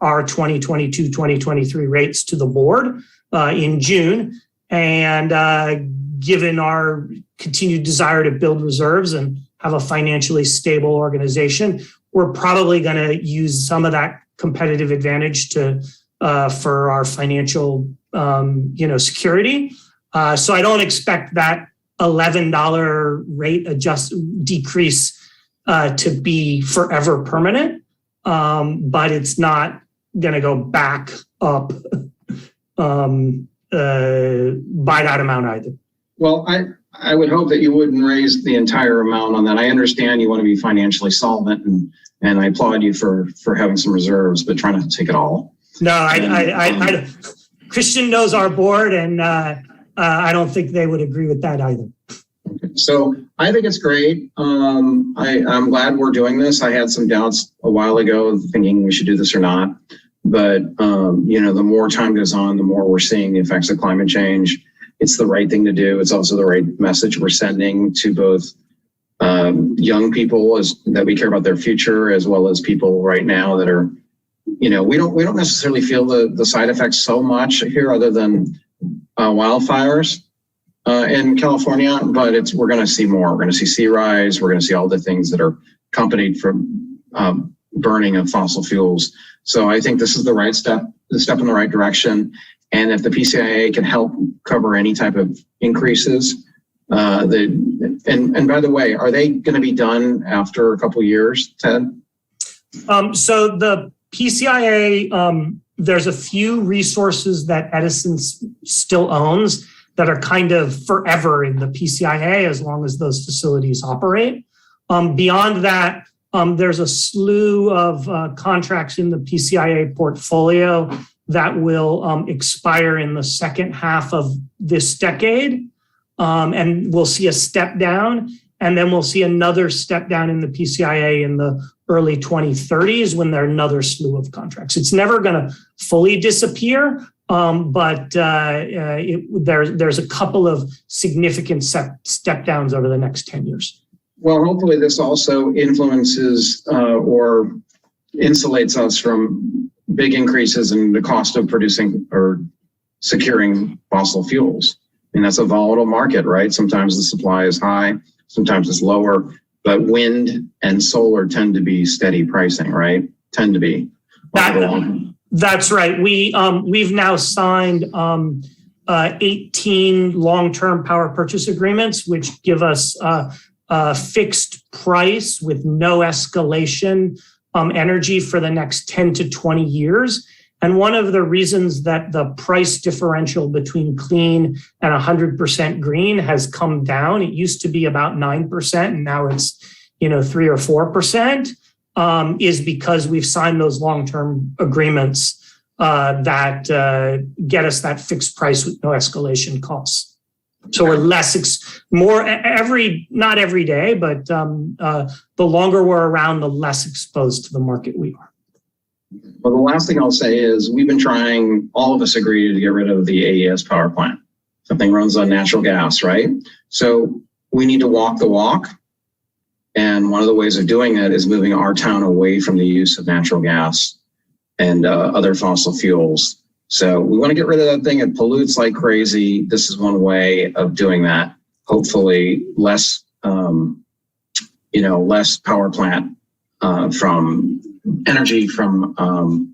our 2022-2023 rates to the board in June, and given our continued desire to build reserves and have a financially stable organization, we're probably going to use some of that competitive advantage for our financial, security. So I don't expect that $11 rate decrease to be forever permanent, but it's not going to go back up by that amount either. Well, I would hope that you wouldn't raise the entire amount on that. I understand you want to be financially solvent, and I applaud you for having some reserves, but try not to take it all. No, I Christian knows our board, and I don't think they would agree with that either. So I think it's great. I'm glad we're doing this. I had some doubts a while ago thinking we should do this or not. But, the more time goes on, the more we're seeing the effects of climate change. It's the right thing to do. It's also the right message we're sending to both young people that we care about their future, as well as people right now that are, we don't necessarily feel the side effects so much here other than wildfires in California, but we're going to see more. We're going to see sea rise. We're going to see all the things that are accompanied from burning of fossil fuels. So I think this is the step in the right direction. And if the PCIA can help cover any type of increases, and by the way, are they going to be done after a couple of years, Ted? So the PCIA, there's a few resources that Edison still owns that are kind of forever in the PCIA as long as those facilities operate. Beyond that, there's a slew of contracts in the PCIA portfolio that will expire in the second half of this decade. And we'll see a step down, and then we'll see another step down in the PCIA in the early 2030s when there are another slew of contracts. It's never going to fully disappear, but there's a couple of significant step downs over the next 10 years. Well, hopefully this also influences or insulates us from big increases in the cost of producing or securing fossil fuels. I mean, that's a volatile market, right? Sometimes the supply is high, sometimes it's lower, but wind and solar tend to be steady pricing, right? Tend to be. That's right. We've now signed 18 long-term power purchase agreements, which give us a fixed price with no escalation energy for the next 10 to 20 years. And one of the reasons that the price differential between clean and 100% green has come down, it used to be about 9%, and now it's 3 or 4%, is because we've signed those long-term agreements that get us that fixed price with no escalation costs. So we're not every day, but the longer we're around, the less exposed to the market we are. Well, the last thing I'll say is we've been trying, all of us agree to get rid of the AES power plant. Something runs on natural gas, right? So we need to walk the walk. And one of the ways of doing that is moving our town away from the use of natural gas and other fossil fuels. So we want to get rid of that thing. It pollutes like crazy. This is one way of doing that. Hopefully less, less power plant from energy from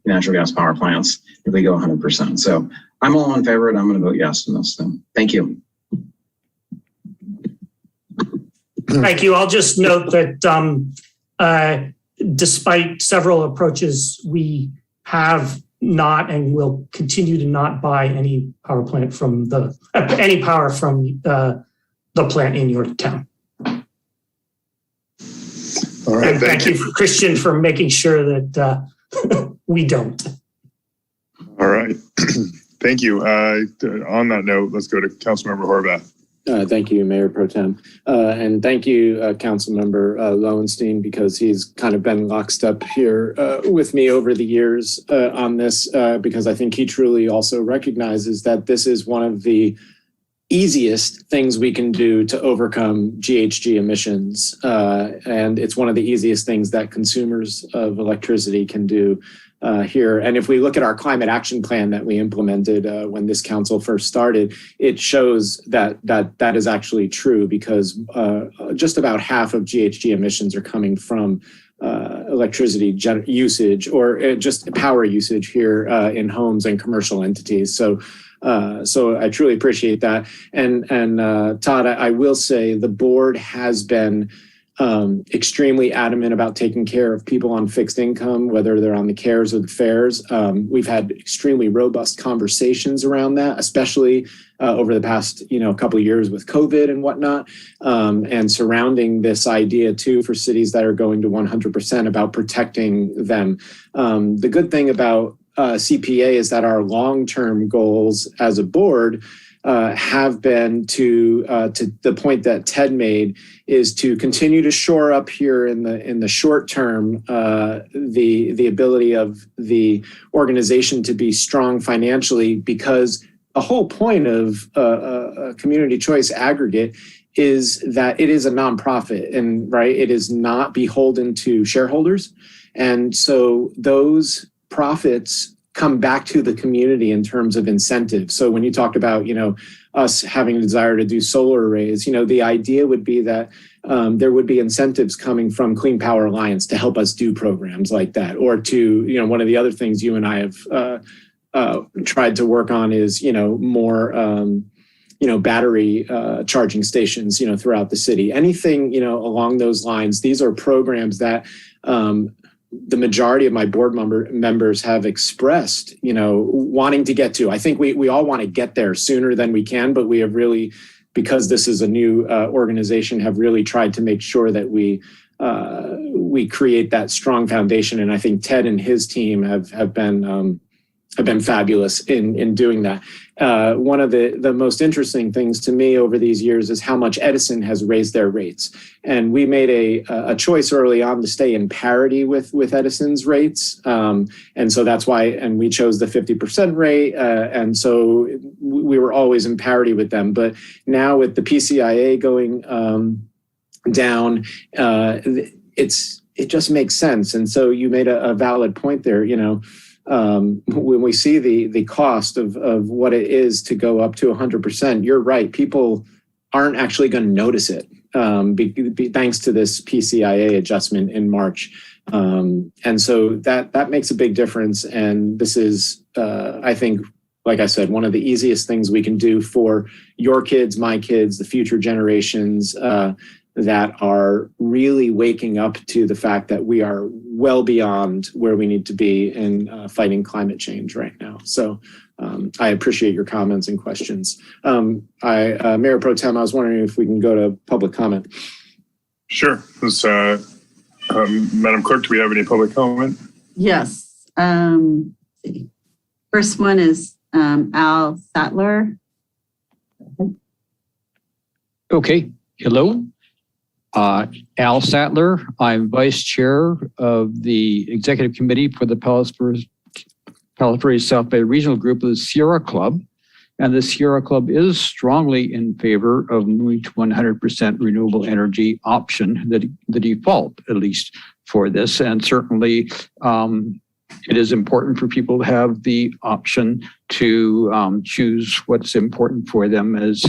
natural gas power plants if we go 100%. So I'm all in favor, and I'm going to vote yes on this thing. Thank you. Thank you. I'll just note that despite several approaches, we have not and will continue to not buy any power plant from the plant in your town. All right, and thank you, Christian, for making sure that we don't. All right. Thank you. On that note, let's go to Councilmember Horvath. Thank you, Mayor Pro Tem. And thank you, Councilmember Lowenstein, because he's kind of been lockstep here with me over the years on this, because I think he truly also recognizes that this is one of the easiest things we can do to overcome GHG emissions. And it's one of the easiest things that consumers of electricity can do here. And if we look at our climate action plan that we implemented when this council first started, it shows that is actually true, because just about half of GHG emissions are coming from electricity usage or just power usage here in homes and commercial entities. So I truly appreciate that. And Todd, I will say the board has been extremely adamant about taking care of people on fixed income, whether they're on the CARES or the FAIRs. We've had extremely robust conversations around that, especially over the past, couple of years with COVID and whatnot, and surrounding this idea too for cities that are going to 100% about protecting them. The good thing about CPA is that our long-term goals as a board have been to the point that Ted made, is to continue to shore up here in the short term the ability of the organization to be strong financially, because the whole point of a community choice aggregate is that it is a nonprofit, and right, it is not beholden to shareholders, and so those profits come back to the community in terms of incentives. So when you talked about, us having a desire to do solar arrays, the idea would be that there would be incentives coming from Clean Power Alliance to help us do programs like that, or to, one of the other things you and I have tried to work on is, more, battery charging stations, throughout the city. Anything, along those lines. These are programs that the majority of my board members have expressed, wanting to get to. I think we all want to get there sooner than we can, but we have really, because this is a new organization, have really tried to make sure that we create that strong foundation. And I think Ted and his team have been fabulous in doing that. One of the most interesting things to me over these years is how much Edison has raised their rates. And we made a choice early on to stay in parity with Edison's rates. And so that's why, and we chose the 50% rate. And so we were always in parity with them. But now with the PCIA going down, it just makes sense. And so you made a valid point there, when we see the cost of what it is to go up to 100%, you're right. People aren't actually going to notice it thanks to this PCIA adjustment in March. And so that makes a big difference. And this is, I think, like I said, one of the easiest things we can do for your kids, my kids, the future generations that are really waking up to the fact that we are well beyond where we need to be in fighting climate change right now. So I appreciate your comments and questions. Mayor Pro Tem, I was wondering if we can go to public comment. Sure. Madam Clerk, do we have any public comment? Yes. First one is Al Sattler. Okay. Hello. Al Sattler. I'm Vice Chair of the Executive Committee for the Palisades South Bay Regional Group of the Sierra Club. And the Sierra Club is strongly in favor of moving to 100% renewable energy option, the default, at least for this. And certainly it is important for people to have the option to choose what's important for them. As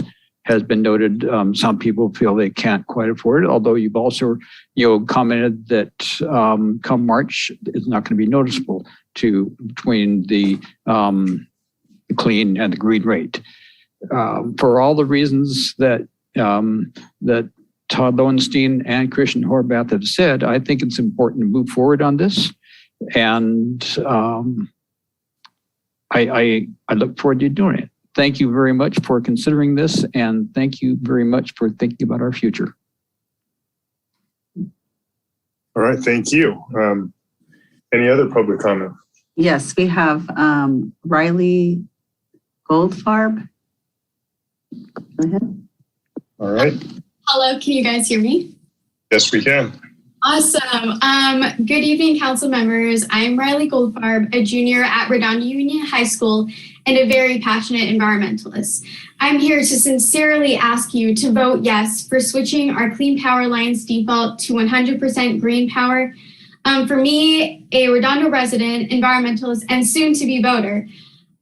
has been noted, some people feel they can't quite afford it, although you've also commented that come March, it's not going to be noticeable between the clean and the green rate. For all the reasons that Todd Lowenstein and Christian Horvath have said, I think it's important to move forward on this. And I look forward to doing it. Thank you very much for considering this, and thank you very much for thinking about our future. All right, thank you. Any other public comment? Yes, we have Riley Goldfarb. Go ahead. All right. Hello, can you guys hear me? Yes, we can. Awesome. Good evening, council members. I'm Riley Goldfarb, a junior at Redondo Union High School and a very passionate environmentalist. I'm here to sincerely ask you to vote yes for switching our Clean Power Alliance default to 100% green power. For me, a Redondo resident, environmentalist, and soon-to-be voter,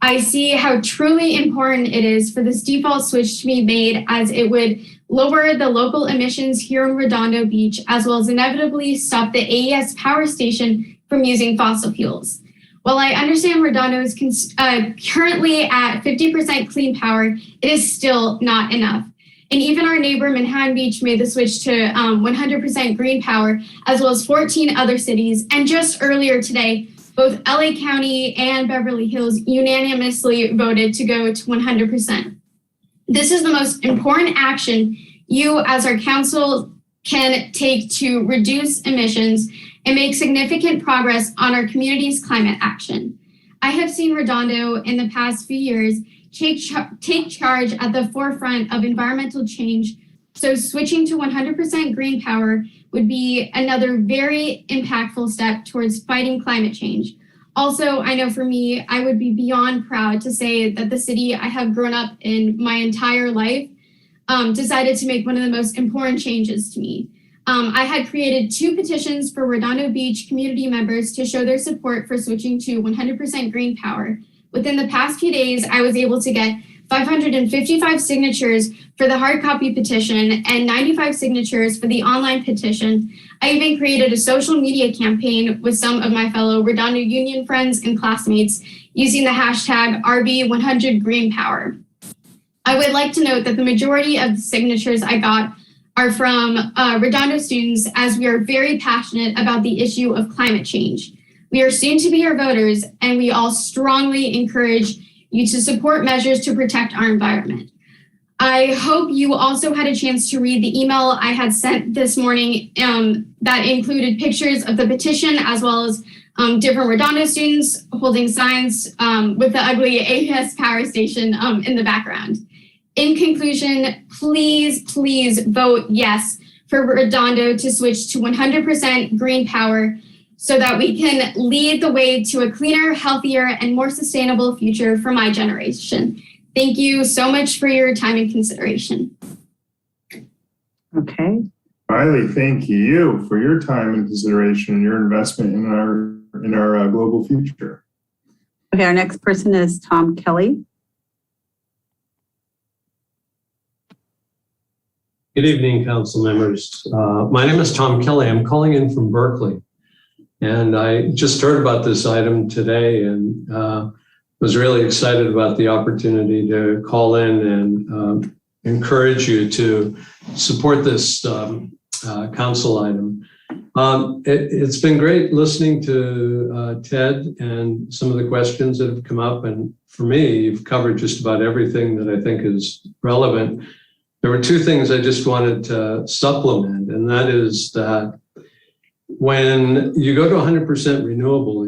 I see how truly important it is for this default switch to be made, as it would lower the local emissions here in Redondo Beach, as well as inevitably stop the AES power station from using fossil fuels. While I understand Redondo is currently at 50% clean power, it is still not enough. And even our neighbor Manhattan Beach made the switch to 100% green power, as well as 14 other cities. And just earlier today, both LA County and Beverly Hills unanimously voted to go to 100%. This is the most important action you as our council can take to reduce emissions and make significant progress on our community's climate action. I have seen Redondo in the past few years take charge at the forefront of environmental change, so switching to 100% green power would be another very impactful step towards fighting climate change. Also, I know for me, I would be beyond proud to say that the city I have grown up in my entire life decided to make one of the most important changes to me. I had created 2 petitions for Redondo Beach community members to show their support for switching to 100% green power. Within the past few days, I was able to get 555 signatures for the hard copy petition and 95 signatures for the online petition. I even created a social media campaign with some of my fellow Redondo Union friends and classmates using the hashtag RB100GreenPower. I would like to note that the majority of the signatures I got are from Redondo students, as we are very passionate about the issue of climate change. We are soon to be your voters, and we all strongly encourage you to support measures to protect our environment. I hope you also had a chance to read the email I had sent this morning that included pictures of the petition, as well as different Redondo students holding signs with the ugly AES power station in the background. In conclusion, please vote yes for Redondo to switch to 100% green power, so that we can lead the way to a cleaner, healthier, and more sustainable future for my generation. Thank you so much for your time and consideration. Okay. Riley, thank you for your time and consideration and your investment in our global future. Okay, our next person is Tom Kelly. Good evening, council members. My name is Tom Kelly. I'm calling in from Berkeley. And I just heard about this item today and was really excited about the opportunity to call in and encourage you to support this council item. It's been great listening to Ted and some of the questions that have come up. And for me, you've covered just about everything that I think is relevant. There were 2 things I just wanted to supplement, and that is that when you go to 100% renewable,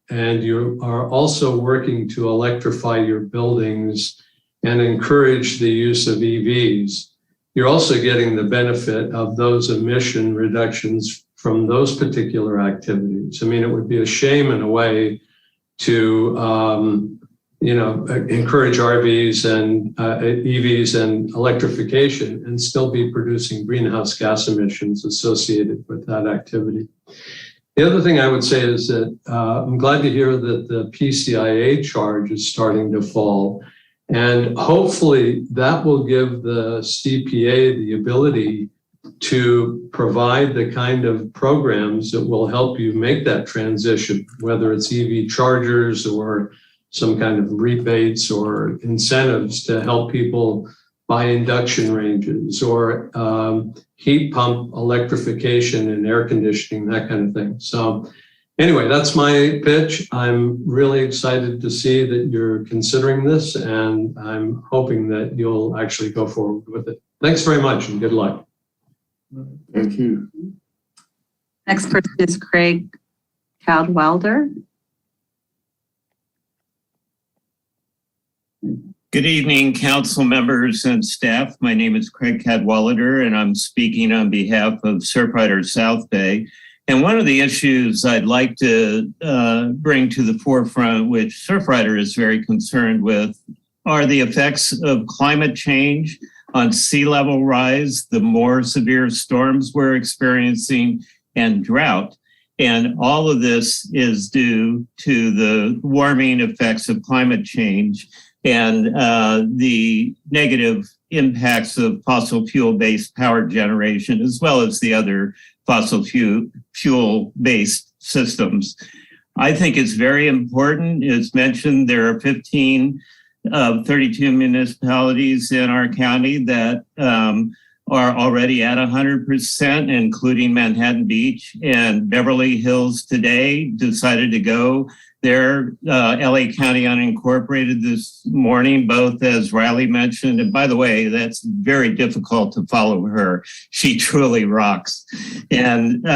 and you are also working to electrify your buildings and encourage the use of EVs, you're also getting the benefit of those emission reductions from those particular activities. I mean, it would be a shame in a way to, encourage RVs and EVs and electrification and still be producing greenhouse gas emissions associated with that activity. The other thing I would say is that I'm glad to hear that the PCIA charge is starting to fall. And hopefully that will give the CPA the ability to provide the kind of programs that will help you make that transition, whether it's EV chargers or some kind of rebates or incentives to help people buy induction ranges or heat pump electrification and air conditioning, that kind of thing. So anyway, that's my pitch. I'm really excited to see that you're considering this, and I'm hoping that you'll actually go forward with it. Thanks very much and good luck. Thank you. Next person is Craig Cadwalder. Good evening, council members and staff. My name is Craig Cadwalder, and I'm speaking on behalf of Surfrider South Bay. And one of the issues I'd like to bring to the forefront, which Surfrider is very concerned with, are the effects of climate change on sea level rise, the more severe storms we're experiencing, and drought. And all of this is due to the warming effects of climate change and the negative impacts of fossil fuel-based power generation, as well as the other fossil fuel-based systems. I think it's very important. As mentioned, there are 15 of 32 municipalities in our county that are already at 100%, including Manhattan Beach, and Beverly Hills today decided to go there. LA County unincorporated this morning, both as Riley mentioned. And by the way, that's very difficult to follow her. She truly rocks. And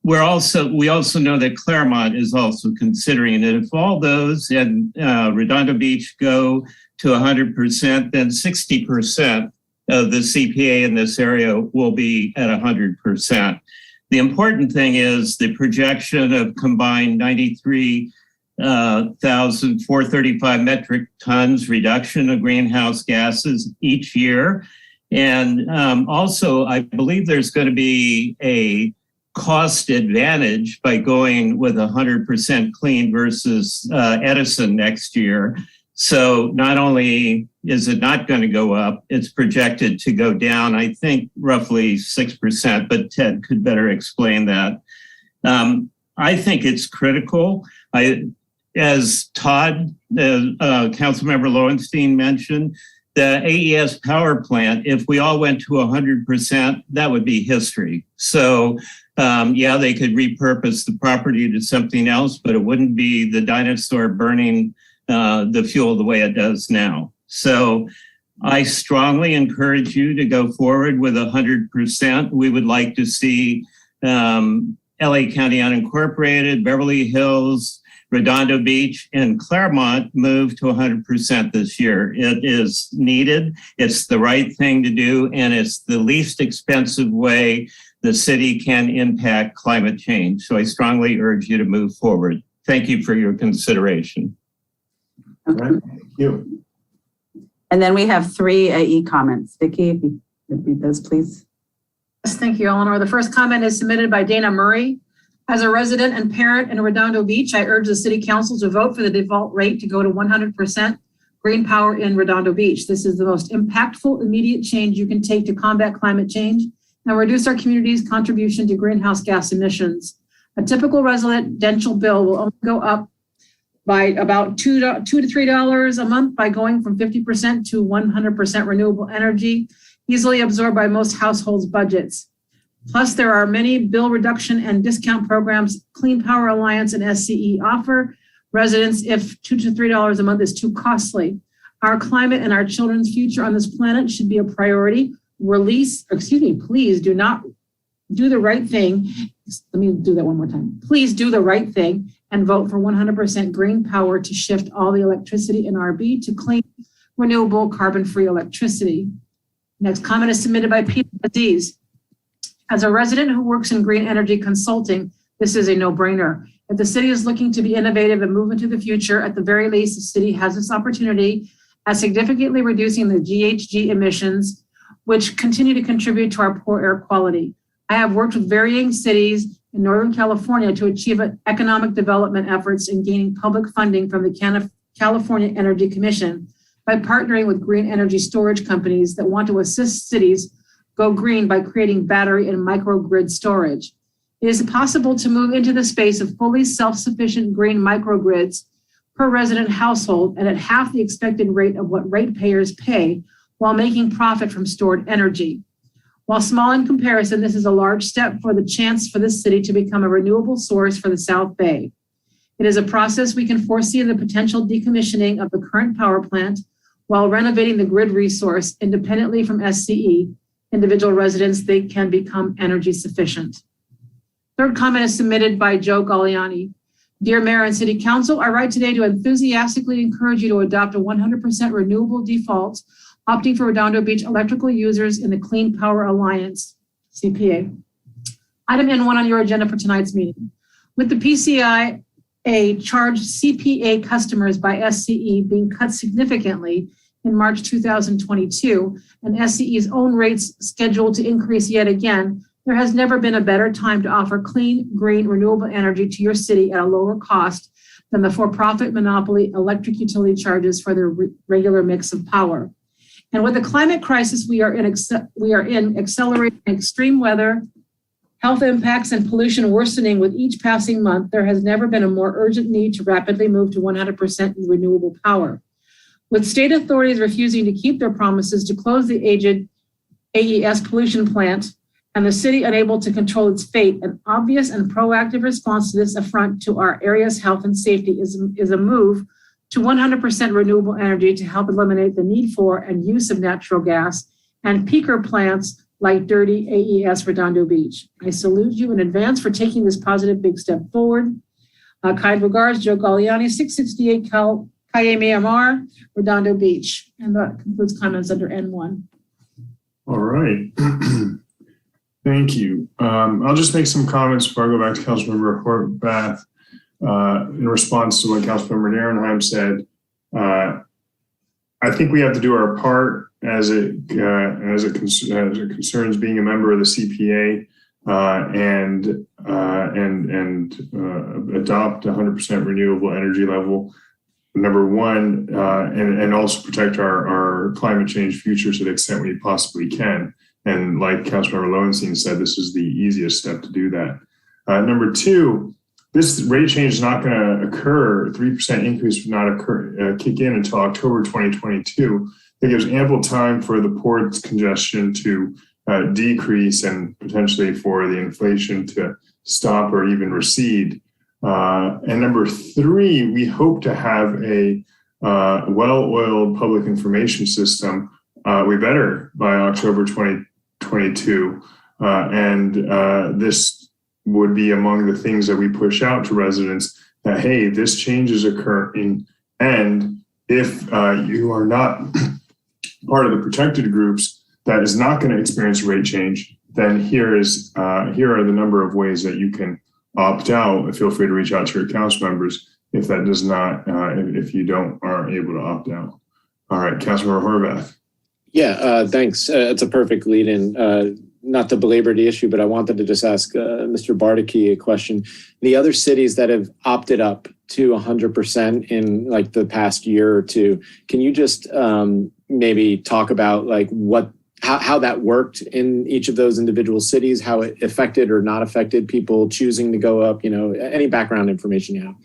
we also know that Claremont is also considering it. If all those and Redondo Beach go to 100%, then 60% of the CPA in this area will be at 100%. The important thing is the projection of combined 93,435 metric tons reduction of greenhouse gases each year. And also, I believe there's going to be a cost advantage by going with 100% clean versus Edison next year. So not only is it not going to go up, it's projected to go down, I think roughly 6%, but Ted could better explain that. I think it's critical. As Todd, Councilmember Lowenstein mentioned, the AES power plant, if we all went to 100%, that would be history. So yeah, they could repurpose the property to something else, but it wouldn't be the dinosaur burning the fuel the way it does now. So I strongly encourage you to go forward with 100%. We would like to see LA County unincorporated, Beverly Hills, Redondo Beach, and Claremont move to 100% this year. It is needed. It's the right thing to do, and it's the least expensive way the city can impact climate change. So I strongly urge you to move forward. Thank you for your consideration. Thank you. And then we have 3 AE comments. Vicki, if you could read those, please. Yes, thank you, Eleanor. The first comment is submitted by Dana Murray. As a resident and parent in Redondo Beach, I urge the city council to vote for the default rate to go to 100% green power in Redondo Beach. This is the most impactful, immediate change you can take to combat climate change and reduce our community's contribution to greenhouse gas emissions. A typical residential bill will only go up by about $2 to $3 a month by going from 50% to 100% renewable energy, easily absorbed by most households' budgets. Plus, there are many bill reduction and discount programs Clean Power Alliance and SCE offer residents if $2 to $3 a month is too costly. Our climate and our children's future on this planet should be a priority. Please do not do the right thing. Let me do that one more time. Please do the right thing and vote for 100% green power to shift all the electricity in RB to clean, renewable, carbon-free electricity. Next comment is submitted by Peter Aziz. As a resident who works in green energy consulting, this is a no-brainer. If the city is looking to be innovative and move into the future, at the very least, the city has this opportunity at significantly reducing the GHG emissions, which continue to contribute to our poor air quality. I have worked with varying cities in Northern California to achieve economic development efforts in gaining public funding from the California Energy Commission by partnering with green energy storage companies that want to assist cities go green by creating battery and microgrid storage. It is possible to move into the space of fully self-sufficient green microgrids per resident household and at half the expected rate of what ratepayers pay while making profit from stored energy. While small in comparison, this is a large step for the chance for this city to become a renewable source for the South Bay. It is a process we can foresee the potential decommissioning of the current power plant while renovating the grid resource independently from SCE. Individual residents, they can become energy sufficient. Third comment is submitted by Joe Galliani. Dear Mayor and City Council, I write today to enthusiastically encourage you to adopt a 100% renewable default, opting for Redondo Beach electrical users in the Clean Power Alliance, CPA. Item N1 on your agenda for tonight's meeting. With the PCI charged CPA customers by SCE being cut significantly in March 2022, and SCE's own rates scheduled to increase yet again, There has never been a better time to offer clean, green, renewable energy to your city at a lower cost than the for-profit monopoly electric utility charges for their regular mix of power. And with the climate crisis we are in accelerating extreme weather, health impacts, and pollution worsening with each passing month, there has never been a more urgent need to rapidly move to 100% renewable power. With state authorities refusing to keep their promises to close the aged AES pollution plant and the city unable to control its fate, an obvious and proactive response to this affront to our area's health and safety is a move to 100% renewable energy to help eliminate the need for and use of natural gas and peaker plants like dirty AES Redondo Beach. I salute you in advance for taking this positive big step forward. Kind regards, Joe Galliani, 668 Kayamar, Redondo Beach. And that concludes comments under N1. All right. Thank you. I'll just make some comments before I go back to Councilmember Horvath in response to what Councilmember Narenheim said. I think we have to do our part as it concerns being a member of the CPA and adopt 100% renewable energy level. Number one, and also protect our climate change future to the extent we possibly can. And like Councilmember Lowenstein said, this is the easiest step to do that. Number two, this rate change is not going to occur. 3% increase would not kick in until October 2022. That gives ample time for the port congestion to decrease and potentially for the inflation to stop or even recede. And number three, we hope to have a well-oiled public information system. We better by October 2022. This would be among the things that we push out to residents that, hey, this change is occurring. And if you are not part of the protected groups that is not going to experience rate change, then here are the number of ways that you can opt out. Feel free to reach out to your council members if that does not, if you aren't able to opt out. All right, Councilmember Horvath. Yeah, thanks. It's a perfect lead in. Not to belabor the issue, but I wanted to just ask Mr. Bardacke a question. The other cities that have opted up to 100% in like the past year or two, can you just maybe talk about like how that worked in each of those individual cities, how it affected or not affected people choosing to go up, any background information you have?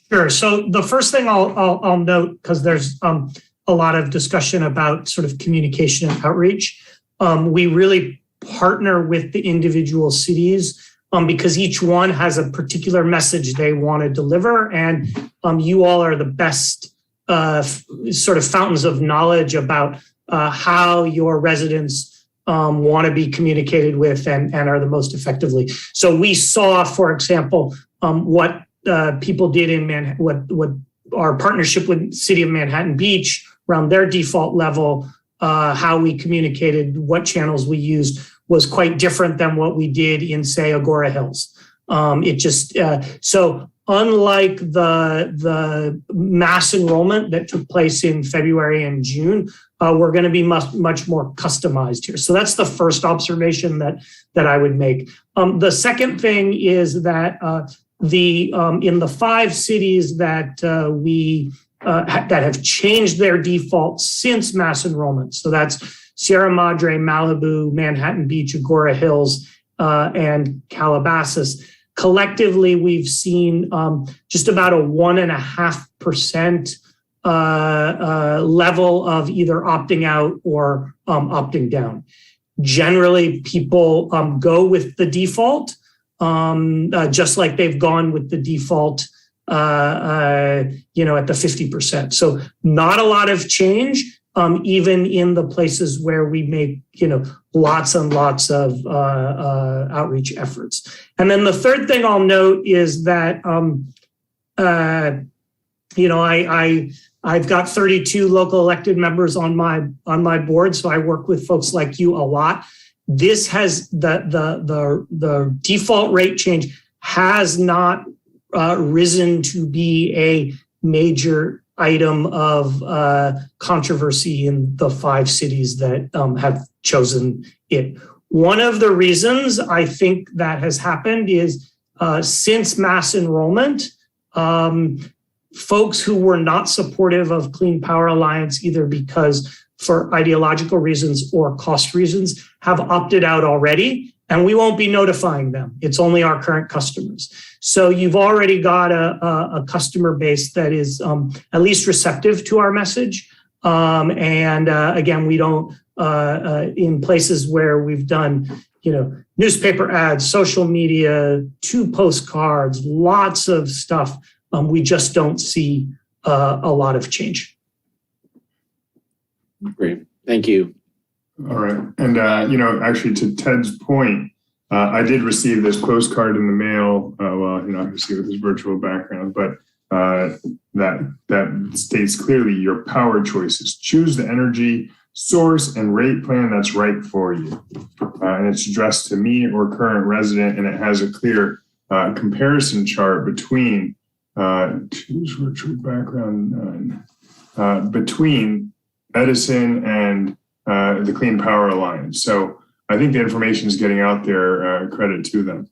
Sure. So the first thing I'll note, because there's a lot of discussion about sort of communication and outreach, we really partner with the individual cities because each one has a particular message they want to deliver. And you all are the best sort of fountains of knowledge about how your residents want to be communicated with and are the most effectively. So we saw, for example, what people did in Manhattan, what our partnership with City of Manhattan Beach around their default level, how we communicated, what channels we used was quite different than what we did in, say, Agora Hills. So unlike the mass enrollment that took place in February and June, we're going to be much more customized here. So that's the first observation that I would make. The second thing is that in the 5 cities that that have changed their default since mass enrollment. So that's Sierra Madre, Malibu, Manhattan Beach, Agora Hills, and Calabasas. Collectively, we've seen just about a 1.5% level of either opting out or opting down. Generally, people go with the default, just like they've gone with the default at the 50%. So not a lot of change, even in the places where we make, lots and lots of outreach efforts. And then the third thing I'll note is that, I've got 32 local elected members on my board, so I work with folks like you a lot. This has the default rate change has not risen to be a major item of controversy in the 5 cities that have chosen it. One of the reasons I think that has happened is since mass enrollment, folks who were not supportive of Clean Power Alliance, either because for ideological reasons or cost reasons, have opted out already, and we won't be notifying them. It's only our current customers. So you've already got a customer base that is at least receptive to our message. Again, we don't, in places where we've done, newspaper ads, social media, 2 postcards, lots of stuff, we just don't see a lot of change. Great. Thank you. All right. And, actually to Ted's point, I did receive this postcard in the mail, obviously with his virtual background, but that states clearly your power choices. Choose the energy source and rate plan that's right for you. And it's addressed to me or current resident, and it has a clear comparison chart between choose virtual background between Edison and the Clean Power Alliance. So I think the information is getting out there, credit to them.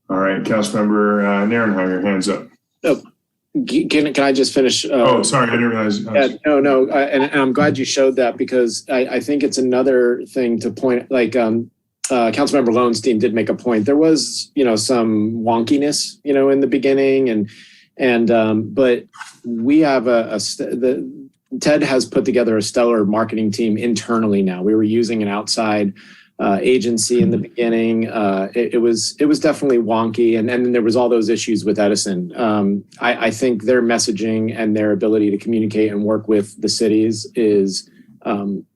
All right, Councilmember Nierenheim, your hand's up. Oh, can I just finish? Sorry, I didn't realize. No. And I'm glad you showed that, because I think it's another thing to point, Councilmember Lowenstein did make a point. There was, some wonkiness, in the beginning, but we have Ted has put together a stellar marketing team internally now. We were using an outside agency in the beginning. It was definitely wonky. And then there was all those issues with Edison. I think their messaging and their ability to communicate and work with the cities is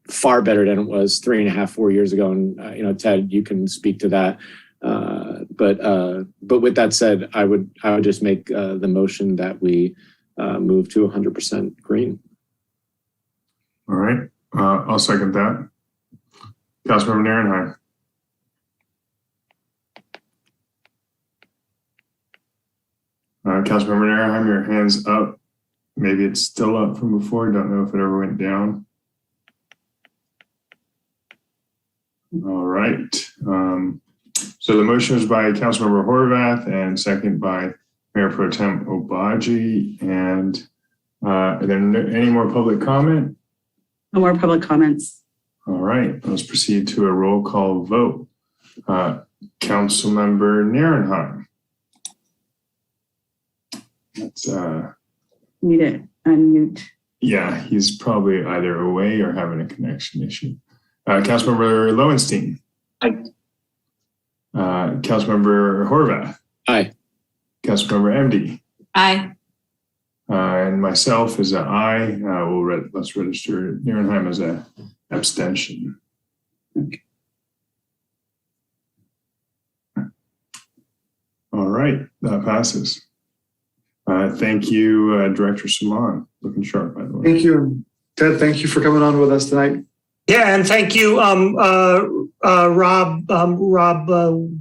far better than it was 3.5, 4 years ago. And, Ted, you can speak to that. But with that said, I would just make the motion that we move to 100% green. All right. I'll second that. Councilmember Nierenheim. Councilmember Nierenheim, your hand's up. Maybe it's still up from before. Don't know if it ever went down. All right. So the motion is by Councilmember Horvath and second by Mayor Pro Tem Obagi. And are there any more public comment? No more public comments. All right, let's proceed to a roll call vote. Councilmember Nierenheim. Let's need to unmute. Yeah, he's probably either away or having a connection issue. Councilmember Lowenstein. Aye. Councilmember Horvath. Aye. Councilmember MD. Aye. And myself is an aye. Let's register Nierenheim as an abstention. Okay. All right, that passes. Thank you, Director Saman. Looking sharp, by the way. Thank you. Ted, thank you for coming on with us tonight. Yeah, and thank you, Rob. Rob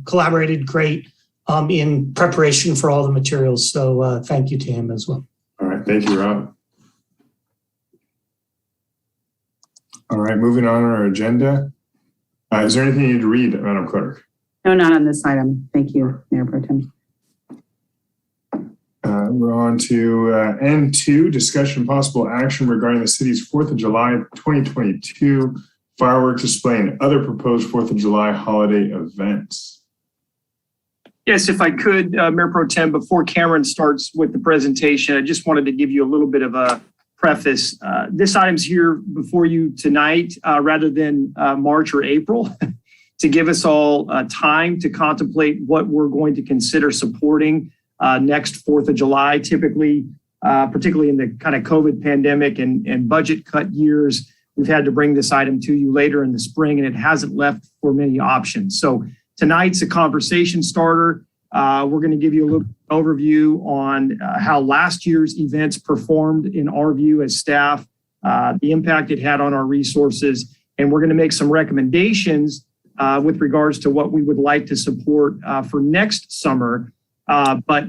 collaborated great in preparation for all the materials. So thank you to him as well. All right, thank you, Rob. All right, moving on our agenda. Is there anything you need to read, Madam Clerk? No, not on this item. Thank you, Mayor Pro Tem. We're on to N2, discussion possible action regarding the city's 4th of July 2022 fireworks display and other proposed 4th of July holiday events. Yes, if I could, Mayor Pro Tem, before Cameron starts with the presentation, I just wanted to give you a little bit of a preface. This item's here before you tonight rather than March or April to give us all time to contemplate what we're going to consider supporting next 4th of July. Typically, particularly in the kind of COVID pandemic and budget cut years, we've had to bring this item to you later in the spring, and it hasn't left for many options. So tonight's a conversation starter. We're going to give you a little overview on how last year's events performed in our view as staff, the impact it had on our resources, and we're going to make some recommendations with regards to what we would like to support for next summer. But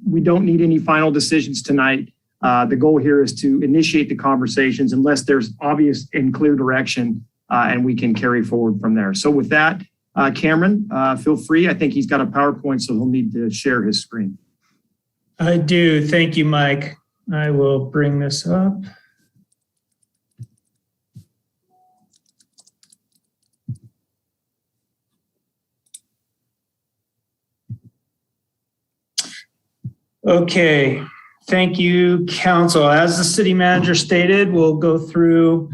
we don't need any final decisions tonight. The goal here is to initiate the conversations unless there's obvious and clear direction and we can carry forward from there. So with that, Cameron, feel free. I think he's got a PowerPoint, so he'll need to share his screen. I do. Thank you, Mike. I will bring this up. Okay. Thank you, Council. As the city manager stated, we'll go through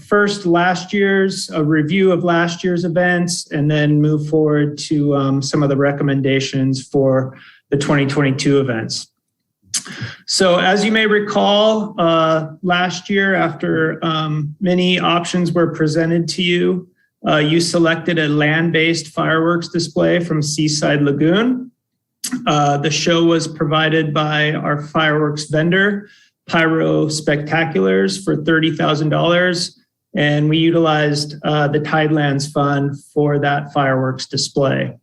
first a review of last year's events, and then move forward to some of the recommendations for the 2022 events. So as you may recall, last year, after many options were presented to you, you selected a land-based fireworks display from Seaside Lagoon. The show was provided by our fireworks vendor, Pyro Spectaculars, for $30,000, and we utilized the Tidelands Fund for that fireworks display.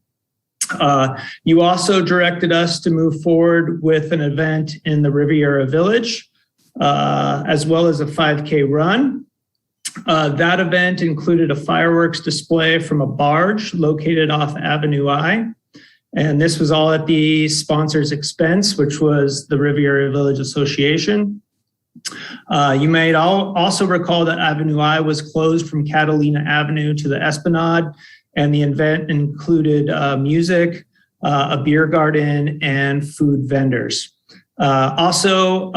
You also directed us to move forward with an event in the Riviera Village, as well as a 5K run. That event included a fireworks display from a barge located off Avenue I. And this was all at the sponsor's expense, which was the Riviera Village Association. You may also recall that Avenue I was closed from Catalina Avenue to the Esplanade, and the event included music, a beer garden, and food vendors. Also,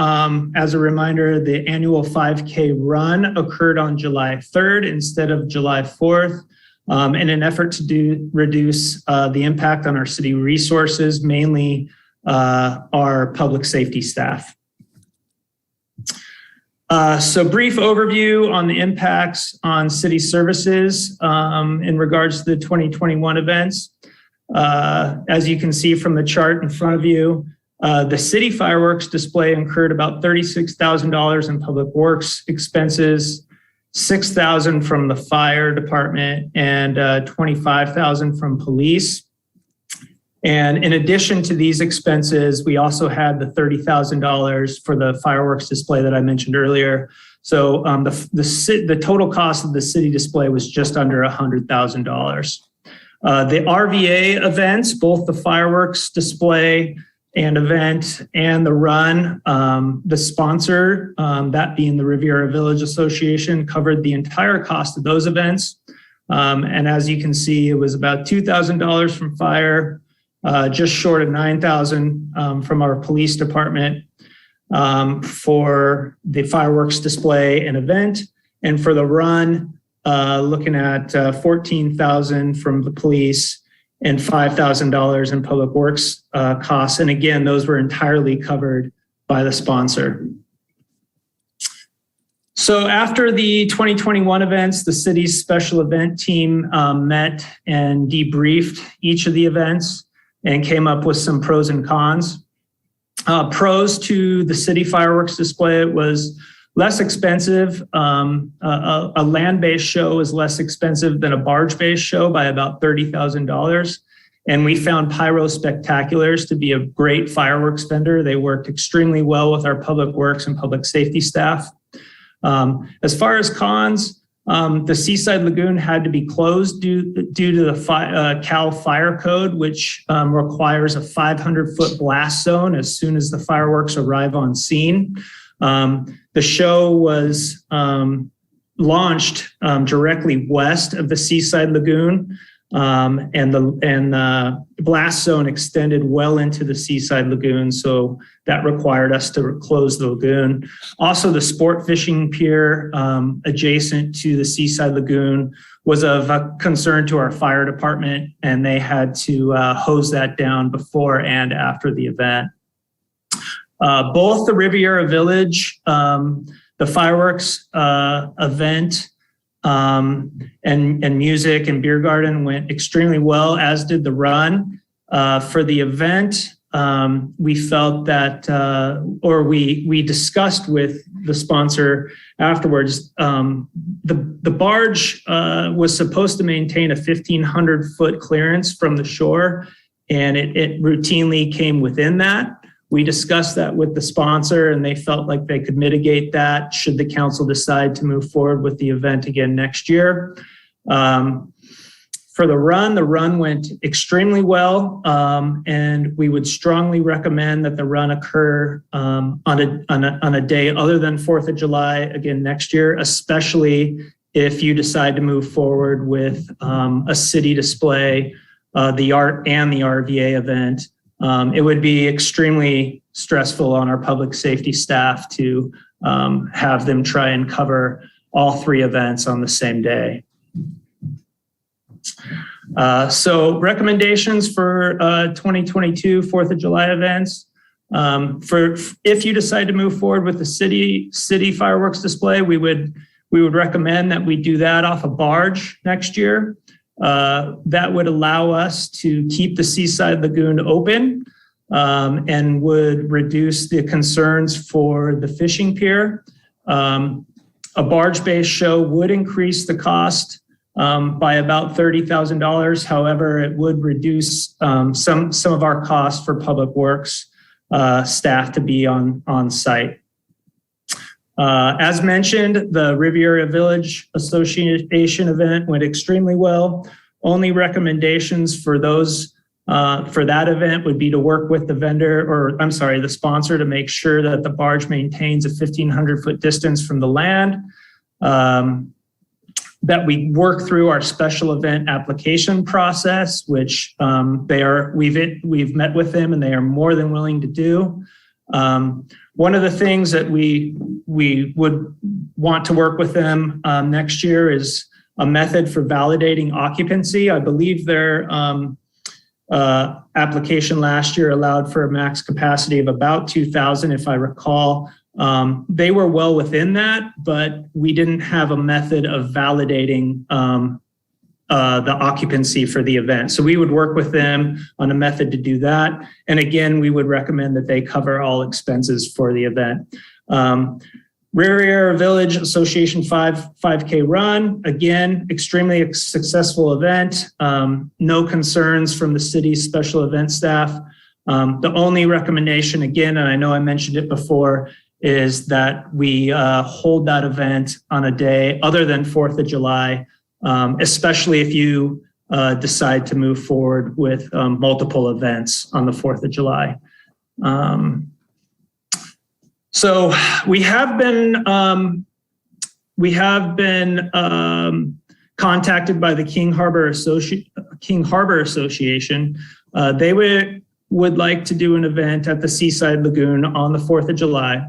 as a reminder, the annual 5K run occurred on July 3rd instead of July 4th. In an effort to reduce the impact on our city resources, mainly our public safety staff. So brief overview on the impacts on city services in regards to the 2021 events. As you can see from the chart in front of you, the city fireworks display incurred about $36,000 in public works expenses, $6,000 from the fire department, and $25,000 from police. And in addition to these expenses, we also had the $30,000 for the fireworks display that I mentioned earlier. So the total cost of the city display was just under $100,000. The RVA events, both the fireworks display and event and the run, the sponsor, that being the Riviera Village Association, covered the entire cost of those events. And as you can see, it was about $2,000 from fire, just short of $9,000 from our police department for the fireworks display and event. And for the run, looking at $14,000 from the police and $5,000 in public works costs. And again, those were entirely covered by the sponsor. So after the 2021 events, the city's special event team met and debriefed each of the events and came up with some pros and cons. Pros to the city fireworks display was less expensive. A land-based show is less expensive than a barge-based show by about $30,000. And we found Pyro Spectaculars to be a great fireworks vendor. They worked extremely well with our public works and public safety staff. As far as cons, the Seaside Lagoon had to be closed due to the Cal Fire Code, which requires a 500-foot blast zone as soon as the fireworks arrive on scene. The show was launched directly west of the Seaside Lagoon, and the blast zone extended well into the Seaside Lagoon, so that required us to close the lagoon. Also, the sport fishing pier adjacent to the Seaside Lagoon was of concern to our fire department, and they had to hose that down before and after the event. Both the Riviera Village, the fireworks event, and music and beer garden went extremely well, as did the run. For the event, we felt that, or we discussed with the sponsor afterwards, the barge was supposed to maintain a 1,500-foot clearance from the shore, and it routinely came within that. We discussed that with the sponsor and they felt like they could mitigate that should the council decide to move forward with the event again next year. For the run went extremely well, and we would strongly recommend that the run occur on a day other than 4th of July again next year, especially if you decide to move forward with a city display, the art and the RVA event. It would be extremely stressful on our public safety staff to have them try and cover all three events on the same day. So recommendations for 2022 4th of July events. If you decide to move forward with the city fireworks display, we would recommend that we do that off a barge next year. That would allow us to keep the Seaside Lagoon open and would reduce the concerns for the fishing pier. A barge-based show would increase the cost by about $30,000. However, it would reduce some of our costs for public works staff to be on site. As mentioned, the Riviera Village Association event went extremely well. Only recommendations for those for that event would be to work with the sponsor to make sure that the barge maintains a 1,500-foot distance from the land. That we work through our special event application process, which we've met with them and they are more than willing to do. One of the things that we would want to work with them next year is a method for validating occupancy. I believe their application last year allowed for a max capacity of about 2,000, if I recall. They were well within that, but we didn't have a method of validating the occupancy for the event. So we would work with them on a method to do that. And again, we would recommend that they cover all expenses for the event. Riviera Village Association 5K run, again, extremely successful event. No concerns from the city's special event staff. The only recommendation, again, and I know I mentioned it before, is that we hold that event on a day other than 4th of July, especially if you decide to move forward with multiple events on the 4th of July. So we have been contacted by the King Harbor Association. They would like to do an event at the Seaside Lagoon on the 4th of July.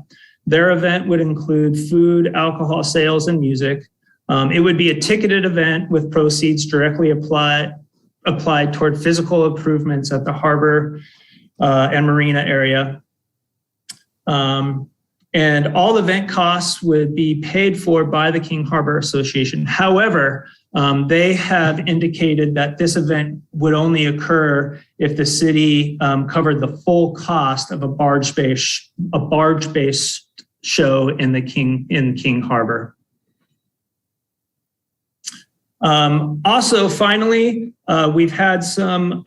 Their event would include food, alcohol sales, and music. It would be a ticketed event with proceeds directly applied toward physical improvements at the harbor and marina area. And all event costs would be paid for by the King Harbor Association. However, they have indicated that this event would only occur if the city covered the full cost of a barge-based show in King Harbor. Also, finally, we've had some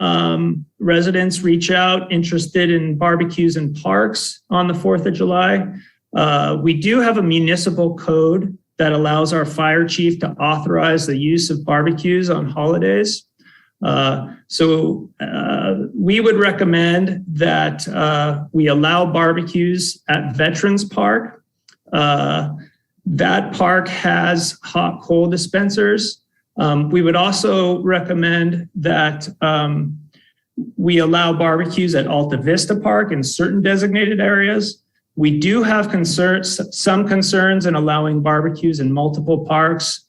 residents reach out interested in barbecues and parks on the 4th of July. We do have a municipal code that allows our fire chief to authorize the use of barbecues on holidays. So we would recommend that we allow barbecues at Veterans Park. That park has hot coal dispensers. We would also recommend that we allow barbecues at Alta Vista Park in certain designated areas. We do have some concerns in allowing barbecues in multiple parks,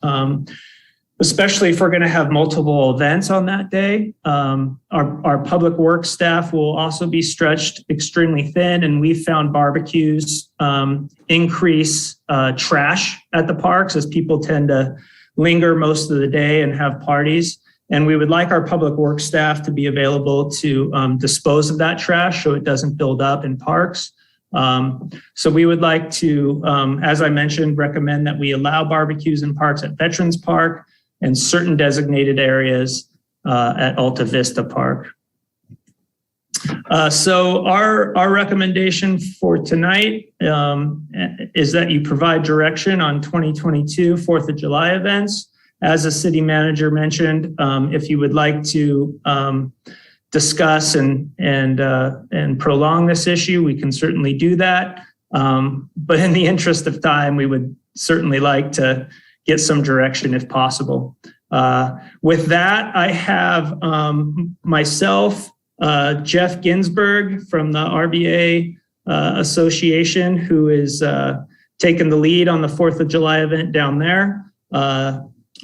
especially if we're going to have multiple events on that day. Our public works staff will also be stretched extremely thin, and we found barbecues increase trash at the parks as people tend to linger most of the day and have parties. And we would like our public works staff to be available to dispose of that trash so it doesn't build up in parks. So we would like to, as I mentioned, recommend that we allow barbecues in parks at Veterans Park and certain designated areas at Alta Vista Park. So our recommendation for tonight is that you provide direction on 2022 4th of July events. As the city manager mentioned, if you would like to discuss and prolong this issue, we can certainly do that. But in the interest of time, we would certainly like to get some direction if possible. With that, I have myself, Jeff Ginsburg from the RBA Association, who is taking the lead on the 4th of July event down there.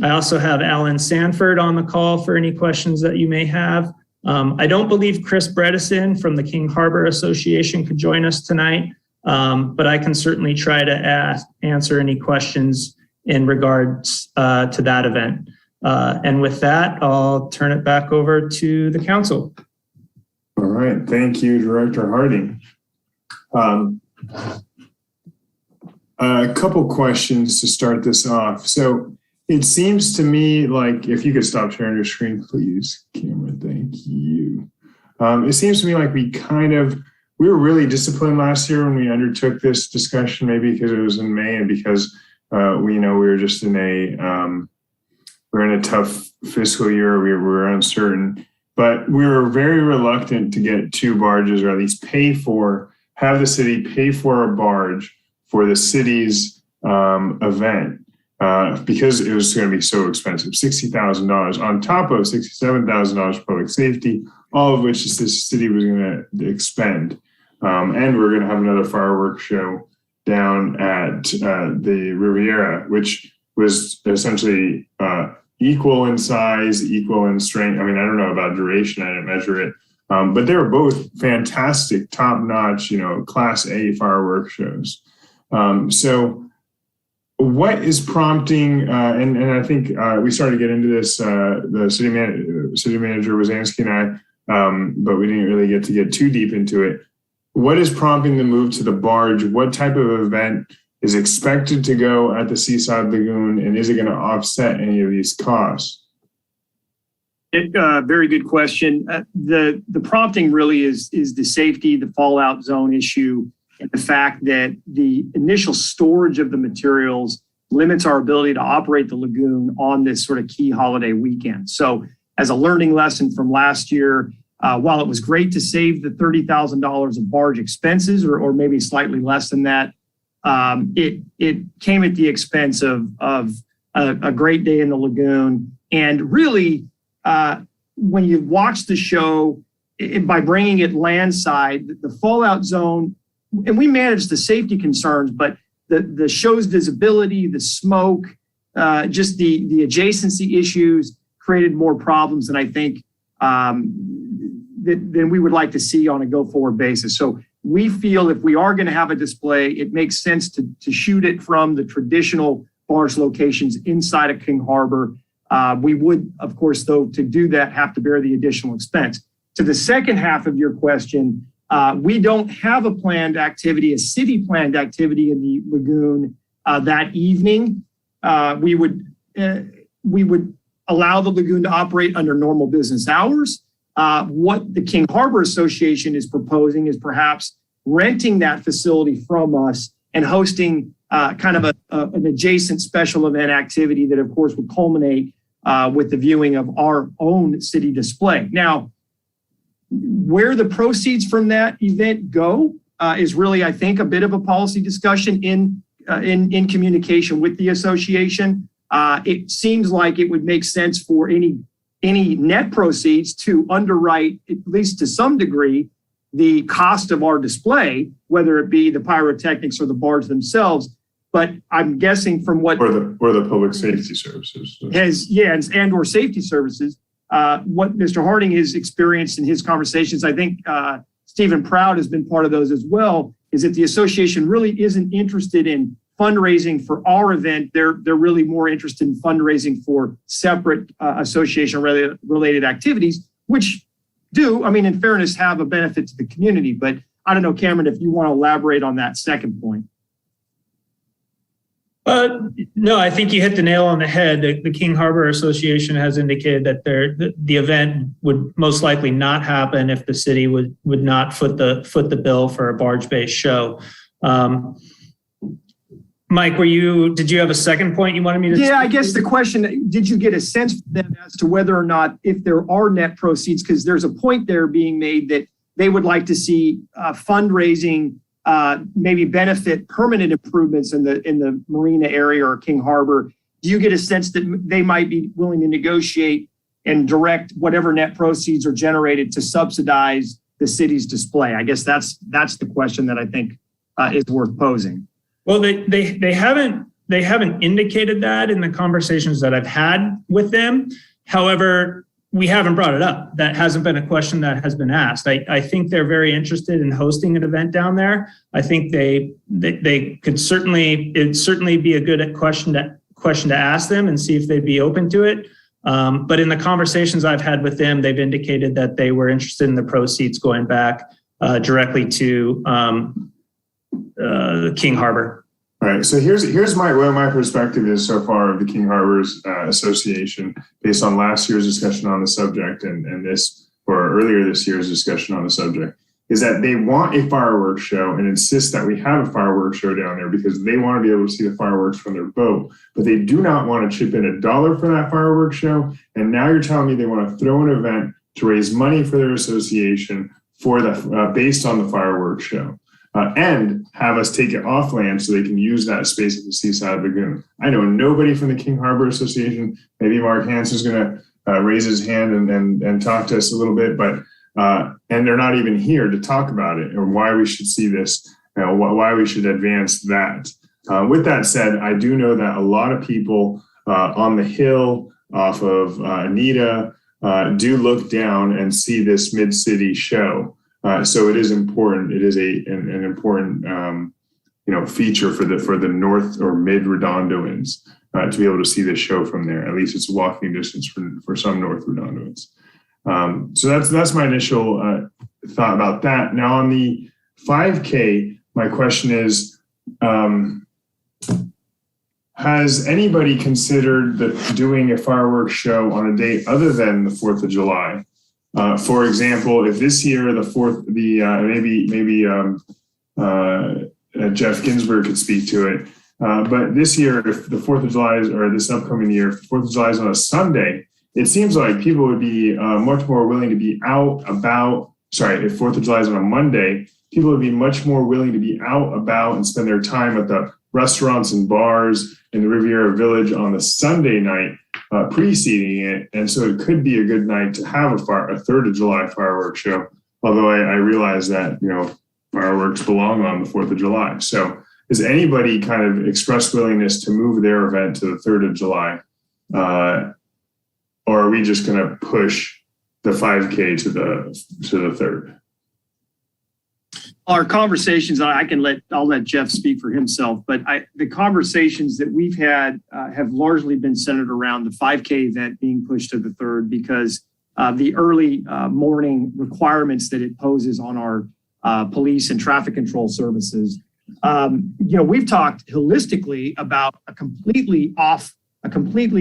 I also have Alan Sanford on the call for any questions that you may have. I don't believe Chris Bredesen from the King Harbor Association could join us tonight, but I can certainly try to answer any questions in regards to that event. And with that, I'll turn it back over to the council. All right. Thank you, Director Harding. A couple questions to start this off. So it seems to me like, if you could stop sharing your screen, please, Cameron, thank you. It seems to me like we were really disciplined last year when we undertook this discussion, maybe because it was in May and because we were just we're in a tough fiscal year. We were uncertain, but we were very reluctant to get 2 barges, or at least have the city pay for a barge for the city's event. Because it was going to be so expensive, $60,000 on top of $67,000 for public safety, all of which the city was going to expend. And we're going to have another fireworks show down at the Riviera, which was essentially equal in size, equal in strength. I mean, I don't know about duration, I didn't measure it, but they were both fantastic, top-notch, Class A fireworks shows. So what is prompting, and I think we started to get into this, the city manager Wazansky and I, but we didn't really get too deep into it. What is prompting the move to the barge? What type of event is expected to go at the Seaside Lagoon, and is it going to offset any of these costs? Very good question. The prompting really is the safety, the fallout zone issue, and the fact that the initial storage of the materials limits our ability to operate the lagoon on this sort of key holiday weekend. So as a learning lesson from last year, while it was great to save the $30,000 of barge expenses, or maybe slightly less than that, it came at the expense of a great day in the lagoon. And really, when you watch the show, by bringing it landside, the fallout zone, and we managed the safety concerns, but the show's visibility, the smoke, just the adjacency issues created more problems than I think than we would like to see on a go-forward basis. So we feel if we are going to have a display, it makes sense to shoot it from the traditional barge locations inside of King Harbor. We would, of course, though, to do that, have to bear the additional expense. To the second half of your question, we don't have a city planned activity in the lagoon that evening. We would allow the lagoon to operate under normal business hours. What the King Harbor Association is proposing is perhaps renting that facility from us and hosting kind of an adjacent special event activity that, of course, would culminate with the viewing of our own city display. Now, where the proceeds from that event go is really, I think, a bit of a policy discussion in communication with the association. It seems like it would make sense for any net proceeds to underwrite, at least to some degree, the cost of our display, whether it be the pyrotechnics or the barge themselves. But I'm guessing from what or the public safety services and or safety services, what Mr. Harding has experienced in his conversations, I think Stephen Proud has been part of those as well, is that the association really isn't interested in fundraising for our event. They're really more interested in fundraising for separate association related activities, which do, I mean, in fairness, have a benefit to the community. But I don't know, Cameron, if you want to elaborate on that second point. No, I think you hit the nail on the head. The King Harbor Association has indicated that the event would most likely not happen if the city would not foot the bill for a barge-based show. Mike, did you have a second point you wanted me to? Yeah, I guess the question, did you get a sense from them as to whether or not, if there are net proceeds, because there's a point there being made that they would like to see fundraising maybe benefit permanent improvements in the marina area or King Harbor. Do you get a sense that they might be willing to negotiate and direct whatever net proceeds are generated to subsidize the city's display? I guess that's the question that I think is worth posing. Well, they haven't indicated that in the conversations that I've had with them. However, we haven't brought it up. That hasn't been a question that has been asked. I think they're very interested in hosting an event down there. I think they could it'd certainly be a good question to ask them and see if they'd be open to it. But in the conversations I've had with them, they've indicated that they were interested in the proceeds going back directly to King Harbor. All right. So here's where my perspective is so far of the King Harbors Association, based on last year's discussion on the subject and earlier this year's discussion on the subject, is that they want a fireworks show and insist that we have a fireworks show down there because they want to be able to see the fireworks from their boat, but they do not want to chip in $1 for that fireworks show. And now you're telling me they want to throw an event to raise money for their association for based on the fireworks show. And have us take it off land so they can use that space at the Seaside Lagoon. I know nobody from the King Harbor Association. Maybe Mark Hansen's going to raise his hand and talk to us a little bit, but and they're not even here to talk about it or why we should see this, why we should advance that. With that said, I do know that a lot of people on the hill off of Anita do look down and see this mid-city show. So it is important. It is an important feature for the north or mid Redondoans to be able to see this show from there. At least it's a walking distance for some North Redondoans. So that's my initial thought about that. Now on the 5K, my question is, has anybody considered doing a fireworks show on a date other than the 4th of July? For example, if this year Jeff Ginsburg could speak to it, but this year, if the 4th of July or this upcoming year, if the 4th of July is on a Sunday, it seems like people would be much more willing to be out about. Sorry, if 4th of July is on a Monday, people would be much more willing to be out about and spend their time at the restaurants and bars in the Riviera Village on the Sunday night preceding it. And so it could be a good night to have a 3rd of July fireworks show. Although I realize that, fireworks belong on the 4th of July. So has anybody kind of expressed willingness to move their event to the 3rd of July? Or are we just going to push the 5K to the 3rd? Our conversations, I'll let Jeff speak for himself, but the conversations that we've had have largely been centered around the 5K event being pushed to the 3rd because the early morning requirements that it poses on our police and traffic control services. We've talked holistically about a completely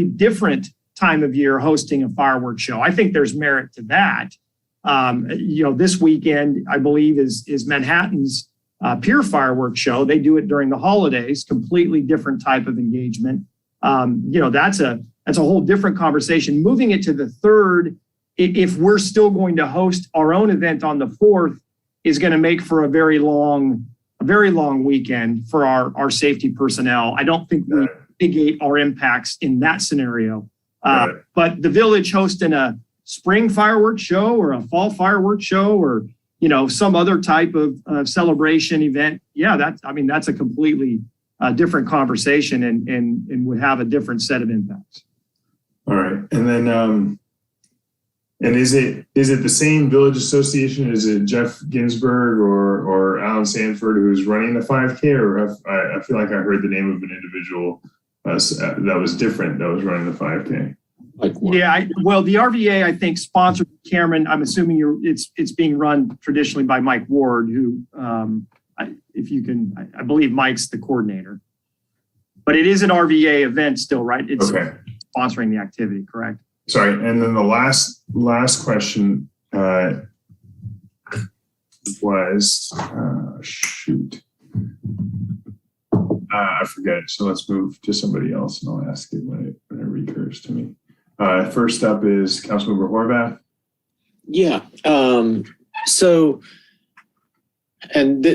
different time of year hosting a fireworks show. I think there's merit to that. This weekend, I believe, is Manhattan's Pier Fireworks Show. They do it during the holidays, completely different type of engagement. That's a whole different conversation. Moving it to the 3rd, if we're still going to host our own event on the 4th, is going to make for a very long weekend for our safety personnel. I don't think we mitigate our impacts in that scenario. But the village hosting a spring fireworks show or a fall fireworks show or, some other type of celebration event. Yeah, that's a completely different conversation and would have a different set of impacts. All right. And then, and is it the same village association? Is it Jeff Ginsburg or Alan Sanford who's running the 5K? Or I feel like I heard the name of an individual that was different that was running the 5K. Yeah, the RVA, I think, sponsored Cameron. I'm assuming it's being run traditionally by Mike Ward, who, I believe Mike's the coordinator. But it is an RVA event still, right? It's Okay. sponsoring the activity, correct? Sorry. And then the last question was, shoot. I forget. So let's move to somebody else and I'll ask it when it recurs to me. First up is Councilmember Horvath. Yeah. So, and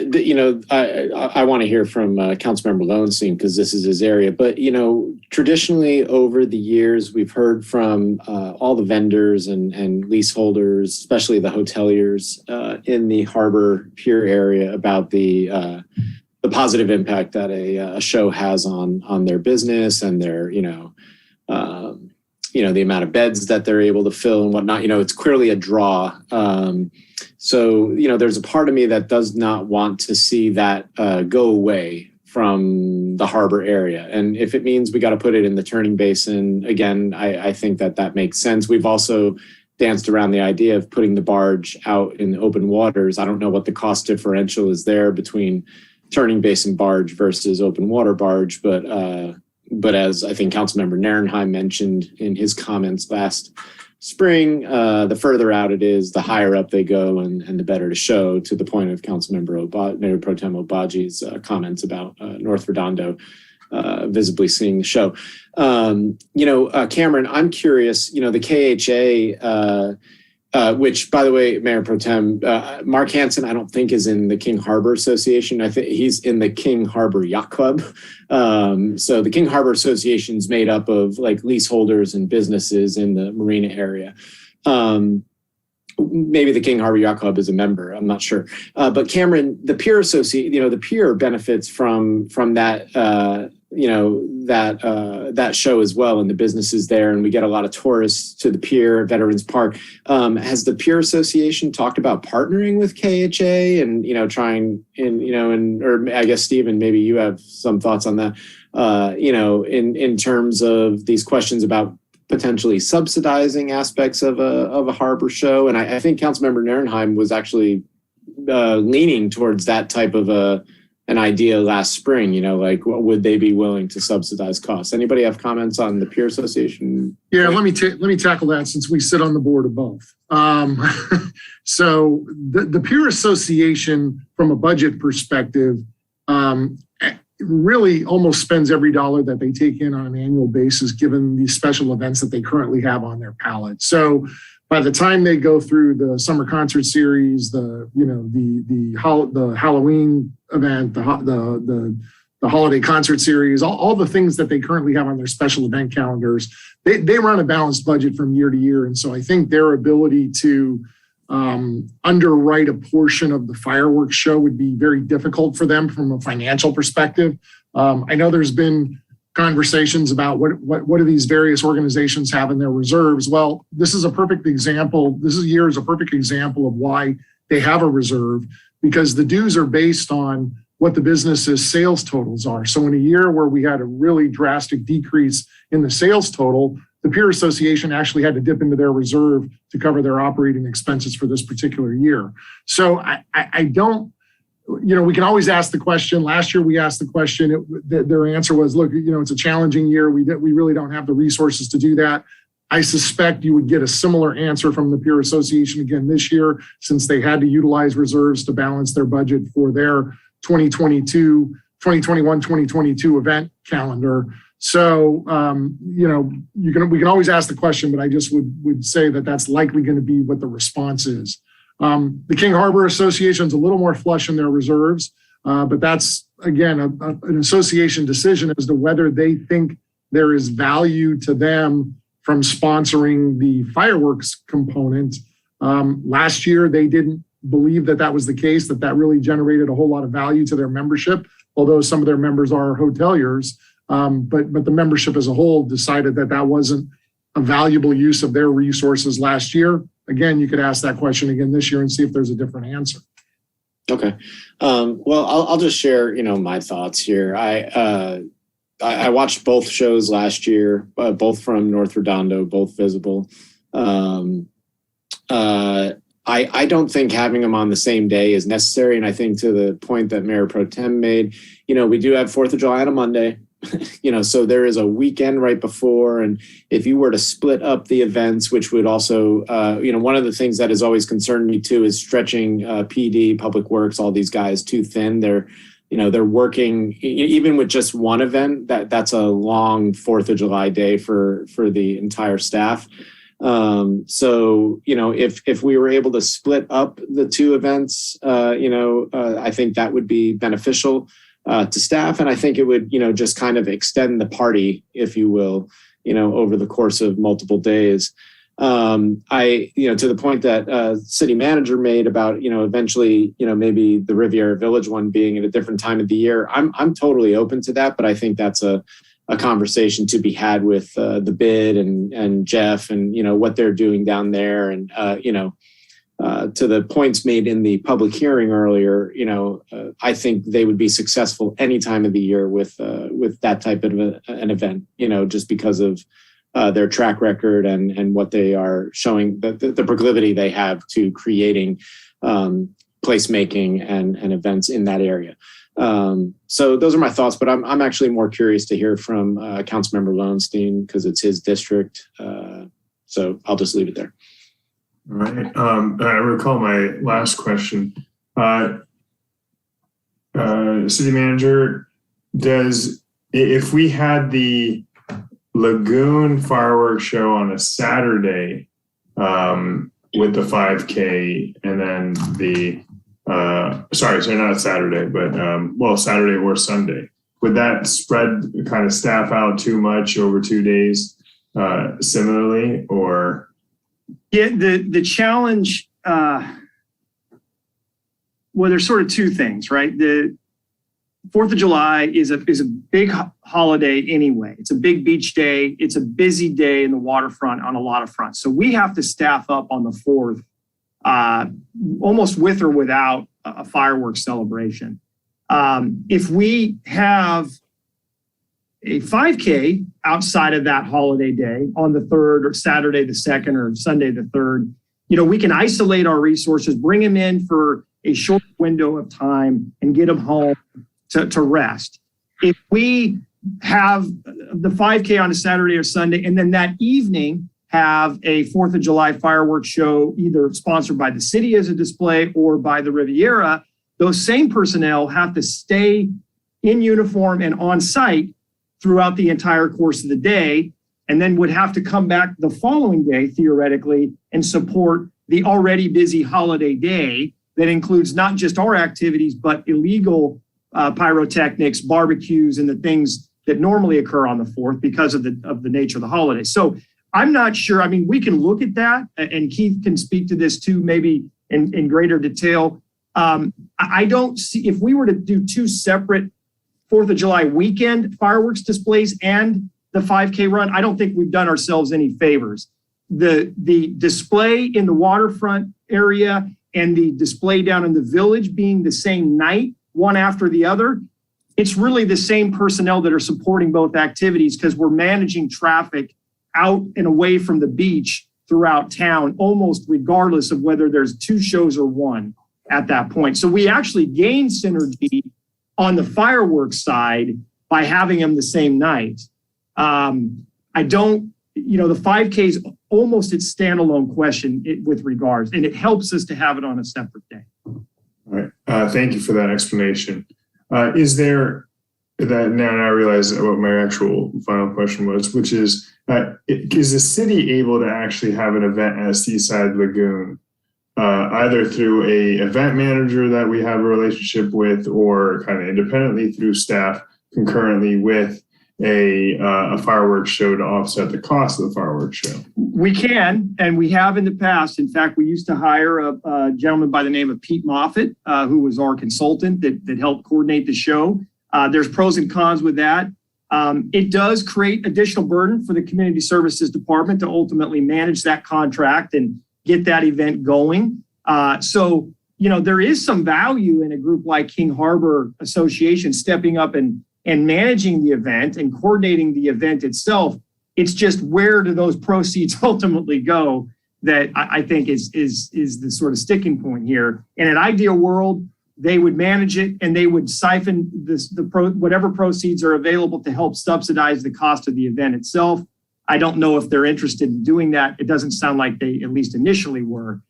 I want to hear from Councilmember Lowenstein because this is his area. But traditionally over the years, we've heard from all the vendors and leaseholders, especially the hoteliers in the Harbor Pier area, about the positive impact that a show has on their business and their the amount of beds that they're able to fill and whatnot. It's clearly a draw. So there's a part of me that does not want to see that go away from the harbor area. And if it means we got to put it in the turning basin, again, I think that makes sense. We've also danced around the idea of putting the barge out in the open waters. I don't know what the cost differential is there between turning basin barge versus open water barge, but as I think Councilmember Narenheim mentioned in his comments last spring, the further out it is, the higher up they go and the better to show, to the point of Mayor Pro Tem Obaji's comments about North Redondo visibly seeing the show. Cameron, I'm curious, the KHA, which, by the way, Mayor Pro Tem, Mark Hansen, I don't think is in the King Harbor Association. I think he's in the King Harbor Yacht Club. So the King Harbor Association is made up of leaseholders and businesses in the marina area. Maybe the King Harbor Yacht Club is a member. I'm not sure. But Cameron, the Pier Association, the Pier benefits from that, that show as well, and the businesses there, and we get a lot of tourists to the Pier, Veterans Park. Has the Pier Association talked about partnering with KHA and or I guess Stephen, maybe you have some thoughts on that. In terms of these questions about potentially subsidizing aspects of a harbor show, and I think Councilmember Narenheim was actually leaning towards that type of an idea last spring. Would they be willing to subsidize costs? Anybody have comments on the Pier Association? Yeah, let me tackle that since we sit on the board of both. So the Pier Association, from a budget perspective, really almost spends every dollar that they take in on an annual basis, given the special events that they currently have on their palette. So by the time they go through the summer concert series, the Halloween event, the holiday concert series, all the things that they currently have on their special event calendars, they run a balanced budget from year to year. And so I think their ability to underwrite a portion of the fireworks show would be very difficult for them from a financial perspective. I know there's been conversations about what do these various organizations have in their reserves. Well, this is a perfect example. This year is a perfect example of why they have a reserve, because the dues are based on what the business's sales totals are. So in a year where we had a really drastic decrease in the sales total, the Pier Association actually had to dip into their reserve to cover their operating expenses for this particular year. So I don't, we can always ask the question. Last year we asked the question, their answer was, look, it's a challenging year. We really don't have the resources to do that. I suspect you would get a similar answer from the Pier Association again this year, since they had to utilize reserves to balance their budget for their 2021-2022 event calendar. So, we can always ask the question, but I just would say that that's likely going to be what the response is. The King Harbor Association is a little more flush in their reserves, but that's, again, an association decision as to whether they think there is value to them from sponsoring the fireworks component. Last year, they didn't believe that was the case, that really generated a whole lot of value to their membership, although some of their members are hoteliers. But the membership as a whole decided that wasn't a valuable use of their resources last year. Again, you could ask that question again this year and see if there's a different answer. Okay. Well, I'll just share, my thoughts here. I watched both shows last year, both from North Redondo, both visible. I don't think having them on the same day is necessary. And I think to the point that Mayor Pro Tem made, we do have 4th of July on a Monday. So there is a weekend right before. And if you were to split up the events, which would also, one of the things that has always concerned me too is stretching PD, Public Works, all these guys too thin. They're working even with just one event. That's a long 4th of July day for the entire staff. If we were able to split up the two events, I think that would be beneficial to staff. And I think it would, just kind of extend the party, if you will, over the course of multiple days. To the point that city manager made about, eventually, maybe the Riviera Village one being at a different time of the year. I'm totally open to that, but I think that's a conversation to be had with the bid and Jeff and, what they're doing down there. And, to the points made in the public hearing earlier, I think they would be successful any time of the year with that type of an event, just because of their track record and what they are showing, the proclivity they have to creating placemaking and events in that area. So those are my thoughts, but I'm actually more curious to hear from Councilmember Lowenstein because it's his district. So I'll just leave it there. All right. I recall my last question. City manager, if we had the Lagoon fireworks show on a Saturday with the 5K and then sorry, not Saturday, but Saturday or Sunday, would that spread kind of staff out too much over 2 days similarly, or? Yeah, the challenge, there's sort of two things, right? The 4th of July is a big holiday anyway. It's a big beach day. It's a busy day in the waterfront on a lot of fronts. So we have to staff up on the 4th, almost with or without a fireworks celebration. If we have a 5K outside of that holiday day on the 3rd or Saturday the 2nd or Sunday the 3rd, we can isolate our resources, bring them in for a short window of time and get them home to rest. If we have the 5K on a Saturday or Sunday, and then that evening have a 4th of July fireworks show, either sponsored by the city as a display or by the Riviera, those same personnel have to stay in uniform and on site throughout the entire course of the day, and then would have to come back the following day, theoretically, and support the already busy holiday day that includes not just our activities, but illegal pyrotechnics, barbecues, and the things that normally occur on the 4th because of the nature of the holiday. So I'm not sure. I mean, we can look at that, and Keith can speak to this too, maybe in greater detail. I don't see, if we were to do two separate 4th of July weekend fireworks displays and the 5K run, I don't think we've done ourselves any favors. The display in the waterfront area and the display down in the village being the same night, one after the other, it's really the same personnel that are supporting both activities because we're managing traffic out and away from the beach throughout town, almost regardless of whether there's two shows or one at that point. So we actually gain synergy on the fireworks side by having them the same night. The 5K is almost its standalone question with regards, and it helps us to have it on a separate day. All right. Thank you for that explanation. Is there that now I realize what my actual final question was, which is the city able to actually have an event at Seaside Lagoon, either through a event manager that we have a relationship with or kind of independently through staff concurrently with a fireworks show to offset the cost of the fireworks show? We can, and we have in the past. In fact, we used to hire a gentleman by the name of Pete Moffitt, who was our consultant that helped coordinate the show. There's pros and cons with that. It does create additional burden for the Community Services Department to ultimately manage that contract and get that event going. So there is some value in a group like King Harbor Association stepping up and managing the event and coordinating the event itself. It's just where do those proceeds ultimately go that I think is the sort of sticking point here. In an ideal world, they would manage it and they would siphon whatever proceeds are available to help subsidize the cost of the event itself. I don't know if they're interested in doing that. It doesn't sound like they, at least initially, were.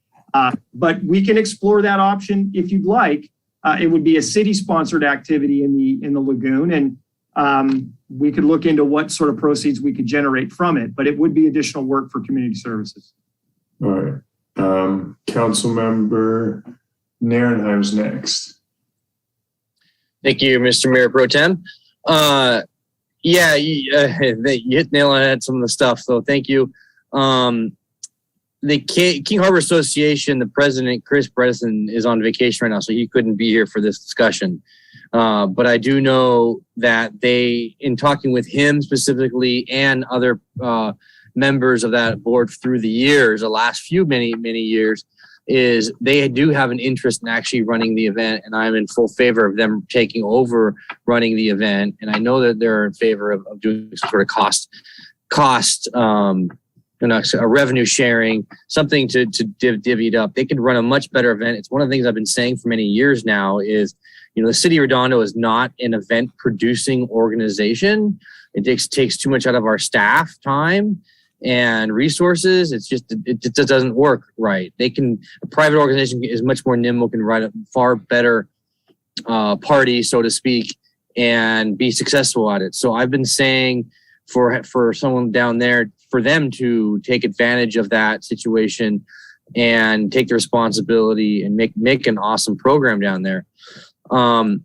But we can explore that option if you'd like. It would be a city-sponsored activity in the lagoon, and we could look into what sort of proceeds we could generate from it. But it would be additional work for community services. All right. Councilmember Narenheim's next. Thank you, Mr. Mayor Pro Tem. Yeah, you hit the nail on the head some of the stuff, so thank you. The King Harbor Association, the president, Chris Bredesen, is on vacation right now, so he couldn't be here for this discussion. But I do know that they, in talking with him specifically and other members of that board through the years, the last many years, is they do have an interest in actually running the event, and I'm in full favor of them taking over running the event. And I know that they're in favor of doing some sort of a revenue sharing, something to divvy it up. They could run a much better event. It's one of the things I've been saying for many years now is, the city of Redondo is not an event producing organization. It takes too much out of our staff time and resources. It just doesn't work right. A private organization is much more nimble, can run a far better party, so to speak, and be successful at it. So I've been saying for someone down there, for them to take advantage of that situation and take the responsibility and make an awesome program down there. In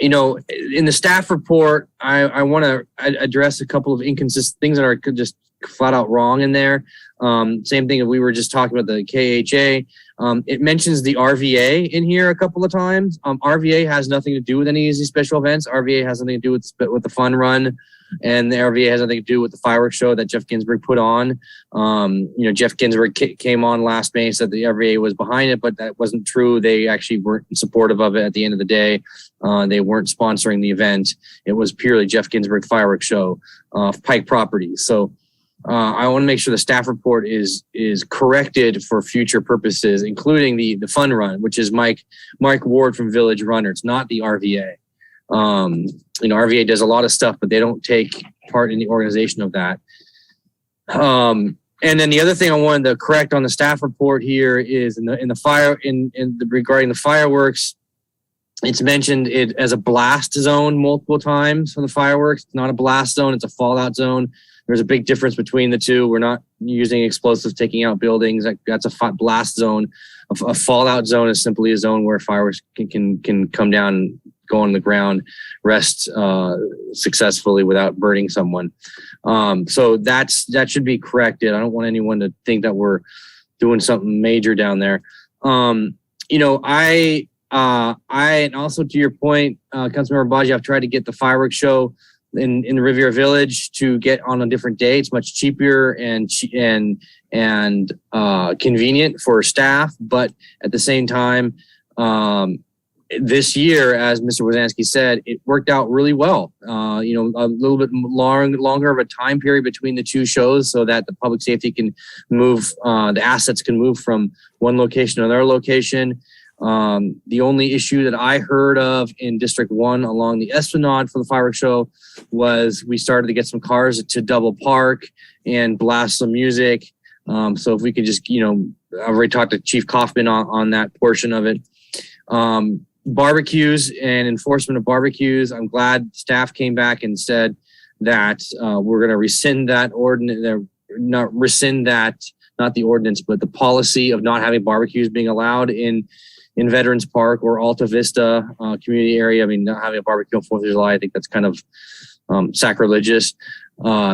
the staff report, I want to address a couple of inconsistent things that are just flat out wrong in there. Same thing that we were just talking about the KHA. It mentions the RVA in here a couple of times. RVA has nothing to do with any of these special events. RVA has nothing to do with the fun run, and the RVA has nothing to do with the fireworks show that Jeff Ginsburg put on. Jeff Ginsburg came on last May, said the RVA was behind it, but that wasn't true. They actually weren't supportive of it at the end of the day. They weren't sponsoring the event. It was purely Jeff Ginsburg fireworks show, Pike Properties. So I want to make sure the staff report is corrected for future purposes, including the fun run, which is Mike Ward from Village Runner. It's not the RVA. RVA does a lot of stuff, but they don't take part in the organization of that. And then the other thing I wanted to correct on the staff report here is regarding the fireworks. It's mentioned it as a blast zone multiple times for the fireworks. It's not a blast zone; it's a fallout zone. There's a big difference between the two. We're not using explosives, taking out buildings. That's a blast zone. A fallout zone is simply a zone where fireworks can come down and go on the ground, rest successfully without burning someone. So that should be corrected. I don't want anyone to think that we're doing something major down there. And also to your point, Councilmember Baji, I've tried to get the fireworks show in the Riviera Village to get on a different day. It's much cheaper and convenient for staff, but at the same time, this year, as Mr. Wazanski said, it worked out really well. A little bit longer of a time period between the two shows so that the public safety can move, the assets can move from one location to another location. The only issue that I heard of in District 1 along the Esplanade for the fireworks show was we started to get some cars to double park and blast some music. So if we could just, I've already talked to Chief Kaufman on that portion of it. Barbecues and enforcement of barbecues. I'm glad staff came back and said that we're going to rescind that ordinance, not the ordinance, but the policy of not having barbecues being allowed in Veterans Park or Alta Vista community area. I mean, not having a barbecue on 4th of July, I think that's kind of sacrilegious.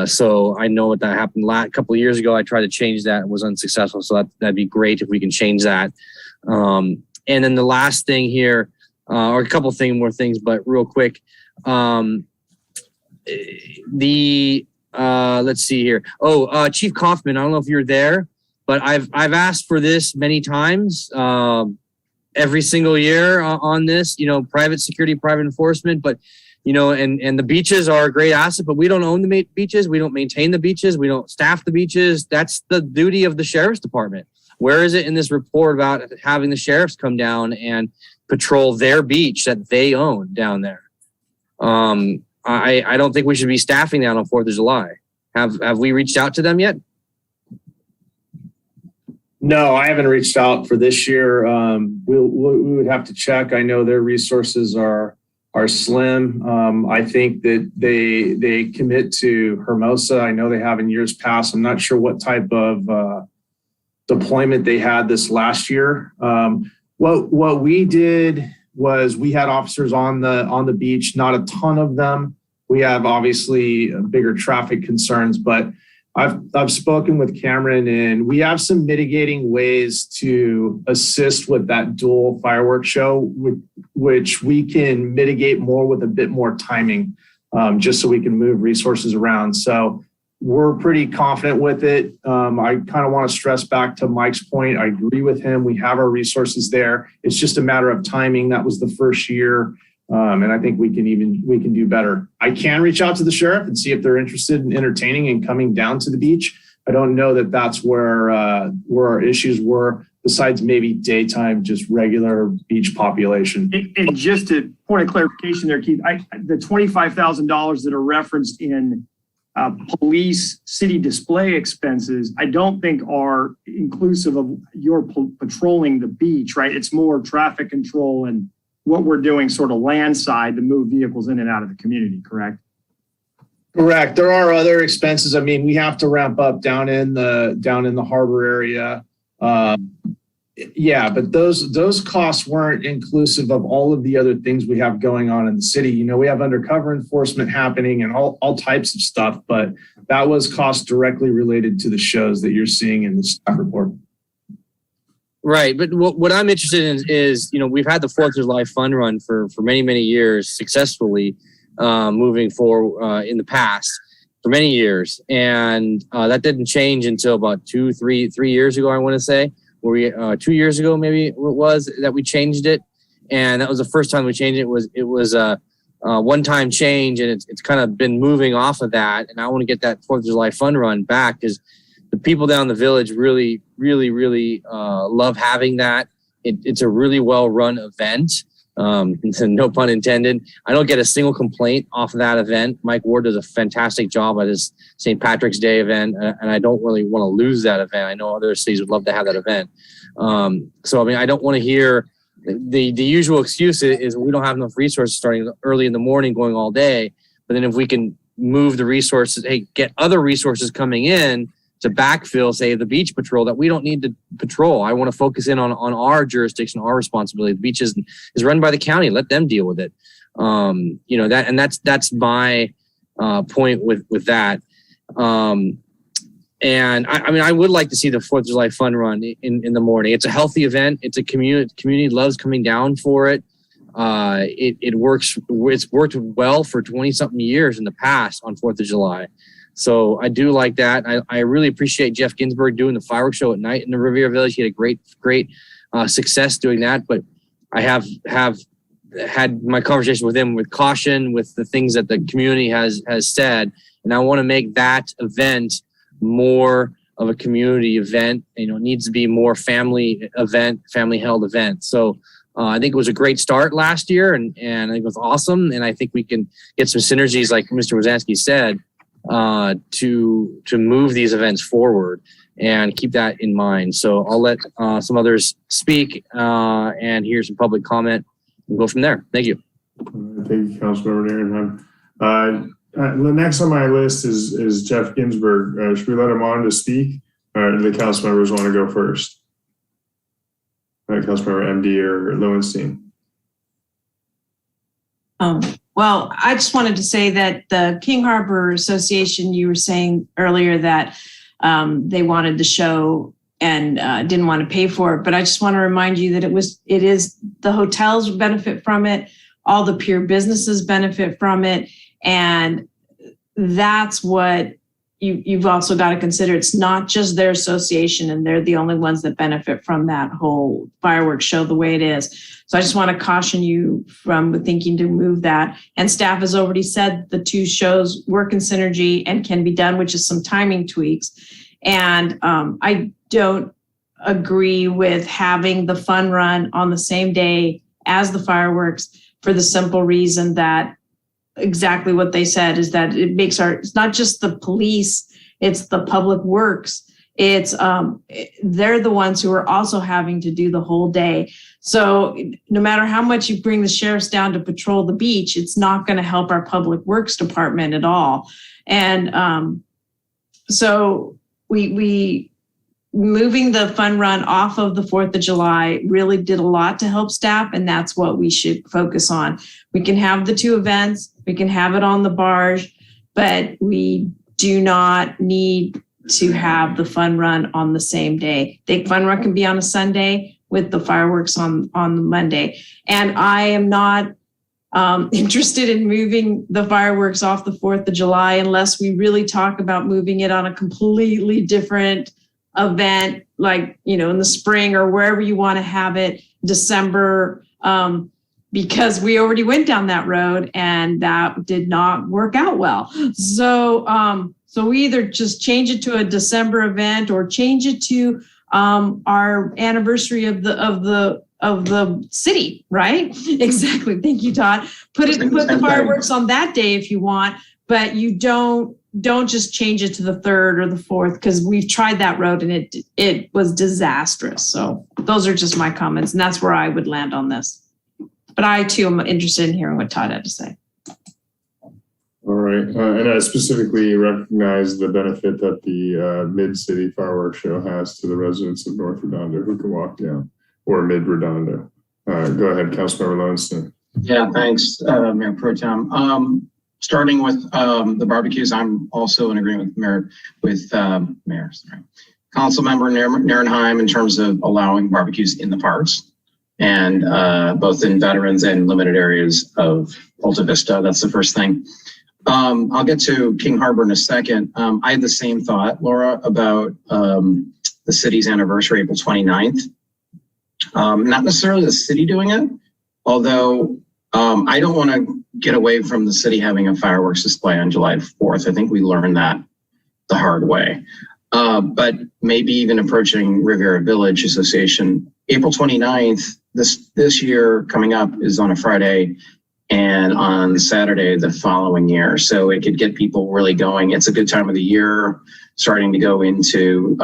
So I know what that happened a couple of years ago. I tried to change that. It was unsuccessful. So that'd be great if we can change that. And then the last thing here, or a couple more things, but real quick. Let's see here. Chief Kaufman, I don't know if you're there, but I've asked for this many times. Every single year on this, private security, private enforcement, but, and the beaches are a great asset, but we don't own the beaches. We don't maintain the beaches. We don't staff the beaches. That's the duty of the sheriff's department. Where is it in this report about having the sheriffs come down and patrol their beach that they own down there. I don't think we should be staffing that on 4th of July. Have we reached out to them yet? No, I haven't reached out for this year. We would have to check. I know their resources are slim. I think that they commit to Hermosa. I know they have in years past. I'm not sure what type of deployment they had this last year. What we did was we had officers on the beach, not a ton of them. We have obviously bigger traffic concerns, but I've spoken with Cameron, and we have some mitigating ways to assist with that dual fireworks show, which we can mitigate more with a bit more timing, just so we can move resources around. So we're pretty confident with it. I kind of want to stress back to Mike's point. I agree with him. We have our resources there. It's just a matter of timing. That was the first year. And I think we can do better. I can reach out to the sheriff and see if they're interested in entertaining and coming down to the beach. I don't know that that's where our issues were, besides maybe daytime, just regular beach population. And just to point of clarification there, Keith, the $25,000 that are referenced in police city display expenses, I don't think are inclusive of your patrolling the beach, right? It's more traffic control and what we're doing sort of landside to move vehicles in and out of the community, correct? Correct. There are other expenses. I mean, we have to ramp up down in the harbor area. Yeah, but those costs weren't inclusive of all of the other things we have going on in the city. You know, we have undercover enforcement happening and all types of stuff, but that was cost directly related to the shows that you're seeing in the staff report. Right. But what I'm interested in is, you know, we've had the 4th of July fun run for many, many years successfully, moving forward in the past for many years. And that didn't change until about 3 years ago, I want to say, where we 2 years ago, maybe it was, that we changed it. And that was the first time we changed it. It was a one-time change, and it's kind of been moving off of that. And I want to get that 4th of July fun run back, because the people down the village really love having that. It's a really well-run event. No pun intended. I don't get a single complaint off of that event. Mike Ward does a fantastic job at his St. Patrick's Day event, and I don't really want to lose that event. I know other cities would love to have that event. So, I mean, I don't want to hear the usual excuse is we don't have enough resources starting early in the morning, going all day. But then if we can move the resources, get other resources coming in to backfill, say, the beach patrol that we don't need to patrol. I want to focus in on our jurisdiction, our responsibility. The beach is run by the county. Let them deal with it. You know, that's my point with that. And I mean, I would like to see the 4th of July fun run in the morning. It's a healthy event. It's a community loves coming down for it. It works. It's worked well for 20 something years in the past on 4th of July. So I do like that. I really appreciate Jeff Ginsburg doing the fireworks show at night in the Riviera Village. He had a great success doing that. But I have had my conversation with him with caution, with the things that the community has said, and I want to make that event more of a community event. You know, it needs to be more family held event. So I think it was a great start last year, and I think it was awesome. And I think we can get some synergies, like Mr. Wazansky said, to move these events forward and keep that in mind. So I'll let some others speak and hear some public comment and go from there. Thank you. Thank you, Councilmember Aaron. The next on my list is Jeff Ginsburg. Should we let him on to speak, or do the council members want to go first? Councilmember MD or Lowenstein? Well, I just wanted to say that the King Harbor Association, you were saying earlier that they wanted the show and didn't want to pay for it. But I just want to remind you that it is the hotels benefit from it. All the peer businesses benefit from it. And that's what you've also got to consider. It's not just their association and they're the only ones that benefit from that whole fireworks show the way it is. So I just want to caution you from thinking to move that. And staff has already said the two shows work in synergy and can be done, which is some timing tweaks. And I don't agree with having the fun run on the same day as the fireworks for the simple reason that exactly what they said is that it makes it's not just the police, it's the public works. It's they're the ones who are also having to do the whole day. So no matter how much you bring the sheriffs down to patrol the beach, it's not going to help our public works department at all. And so we moving the fun run off of the 4th of July really did a lot to help staff, and that's what we should focus on. We can have the 2 events, we can have it on the barge, but we do not need to have the fun run on the same day. The fun run can be on a Sunday with the fireworks on Monday. And I am not interested in moving the fireworks off the 4th of July unless we really talk about moving it on a completely different event, like, in the spring or wherever you want to have it, December, because we already went down that road and that did not work out well. So we either just change it to a December event or change it to our anniversary of the city, right? Exactly. Thank you, Todd. Put the fireworks on that day if you want, but you don't just change it to the 3rd or the 4th, because we've tried that road and it was disastrous. So those are just my comments, and that's where I would land on this. But I too am interested in hearing what Todd had to say. All right. And I specifically recognize the benefit that the Mid-City Fireworks Show has to the residents of North Redondo who can walk down, or Mid-Redondo. Go ahead, Councilmember Lowenstein. Yeah, thanks, Mayor Pro Tem. Starting with the barbecues, I'm also in agreement with Councilmember Nierenheim in terms of allowing barbecues in the parks, and both in veterans and limited areas of Alta Vista. That's the first thing. I'll get to King Harbor in a second. I had the same thought, Laura, about the city's anniversary, April 29th. Not necessarily the city doing it, although I don't want to get away from the city having a fireworks display on July 4th. I think we learned that the hard way. But maybe even approaching Riviera Village Association, April 29th, this year coming up is on a Friday, and on Saturday the following year. So it could get people really going. It's a good time of the year, starting to go into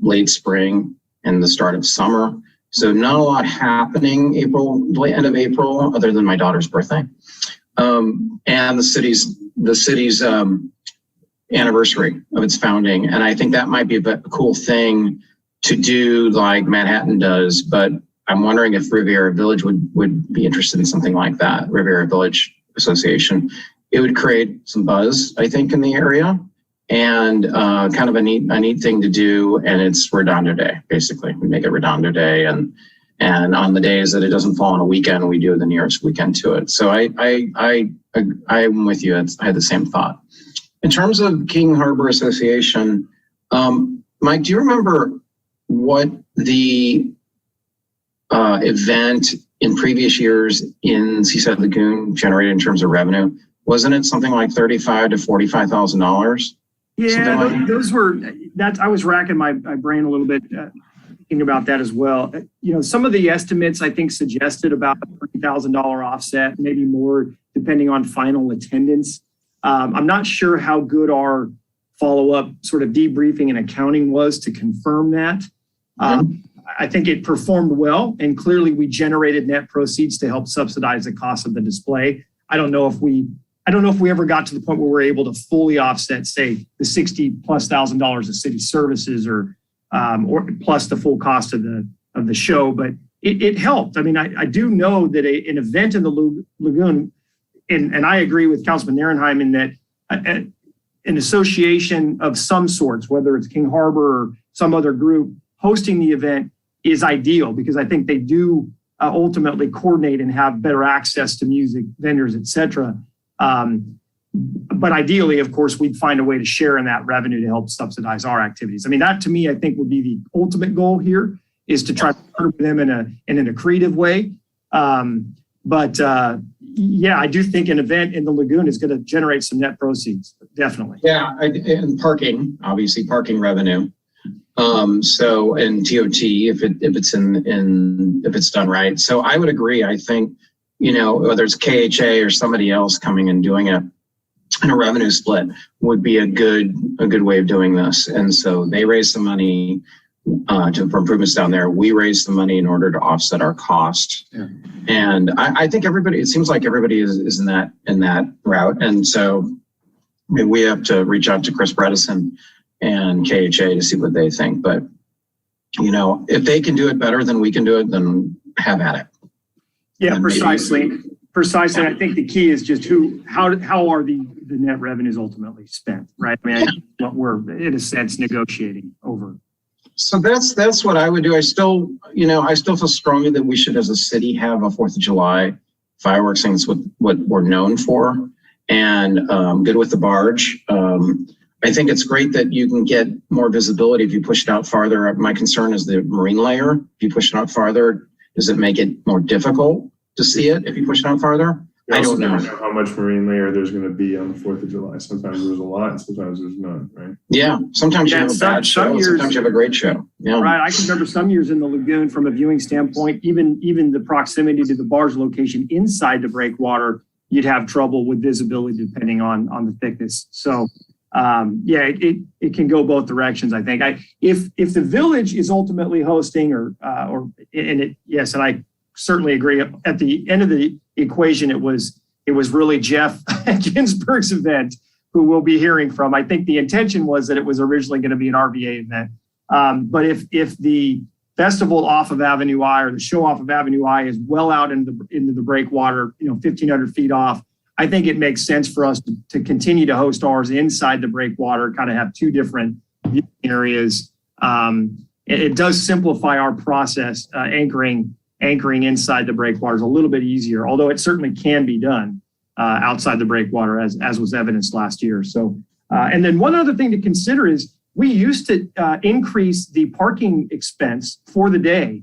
late spring and the start of summer. So not a lot happening end of April, other than my daughter's birthday. And the city's anniversary of its founding. And I think that might be a cool thing to do like Manhattan does, but I'm wondering if Riviera Village would be interested in something like that, Riviera Village Association. It would create some buzz, I think, in the area, and kind of a neat thing to do. And it's Redondo Day, basically. We make it Redondo Day, and on the days that it doesn't fall on a weekend, we do the nearest weekend to it. So I'm with you. I had the same thought. In terms of King Harbor Association, Mike, do you remember what the event in previous years in Seaside Lagoon generated in terms of revenue? Wasn't it something like $35,000 to $45,000? Yeah, those were that. I was racking my brain a little bit thinking about that as well. Some of the estimates I think suggested about a $30,000 offset, maybe more, depending on final attendance. I'm not sure how good our follow-up sort of debriefing and accounting was to confirm that. I think it performed well, and clearly we generated net proceeds to help subsidize the cost of the display. I don't know if we ever got to the point where we're able to fully offset, say, the $60,000+ of city services or plus the full cost of the show, but it helped. I mean, I do know that an event in the lagoon, and I agree with Councilman Nierenheim in that an association of some sorts, whether it's King Harbor or some other group, hosting the event is ideal, because I think they do ultimately coordinate and have better access to music vendors, et cetera. But ideally, of course, we'd find a way to share in that revenue to help subsidize our activities. I mean, that to me, I think would be the ultimate goal here, is to try to serve them in a creative way. Yeah, I do think an event in the lagoon is going to generate some net proceeds, definitely. Yeah, and parking, obviously parking revenue. So and TOT if it's done right. So I would agree. I think, whether it's KHA or somebody else coming and doing it in a revenue split would be a good way of doing this. And so they raise some money for improvements down there. We raise the money in order to offset our cost. Yeah. And I think it seems like everybody is in that route. And so we have to reach out to Chris Bredesen and KHA to see what they think. But, if they can do it better than we can do it, then have at it. Yeah, precisely. Precisely. I think the key is just how are the net revenues ultimately spent, right? I mean, what we're in a sense negotiating over. So that's what I would do. I still feel strongly that we should, as a city, have a 4th of July fireworks thing. It's what we're known for, and good with the barge. I think it's great that you can get more visibility if you push it out farther. My concern is the marine layer. If you push it out farther, does it make it more difficult to see it if you push it out farther? I don't know how much marine layer there's going to be on the 4th of July. Sometimes there's a lot, and sometimes there's none, right? Yeah, sometimes you have a bad show, sometimes you have a great show. Yeah. Right. I can remember some years in the lagoon from a viewing standpoint, even the proximity to the barge location inside the breakwater, you'd have trouble with visibility depending on the thickness. So it can go both directions, I think. If the village is ultimately hosting and I certainly agree. At the end of the equation, it was really Jeff Ginsburg's event who we'll be hearing from. I think the intention was that it was originally going to be an RVA event. But if the festival off of Avenue I or the show off of Avenue I is well out into the breakwater, 1,500 feet off, I think it makes sense for us to continue to host ours inside the breakwater, kind of have two different areas. It does simplify our process, anchoring inside the breakwater is a little bit easier, although it certainly can be done outside the breakwater, as was evidenced last year. So, and then one other thing to consider is we used to increase the parking expense for the day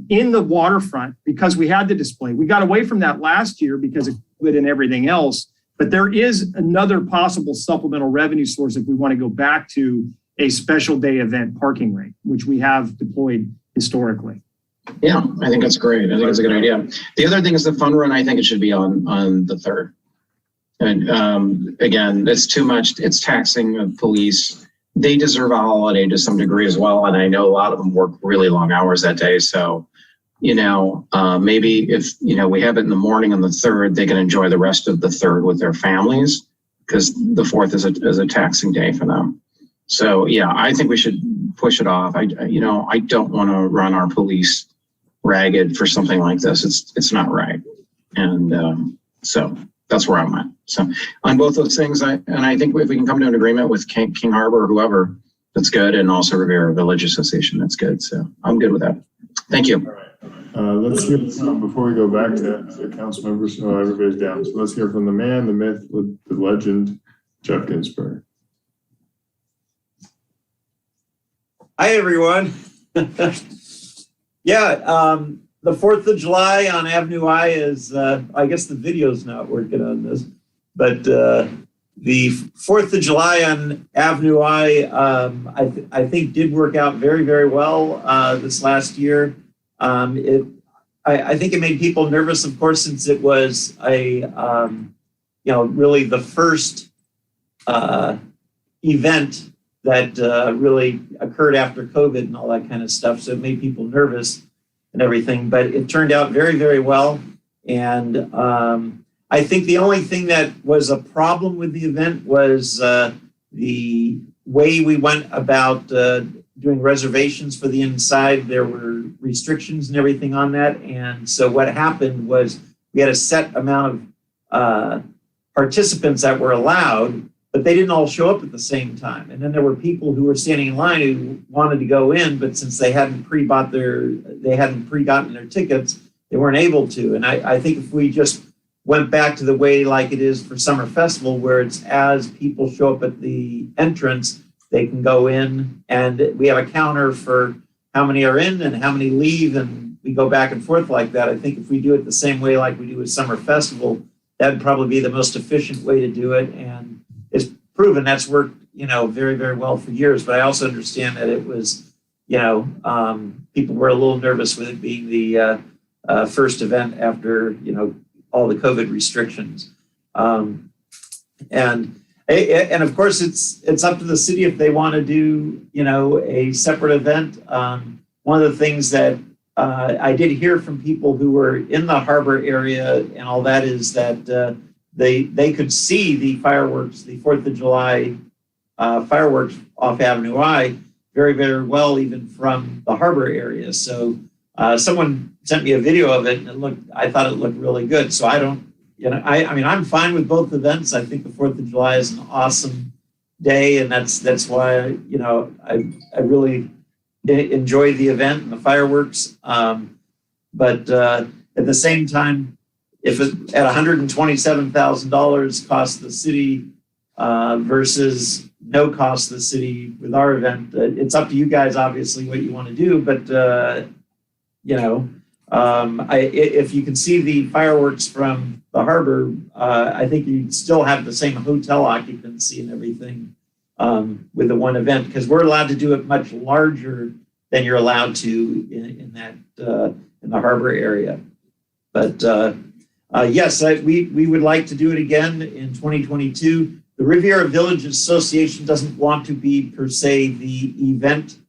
in the waterfront because we had the display. We got away from that last year because of COVID and everything else, but there is another possible supplemental revenue source if we want to go back to a special day event parking rate, which we have deployed historically. Yeah, I think that's great. I think it's a good idea. The other thing is the fun run. I think it should be on the 3rd. And again, that's too much. It's taxing of police. They deserve a holiday to some degree as well. And I know a lot of them work really long hours that day. So, maybe if, we have it in the morning on the 3rd, they can enjoy the rest of the 3rd with their families because the 4th is a taxing day for them. So, yeah, I think we should push it off. I don't want to run our police ragged for something like this. It's not right. And so that's where I'm at. So on both those things, I think if we can come to an agreement with King Harbor or whoever, that's good. And also Riviera Village Association, that's good. So I'm good with that. Thank you. All right. Let's hear before we go back to council members. Oh, everybody's down. So let's hear from the man, the myth, the legend, Jeff Ginsburg. Hi, everyone. The 4th of July on Avenue I is, I guess the video's not working on this, but the 4th of July on Avenue I think did work out very, very well this last year. I think it made people nervous, of course, since it was really the first event that really occurred after COVID and all that kind of stuff. So it made people nervous and everything, but it turned out very, very well. And I think the only thing that was a problem with the event was the way we went about doing reservations for the inside. There were restrictions and everything on that. And so what happened was we had a set amount of participants that were allowed, but they didn't all show up at the same time. And then there were people who were standing in line who wanted to go in, but since they hadn't pre-gotten their tickets, they weren't able to. And I think if we just went back to the way like it is for Summer Festival, where it's as people show up at the entrance, they can go in, and we have a counter for how many are in and how many leave, and we go back and forth like that. I think if we do it the same way like we do with Summer Festival, that'd probably be the most efficient way to do it. And proven. That's worked, very, very well for years. But I also understand that it was, people were a little nervous with it being the first event after, all the COVID restrictions. And of course, it's up to the city if they want to do, a separate event. One of the things that I did hear from people who were in the harbor area and all that is that they could see the fireworks, the 4th of July fireworks off Avenue I very, very well, even from the harbor area. So someone sent me a video of it and I thought it looked really good. So I don't, I'm fine with both events. I think the 4th of July is an awesome day. And that's why, I really enjoy the event and the fireworks. But at the same time, if it at $127,000 costs the city versus no cost to the city with our event, it's up to you guys, obviously, what you want to do. But, if you can see the fireworks from the harbor, I think you still have the same hotel occupancy and everything with the one event, because we're allowed to do it much larger than you're allowed to in the harbor area. But yes, we would like to do it again in 2022. The Riviera Village Association doesn't want to be per se the event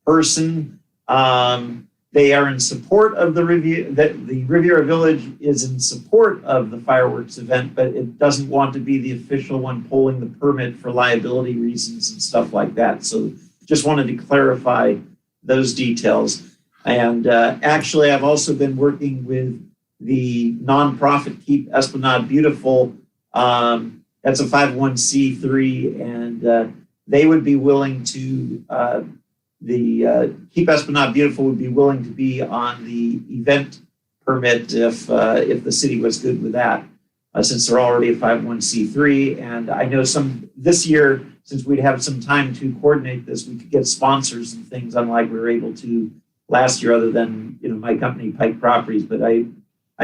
person. They are in support of the Riviera Village is in support of the fireworks event, but it doesn't want to be the official one pulling the permit for liability reasons and stuff like that. So just wanted to clarify those details. And actually, I've also been working with the nonprofit Keep Esplanade Beautiful. That's a 501c3, and they would be willing to, Keep Esplanade Beautiful would be willing to be on the event permit if the city was good with that, since they're already a 501c3. And I know this year, since we'd have some time to coordinate this, we could get sponsors and things, unlike we were able to last year, other than my company, Pike Properties. But I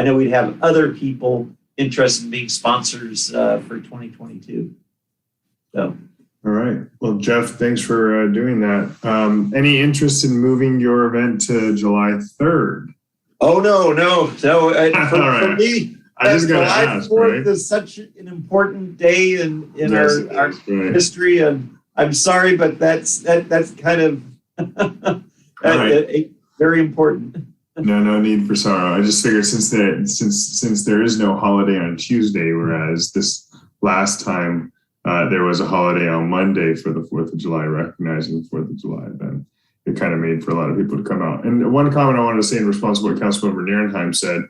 know we'd have other people interested in being sponsors for 2022. So. All right. Well, Jeff, thanks for doing that. Any interest in moving your event to July 3rd? Oh, no. For right. me, I just got to July ask, 4th right? is such an important day in Yes, our right. history. And I'm sorry, but that's kind of Right. very important. No need for sorrow. I just figured since there is no holiday on Tuesday, whereas this last time there was a holiday on Monday for the 4th of July, recognizing the 4th of July, then it kind of made for a lot of people to come out. And one comment I wanted to say in response to what Councilmember Nierenheim said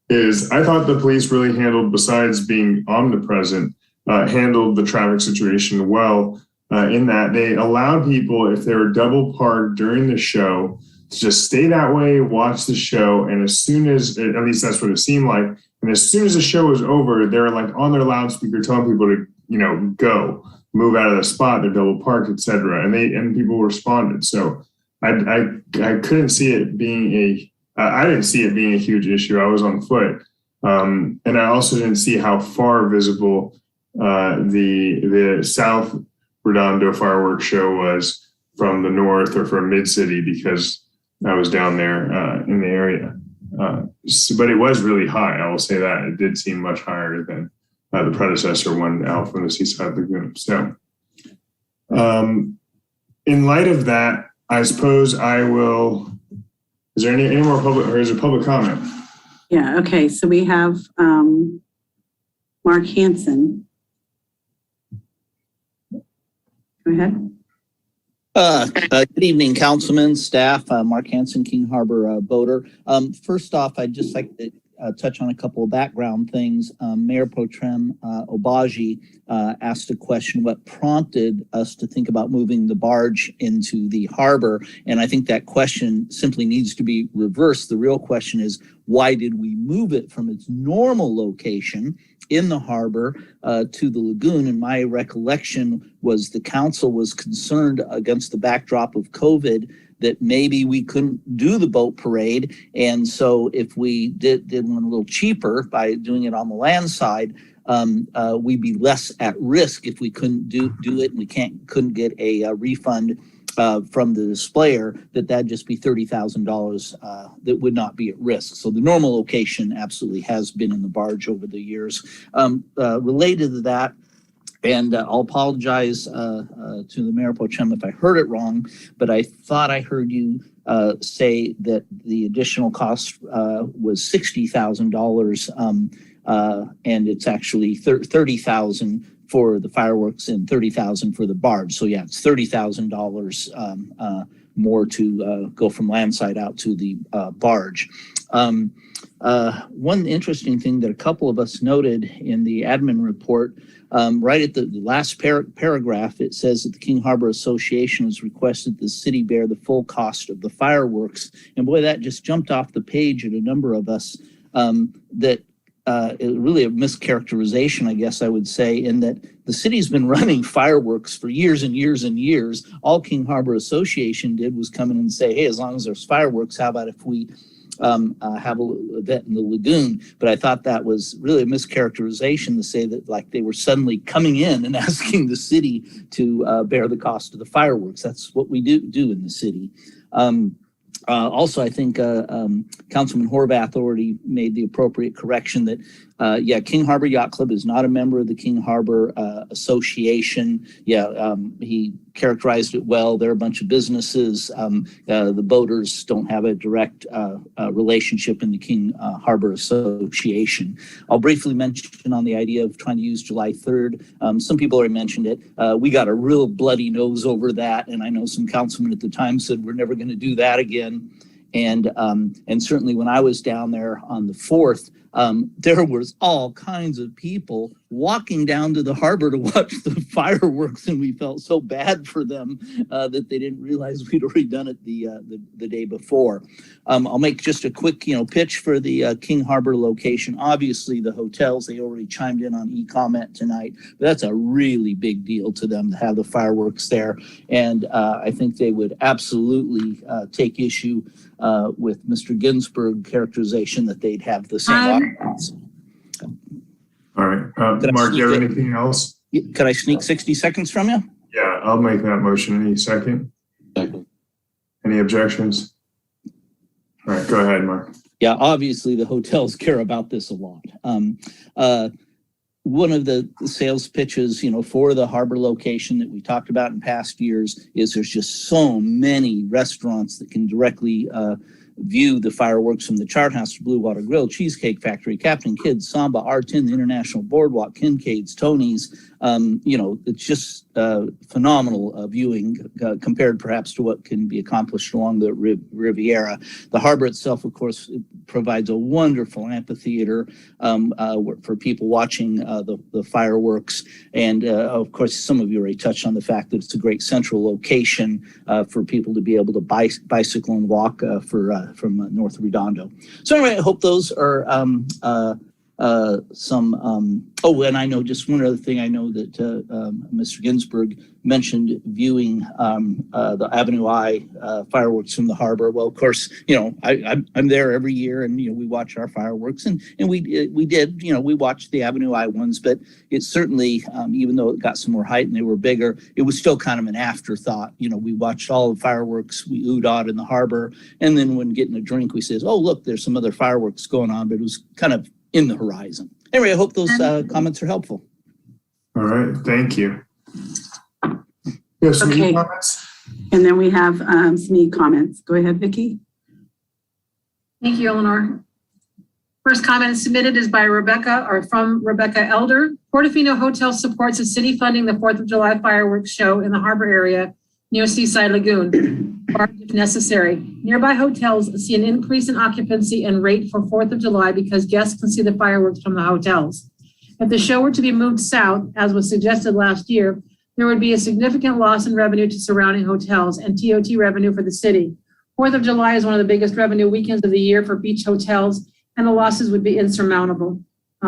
is I thought the police really handled, besides being omnipresent, handled the traffic situation well, in that they allowed people, if they were double parked during the show, to just stay that way, watch the show, and as soon as, at least that's what it seemed like, and as soon as the show was over, they were like on their loudspeaker telling people to, go, move out of the spot, they're double parked, etc. And people responded. So I couldn't see it being I didn't see it being a huge issue. I was on foot. And I also didn't see how far visible the South Redondo fireworks show was from the north or from mid-city, because I was down there in the area. But it was really high, I will say that. It did seem much higher than the predecessor one out from the Seaside Lagoon. So in light of that, I suppose I will, is there any more public, or is it public comment? Yeah, okay, so we have Mark Hansen. Go ahead. Good evening, councilmen, staff. Mark Hansen, King Harbor boater. First off, I'd just like to touch on a couple of background things. Mayor Pro Tem Obagi asked a question, what prompted us to think about moving the barge into the harbor? And I think that question simply needs to be reversed. The real question is, why did we move it from its normal location in the harbor to the lagoon? And my recollection was the council was concerned, against the backdrop of COVID, that maybe we couldn't do the boat parade. And so if we did one a little cheaper by doing it on the land side, we'd be less at risk if we couldn't do it and we couldn't get a refund from the displayer, that'd just be $30,000 that would not be at risk. So the normal location absolutely has been in the barge over the years. Related to that, and I'll apologize to the Mayor Pro Tem if I heard it wrong, but I thought I heard you say that the additional cost was $60,000, and it's actually $30,000 for the fireworks and $30,000 for the barge. So yeah, it's $30,000 more to go from landside out to the barge. One interesting thing that a couple of us noted in the admin report, right at the last paragraph, it says that the King Harbor Association has requested the city bear the full cost of the fireworks. And boy, that just jumped off the page at a number of us, that really a mischaracterization, I guess I would say, in that the city's been running fireworks for years and years and years. All King Harbor Association did was come in and say, hey, as long as there's fireworks, how about if we have an event in the lagoon? But I thought that was really a mischaracterization to say that like they were suddenly coming in and asking the city to bear the cost of the fireworks. That's what we do in the city. Also, I think Councilman Horvath already made the appropriate correction that, King Harbor Yacht Club is not a member of the King Harbor Association. He characterized it well. They're a bunch of businesses. The boaters don't have a direct relationship in the King Harbor Association. I'll briefly mention on the idea of trying to use July 3rd. Some people already mentioned it. We got a real bloody nose over that, and I know some councilmen at the time said we're never going to do that again. And certainly when I was down there on the 4th, there was all kinds of people walking down to the harbor to watch the fireworks, and we felt so bad for them that they didn't realize we'd already done it the day before. I'll make just a quick pitch for the King Harbor location. Obviously, the hotels, they already chimed in on e-comment tonight, but that's a really big deal to them to have the fireworks there, and I think they would absolutely take issue with Mr. Ginsburg's characterization that they'd have the same options. All right. Mark, do you have anything else? Could I sneak 60 seconds from you? Yeah, I'll make that motion. Any second? Second. Any objections? All right, go ahead, Mark. Yeah, obviously the hotels care about this a lot. One of the sales pitches, for the harbor location that we talked about in past years is there's just so many restaurants that can directly view the fireworks from the Chart House, Blue Water Grill, Cheesecake Factory, Captain Kidd, Samba, R10, the International Boardwalk, Kincaid's, Tony's. It's just phenomenal viewing compared perhaps to what can be accomplished along the Riviera. The harbor itself, of course, provides a wonderful amphitheater for people watching the fireworks. And of course, some of you already touched on the fact that it's a great central location for people to be able to bicycle and walk from North Redondo. So anyway, I hope those are and I know just one other thing. I know that Mr. Ginsburg mentioned viewing the Avenue I fireworks from the harbor. Well, of course, I'm there every year, and we watch our fireworks, and we watched the Avenue I ones, but it certainly, even though it got some more height and they were bigger, it was still kind of an afterthought. We watched all the fireworks, we oohed in the harbor, and then when getting a drink, we says, oh look, there's some other fireworks going on, but it was kind of in the horizon. Anyway, I hope those comments are helpful. All right, thank you. You have some comments? And then we have some e-comments. Go ahead, Vicki. Thank you, Eleanor. First comment submitted is by from Rebecca Elder. Portofino Hotel supports the city funding the 4th of July fireworks show in the harbor area near Seaside Lagoon, if necessary. Nearby hotels see an increase in occupancy and rate for 4th of July because guests can see the fireworks from the hotels. If the show were to be moved south, as was suggested last year, there would be a significant loss in revenue to surrounding hotels and TOT revenue for the city. 4th of July is one of the biggest revenue weekends of the year for beach hotels, and the losses would be insurmountable.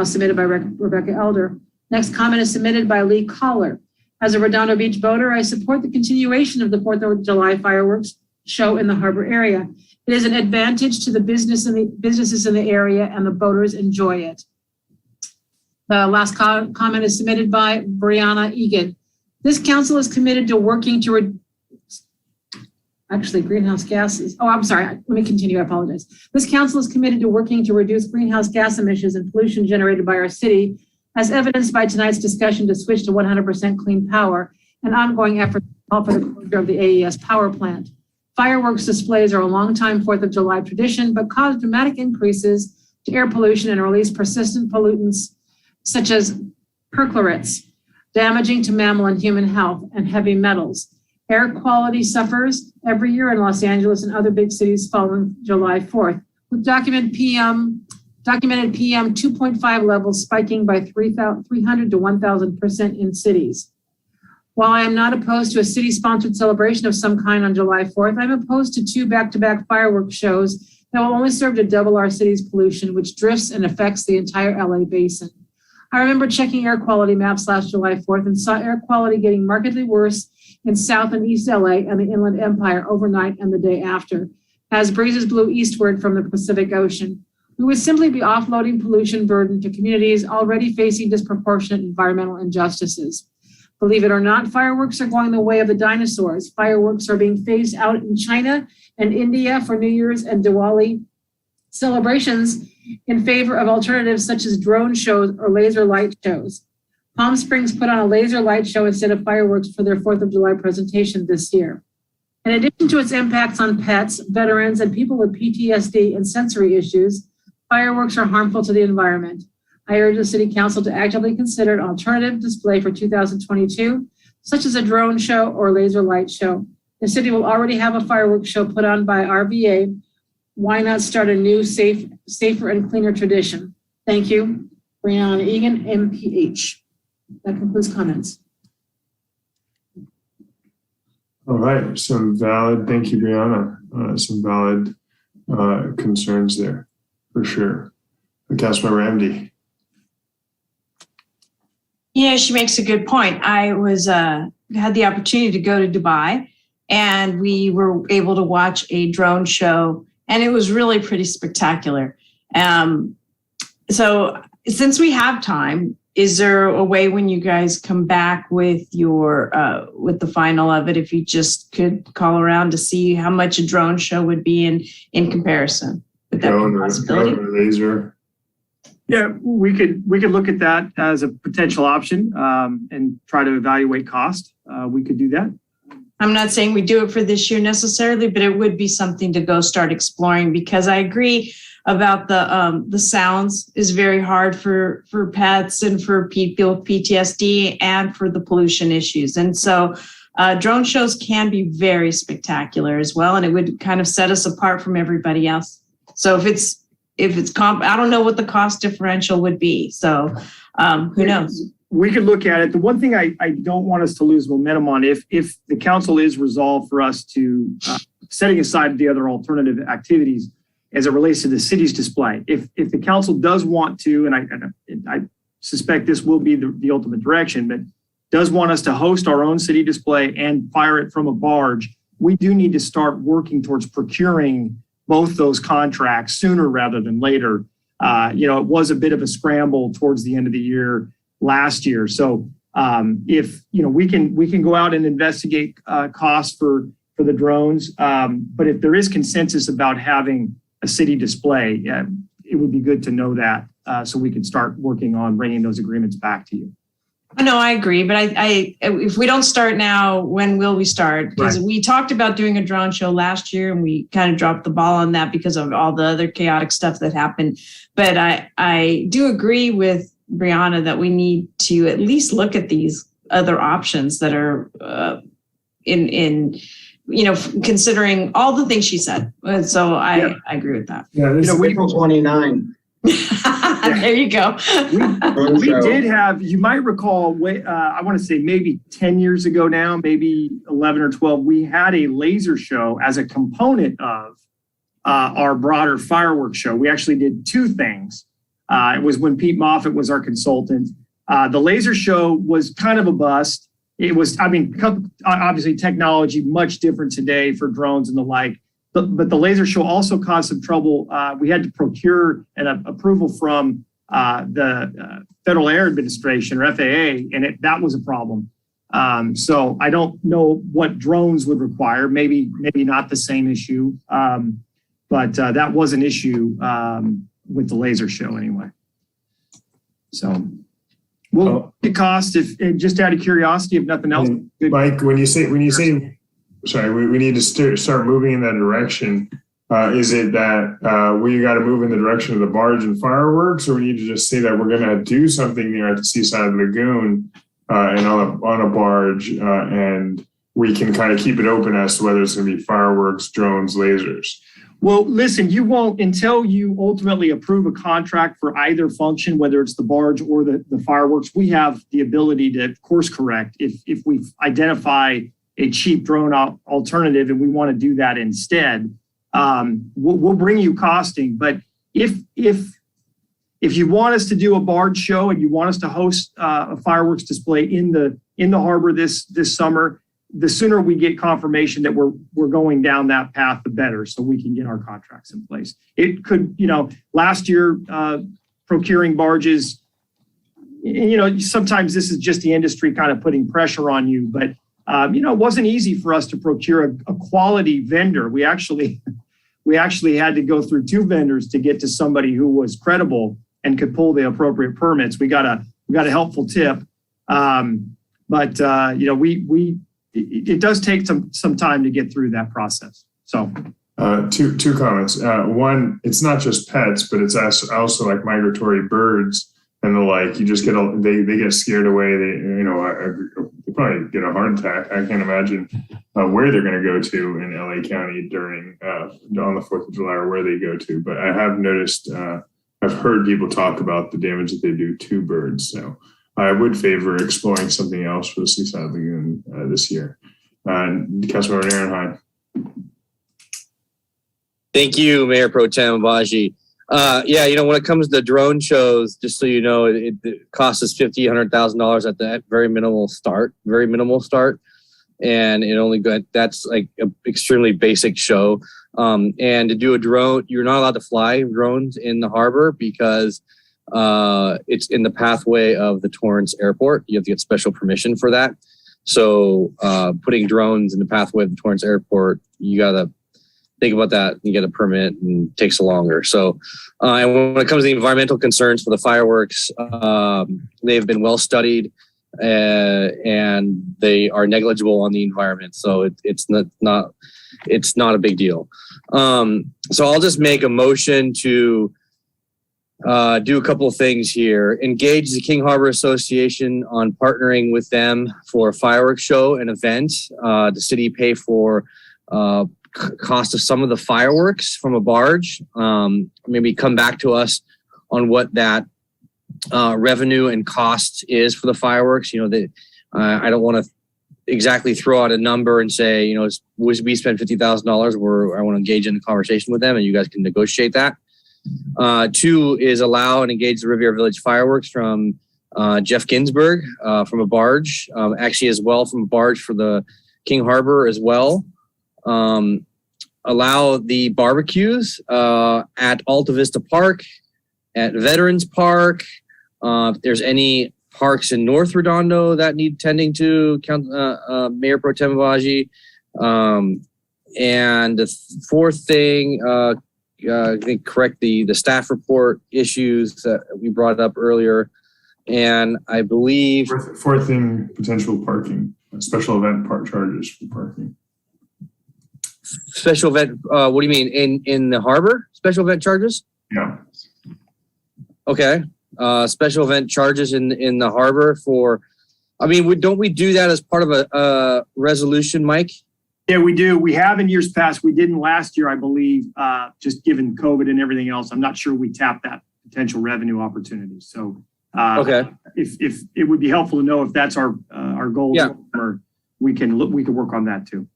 Submitted by Rebecca Elder. Next comment is submitted by Lee Collar. As a Redondo Beach boater, I support the continuation of the 4th of July fireworks show in the harbor area. It is an advantage to the businesses in the area, and the boaters enjoy it. The last comment is submitted by Brianna Egan. This council is committed to working to greenhouse gases. Oh, I'm sorry. Let me continue. I apologize. This council is committed to working to reduce greenhouse gas emissions and pollution generated by our city, as evidenced by tonight's discussion to switch to 100% clean power and ongoing efforts to call for the closure of the AES power plant. Fireworks displays are a long-time 4th of July tradition, but cause dramatic increases to air pollution and release persistent pollutants such as perchlorates, damaging to mammal and human health, and heavy metals. Air quality suffers every year in Los Angeles and other big cities following July 4th, with documented PM 2.5 levels spiking by 300 to 1,000% in cities. While I am not opposed to a city-sponsored celebration of some kind on July 4th, I'm opposed to 2 back-to-back fireworks shows that will only serve to double our city's pollution, which drifts and affects the entire LA basin. I remember checking air quality maps last July 4th and saw air quality getting markedly worse in South and East LA and the Inland Empire overnight and the day after, as breezes blew eastward from the Pacific Ocean. We would simply be offloading pollution burden to communities already facing disproportionate environmental injustices. Believe it or not, fireworks are going the way of the dinosaurs. Fireworks are being phased out in China and India for New Year's and Diwali celebrations in favor of alternatives such as drone shows or laser light shows. Palm Springs put on a laser light show instead of fireworks for their 4th of July presentation this year. In addition to its impacts on pets, veterans, and people with PTSD and sensory issues, fireworks are harmful to the environment. I urge the City Council to actively consider an alternative display for 2022, such as a drone show or laser light show. The city will already have a fireworks show put on by RVA. Why not start a new, safer, and cleaner tradition? Thank you. Brianna Egan, MPH. That concludes comments. All right, some valid, thank you, Brianna. Some valid concerns there, for sure. Councilmember MD. Yeah, she makes a good point. I had the opportunity to go to Dubai, and we were able to watch a drone show, and it was really pretty spectacular. So since we have time, is there a way when you guys come back with your with the final of it, if you just could call around to see how much a drone show would be in comparison? Would that be a possibility? Drone or laser. Yeah, we could look at that as a potential option and try to evaluate cost. We could do that. I'm not saying we do it for this year necessarily, but it would be something to go start exploring, because I agree about the sounds is very hard for pets and for people with PTSD and for the pollution issues. And so drone shows can be very spectacular as well, and it would kind of set us apart from everybody else. So if it's I don't know what the cost differential would be. So who knows? We could look at it. The one thing I don't want us to lose momentum on, if the council is resolved for us to setting aside the other alternative activities as it relates to the city's display. If the council does want to, and I suspect this will be the ultimate direction, but does want us to host our own city display and fire it from a barge, we do need to start working towards procuring both those contracts sooner rather than later. It was a bit of a scramble towards the end of the year last year. So if we can go out and investigate costs for the drones, but if there is consensus about having a city display, it would be good to know that so we can start working on bringing those agreements back to you. No, I agree. But I if we don't start now, when will we start? Because we talked about doing a drone show last year and we kind of dropped the ball on that because of all the other chaotic stuff that happened. But I do agree with Brianna that we need to at least look at these other options that are considering all the things she said. So I agree with that. Yeah, this is April 29. There you go. We did have, you might recall, I want to say maybe 10 years ago now, maybe 11 or 12, we had a laser show as a component of our broader fireworks show. We actually did two things. It was when Pete Moffitt was our consultant. The laser show was kind of a bust. It was, obviously technology much different today for drones and the like. But the laser show also caused some trouble. We had to procure an approval from the Federal Air Administration or FAA, and that was a problem. So I don't know what drones would require. Maybe not the same issue, but that was an issue with the laser show anyway. So we'll get cost if just out of curiosity, if nothing else. Mike, when you say, sorry, we need to start moving in that direction. Is it that we got to move in the direction of the barge and fireworks, or we need to just say that we're going to do something there at the Seaside Lagoon and on a barge, and we can kind of keep it open as to whether it's going to be fireworks, drones, lasers? Well, listen, you won't until you ultimately approve a contract for either function, whether it's the barge or the fireworks. We have the ability to course correct if we identify a cheap drone alternative and we want to do that instead. We'll bring you costing, but if you want us to do a barge show and you want us to host a fireworks display in the harbor this summer, the sooner we get confirmation that we're going down that path, the better, so we can get our contracts in place. It could, last year procuring barges, sometimes this is just the industry kind of putting pressure on you, but it wasn't easy for us to procure a quality vendor. We actually had to go through 2 vendors to get to somebody who was credible and could pull the appropriate permits. We got a helpful tip, but it does take some time to get through that process. So, two comments. One, it's not just pets, but it's also like migratory birds and the like. You just they get scared away. They probably get a heart attack. I can't imagine where they're going to go to in LA County during on the 4th of July or where they go to. But I have noticed, I've heard people talk about the damage that they do to birds. So I would favor exploring something else for the Seaside Lagoon this year. Councilmember Aaron. Thank you, Mayor Pro Tem Abaji. When it comes to drone shows, just so you know, it costs us $100,000 at the very minimal start. And it only that's like an extremely basic show. And to do a drone, you're not allowed to fly drones in the harbor because it's in the pathway of the Torrance Airport. You have to get special permission for that. So putting drones in the pathway of the Torrance Airport, you got to think about that. You get a permit and it takes longer. So, and when it comes to the environmental concerns for the fireworks, they've been well studied and they are negligible on the environment. So it's not a big deal. So I'll just make a motion to do a couple of things here. Engage the King Harbor Association on partnering with them for a fireworks show and event. The city pay for cost of some of the fireworks from a barge. Maybe come back to us on what that revenue and cost is for the fireworks. I don't want to exactly throw out a number and say, we spend $50,000 where I want to engage in a conversation with them and you guys can negotiate that. 2 is allow and engage the Riviera Village fireworks from Jeff Ginsburg from a barge, actually as well from a barge for the King Harbor as well. Allow the barbecues at Alta Vista Park, at Veterans Park. If there's any parks in North Redondo that need tending to, Mayor Pro Tem Abaji. And the 4th thing, I think correct the staff report issues that we brought up earlier. And I believe 4th thing, potential parking, special event park charges for parking. Special event, what do you mean? In the harbor? Special event charges? Yeah. Okay. Special event charges in the harbor don't we do that as part of a resolution, Mike? Yeah, we do. We have in years past. We didn't last year, I believe, just given COVID and everything else. I'm not sure we tapped that potential revenue opportunity. So okay. If it would be helpful to know if that's our goal, yeah. Or we can work on that too.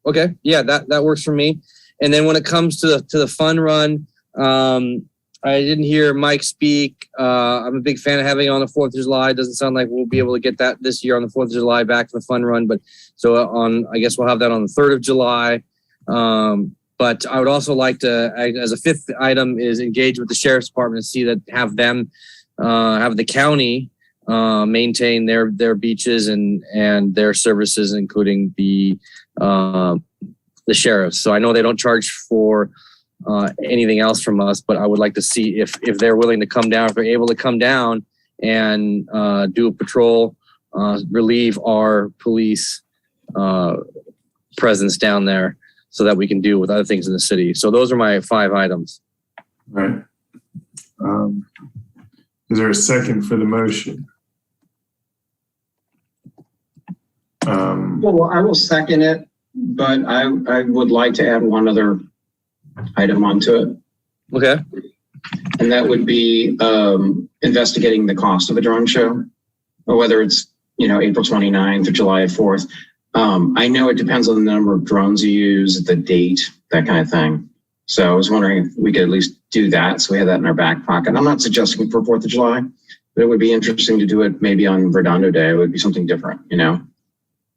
Okay. Yeah, that works for me. And then when it comes to the fun run, I didn't hear Mike speak. I'm a big fan of having it on the 4th of July. It doesn't sound like we'll be able to get that this year on the 4th of July back to the fun run. But so I guess we'll have that on the 3rd of July. But But I would also like to, as a fifth item, is engage with the sheriff's department to see that have the county maintain their beaches and their services, including the sheriffs. So I know they don't charge for anything else from us, but I would like to see if they're willing to come down, if they're able to come down and do a patrol, relieve our police presence down there so that we can deal with other things in the city. So those are my 5 items. Right. Is there a second for the motion? Well, I will second it, but I would like to add one other item onto it. Okay. And that would be investigating the cost of a drone show, or whether it's, April 29th or July 4th. I know it depends on the number of drones you use, the date, that kind of thing. So I was wondering if we could at least do that, so we have that in our back pocket. I'm not suggesting for 4th of July, but it would be interesting to do it maybe on Redondo Day. It would be something different,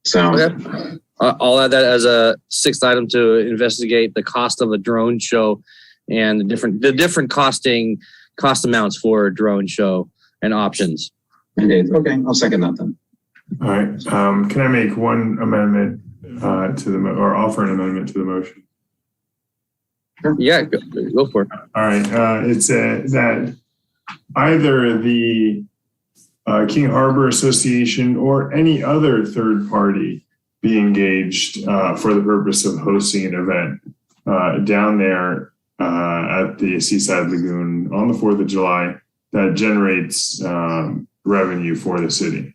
So okay. I'll add that as a 6th item to investigate the cost of a drone show and the different cost amounts for a drone show and options. Indeed. Okay, I'll second that then. All right. Can I make one amendment or offer an amendment to the motion? Sure. Yeah, go for it. All right. It's that either the King Harbor Association or any other third party be engaged for the purpose of hosting an event down there at the Seaside Lagoon on the 4th of July that generates revenue for the city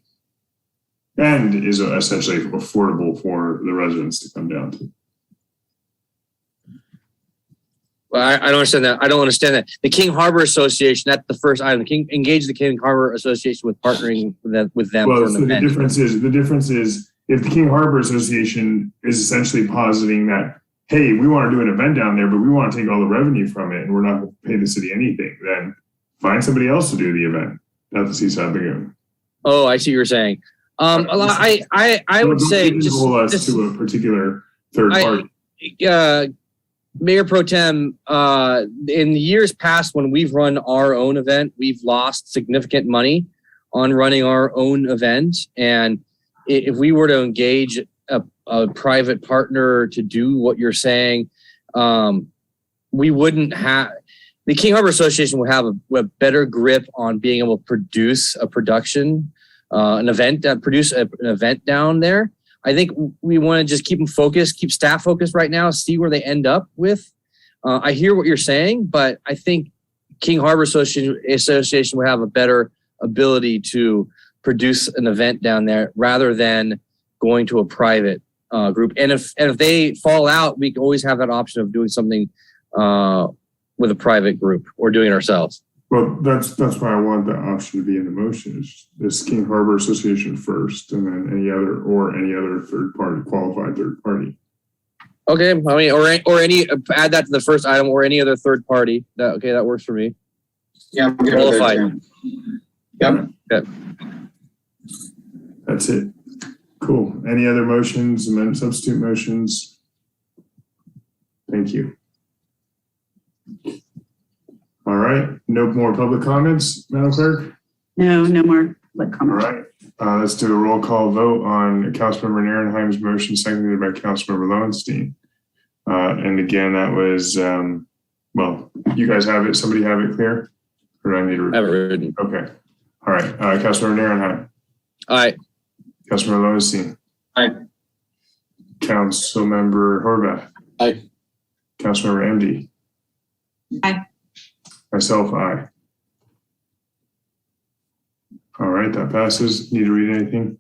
and is essentially affordable for the residents to come down to. Well, I don't understand that. I don't understand that. The King Harbor Association, that's the first item. Engage the King Harbor Association with partnering with them Well, for an so event. the difference is if the King Harbor Association is essentially positing that, hey, we want to do an event down there, but we want to take all the revenue from it and we're not going to pay the city anything, then find somebody else to do the event at the Seaside Lagoon. Oh, I see what you're saying. I would say just to a particular third party. Mayor Pro Tem, in the years past when we've run our own event, we've lost significant money on running our own event. And if we were to engage a private partner to do what you're saying, we wouldn't have. The King Harbor Association will have a better grip on being able to produce a production, produce an event down there. I think we want to just keep them focused, keep staff focused right now, see where they end up with. I hear what you're saying, but I think King Harbor Association will have a better ability to produce an event down there rather than going to a private group. And if they fall out, we can always have that option of doing something with a private group or doing it ourselves. Well, that's why I want that option to be in the motion. Is King Harbor Association first, and then any other third party, qualified third party. Okay, I mean, or any add that to the first item, or any other third party. That works for me. Yeah, I'm good qualified. Yep. That's it. Cool. Any other motions, amendment, substitute motions? Thank you. All right. No more public comments, Madam Clerk? No more public comments. All right. Let's do a roll call vote on Councilmember Nierenheim's motion, seconded by Councilmember Lowenstein. And again, that was, you guys have it. Somebody have it clear? Or do I need to? I have it written. Okay. All right. Councilmember Nierenheim. Aye. Councilmember Lowenstein. Aye. Councilmember Horvath. Aye. Councilmember MD. Aye. Myself, aye. All right, that passes. Need to read anything?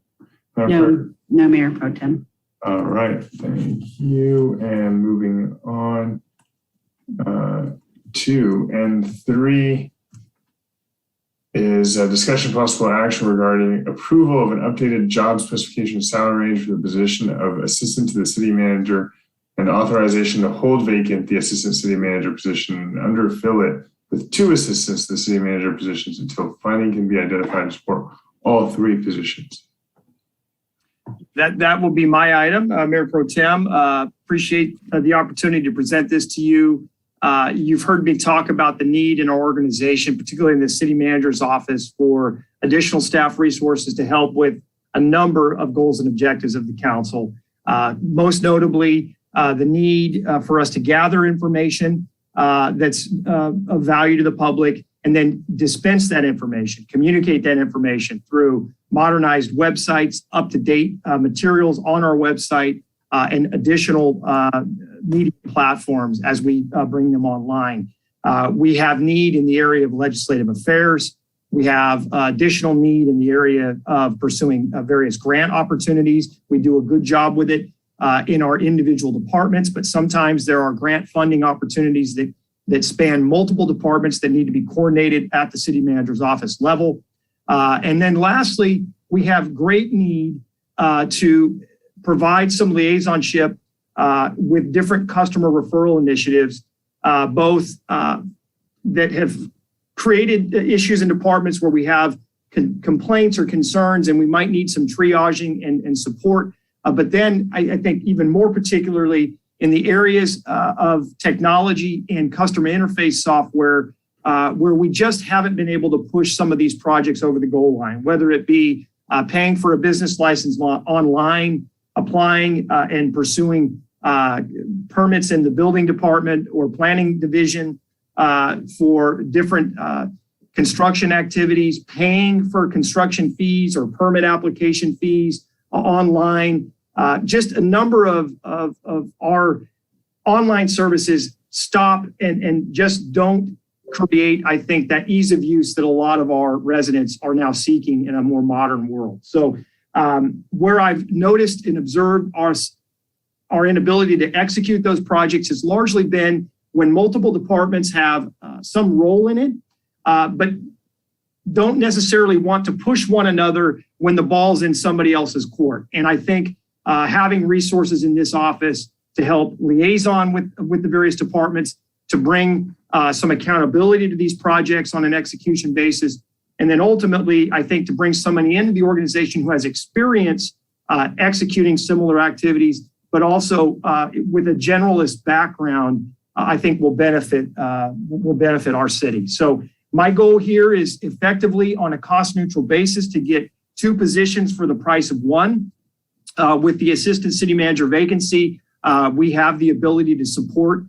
No, Mayor Pro Tem. All right, thank you. And moving on, 2 and 3 is a discussion possible action regarding approval of an updated job specification salary range for the position of assistant to the city manager and authorization to hold vacant the assistant city manager position and underfill it with 2 assistants to the city manager positions until funding can be identified to support all 3 positions. That will be my item, Mayor Pro Tem. Appreciate the opportunity to present this to you. You've heard me talk about the need in our organization, particularly in the city manager's office, for additional staff resources to help with a number of goals and objectives of the council. Most notably, the need for us to gather information that's of value to the public, and then dispense that information, communicate that information through modernized websites, up-to-date materials on our website, and additional media platforms as we bring them online. We have need in the area of legislative affairs. We have additional need in the area of pursuing various grant opportunities. We do a good job with it in our individual departments, but sometimes there are grant funding opportunities that span multiple departments that need to be coordinated at the city manager's office level. And then lastly, we have great need to provide some liaisonship with different customer referral initiatives, both that have created issues in departments where we have complaints or concerns and we might need some triaging and support. But then I think even more particularly in the areas of technology and customer interface software, where we just haven't been able to push some of these projects over the goal line, whether it be paying for a business license online, applying and pursuing permits in the building department or planning division for different construction activities, paying for construction fees or permit application fees online. Just a number of our online services stop and just don't create, I think, that ease of use that a lot of our residents are now seeking in a more modern world. So where I've noticed and observed our inability to execute those projects has largely been when multiple departments have some role in it, but don't necessarily want to push one another when the ball's in somebody else's court. And I think having resources in this office to help liaison with the various departments, to bring some accountability to these projects on an execution basis, and then ultimately, I think to bring somebody into the organization who has experience executing similar activities, but also with a generalist background, I think will benefit our city. So my goal here is effectively on a cost neutral basis to get 2 positions for the price of 1. With the assistant city manager vacancy, we have the ability to support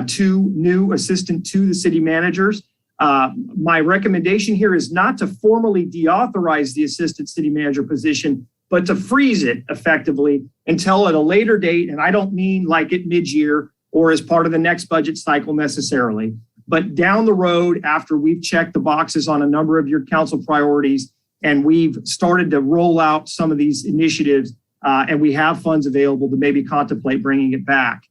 2 new assistant to the city managers. My recommendation here is not to formally deauthorize the assistant city manager position, but to freeze it effectively until at a later date. And I don't mean like at mid-year or as part of the next budget cycle necessarily, but down the road after we've checked the boxes on a number of your council priorities and we've started to roll out some of these initiatives and we have funds available to maybe contemplate bringing it back.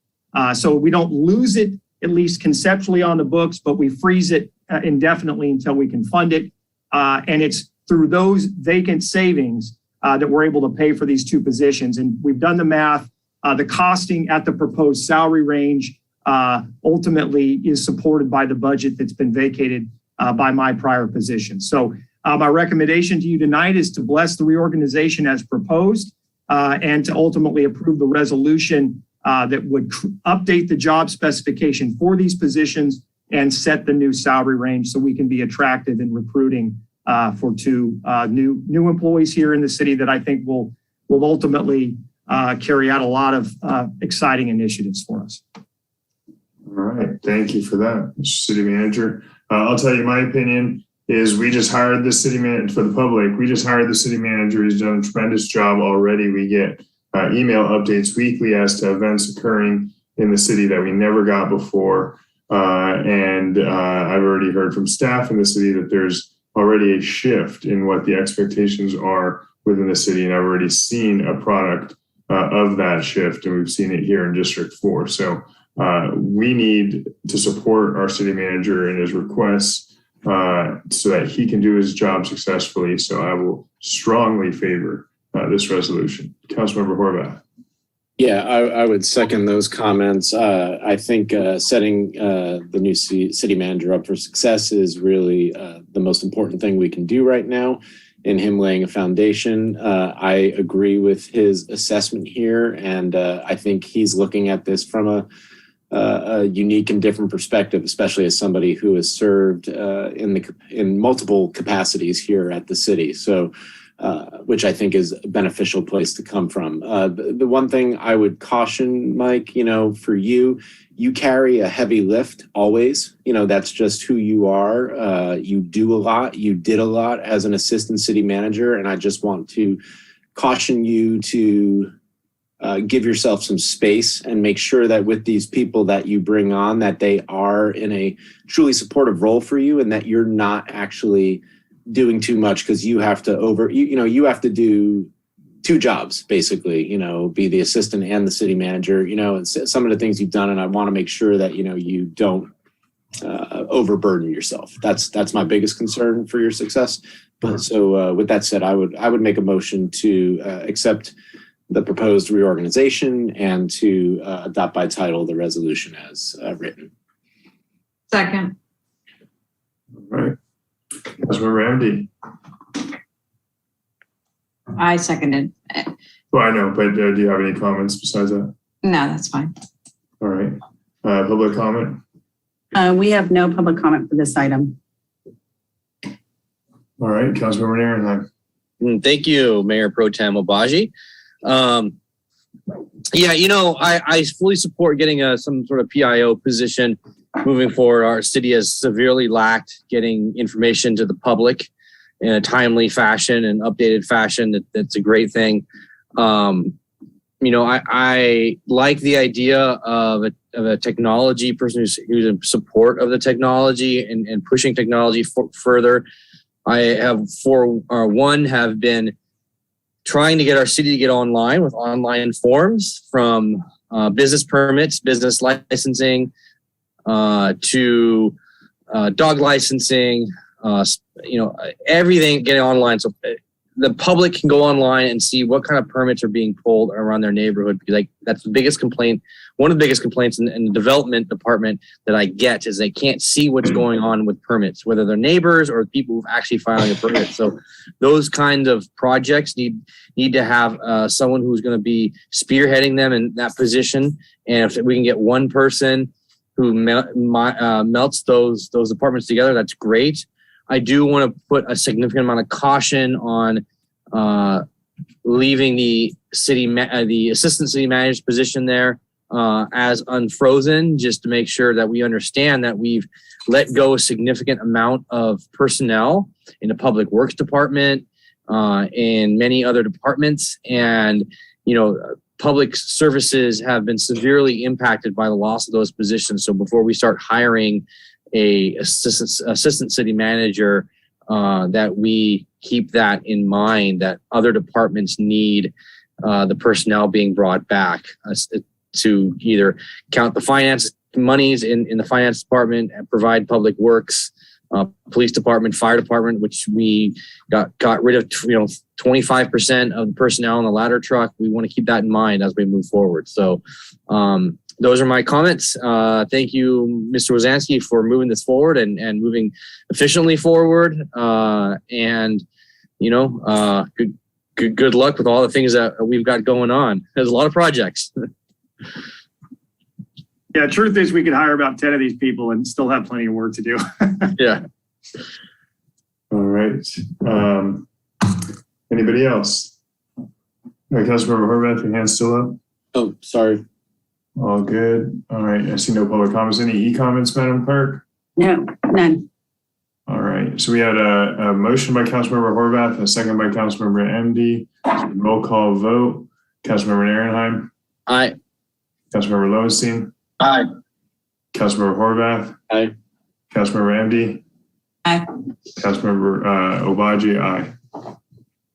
So we don't lose it, at least conceptually on the books, but we freeze it indefinitely until we can fund it. And it's through those vacant savings that we're able to pay for these 2 positions. And we've done the math. The costing at the proposed salary range ultimately is supported by the budget that's been vacated by my prior position. So my recommendation to you tonight is to bless the reorganization as proposed and to ultimately approve the resolution that would update the job specification for these positions and set the new salary range so we can be attractive in recruiting for 2 new employees here in the city that I think will ultimately carry out a lot of exciting initiatives for us. All right. Thank you for that, Mr. City Manager. I'll tell you my opinion is we just hired the city manager for the public. We just hired the city manager. He's done a tremendous job already. We get email updates weekly as to events occurring in the city that we never got before. And I've already heard from staff in the city that there's already a shift in what the expectations are within the city. And I've already seen a product of that shift, and we've seen it here in District 4. So we need to support our city manager in his requests so that he can do his job successfully. So I will strongly favor this resolution. Councilmember Horvath. Yeah, I would second those comments. I think setting the new city manager up for success is really the most important thing we can do right now. in him laying a foundation. I agree with his assessment here, and I think he's looking at this from a unique and different perspective, especially as somebody who has served in multiple capacities here at the city. So, which I think is a beneficial place to come from. The one thing I would caution, Mike, for you carry a heavy lift always. That's just who you are. You do a lot. You did a lot as an assistant city manager, and I just want to caution you to give yourself some space and make sure that with these people that you bring on, that they are in a truly supportive role for you, and that you're not actually doing too much because you have to you have to do two jobs, basically, be the assistant and the city manager, and some of the things you've done. And I want to make sure that, you don't overburden yourself. That's my biggest concern for your success. But so with that said, I would make a motion to accept the proposed reorganization and to adopt by title the resolution as written. Second. All right. Councilmember MD. I seconded. Well, I know, but do you have any comments besides that? No, that's fine. All right. Public comment? We have no public comment for this item. All right. Councilmember Narenheim. Thank you, Mayor Pro Tem Obaji. I fully support getting some sort of PIO position moving forward. Our city has severely lacked getting information to the public in a timely fashion and updated fashion. That's a great thing. I like the idea of a technology person who's in support of the technology and pushing technology further. I have have been trying to get our city to get online with online forms, from business permits, business licensing, to dog licensing, everything getting online. So the public can go online and see what kind of permits are being pulled around their neighborhood. Because that's the biggest complaint. One of the biggest complaints in the development department that I get is they can't see what's going on with permits, whether they're neighbors or people who've actually filing a permit. So those kinds of projects need to have someone who's going to be spearheading them in that position. And if we can get one person who melts those departments together, that's great. I do want to put a significant amount of caution on leaving the assistant city manager's position there as unfrozen, just to make sure that we understand that we've let go a significant amount of personnel in the public works department, and many other departments. And, public services have been severely impacted by the loss of those positions. So before we start hiring a assistant city manager, that we keep that in mind, that other departments need the personnel being brought back to either count the finance monies in the finance department and provide public works, police department, fire department, which we got rid of 25% of the personnel in the ladder truck. We want to keep that in mind as we move forward. So those are my comments. Thank you, Mr. Wazanski, for moving this forward and moving efficiently forward. Good luck with all the things that we've got going on. There's a lot of projects. Yeah, truth is we could hire about 10 of these people and still have plenty of work to do. Yeah. All right. Anybody else? All right, Councilmember Horvath, your hand's still up? Oh, sorry. All good. All right. I see no public comments. Any e-comments, Madam Clerk? No, none. All right. So we had a motion by Councilmember Horvath, a second by Councilmember MD. Roll call vote. Councilmember Narenheim. Aye. Councilmember Lowenstein. Aye. Councilmember Horvath. Aye. Councilmember MD. Aye. Councilmember Obaji. Aye.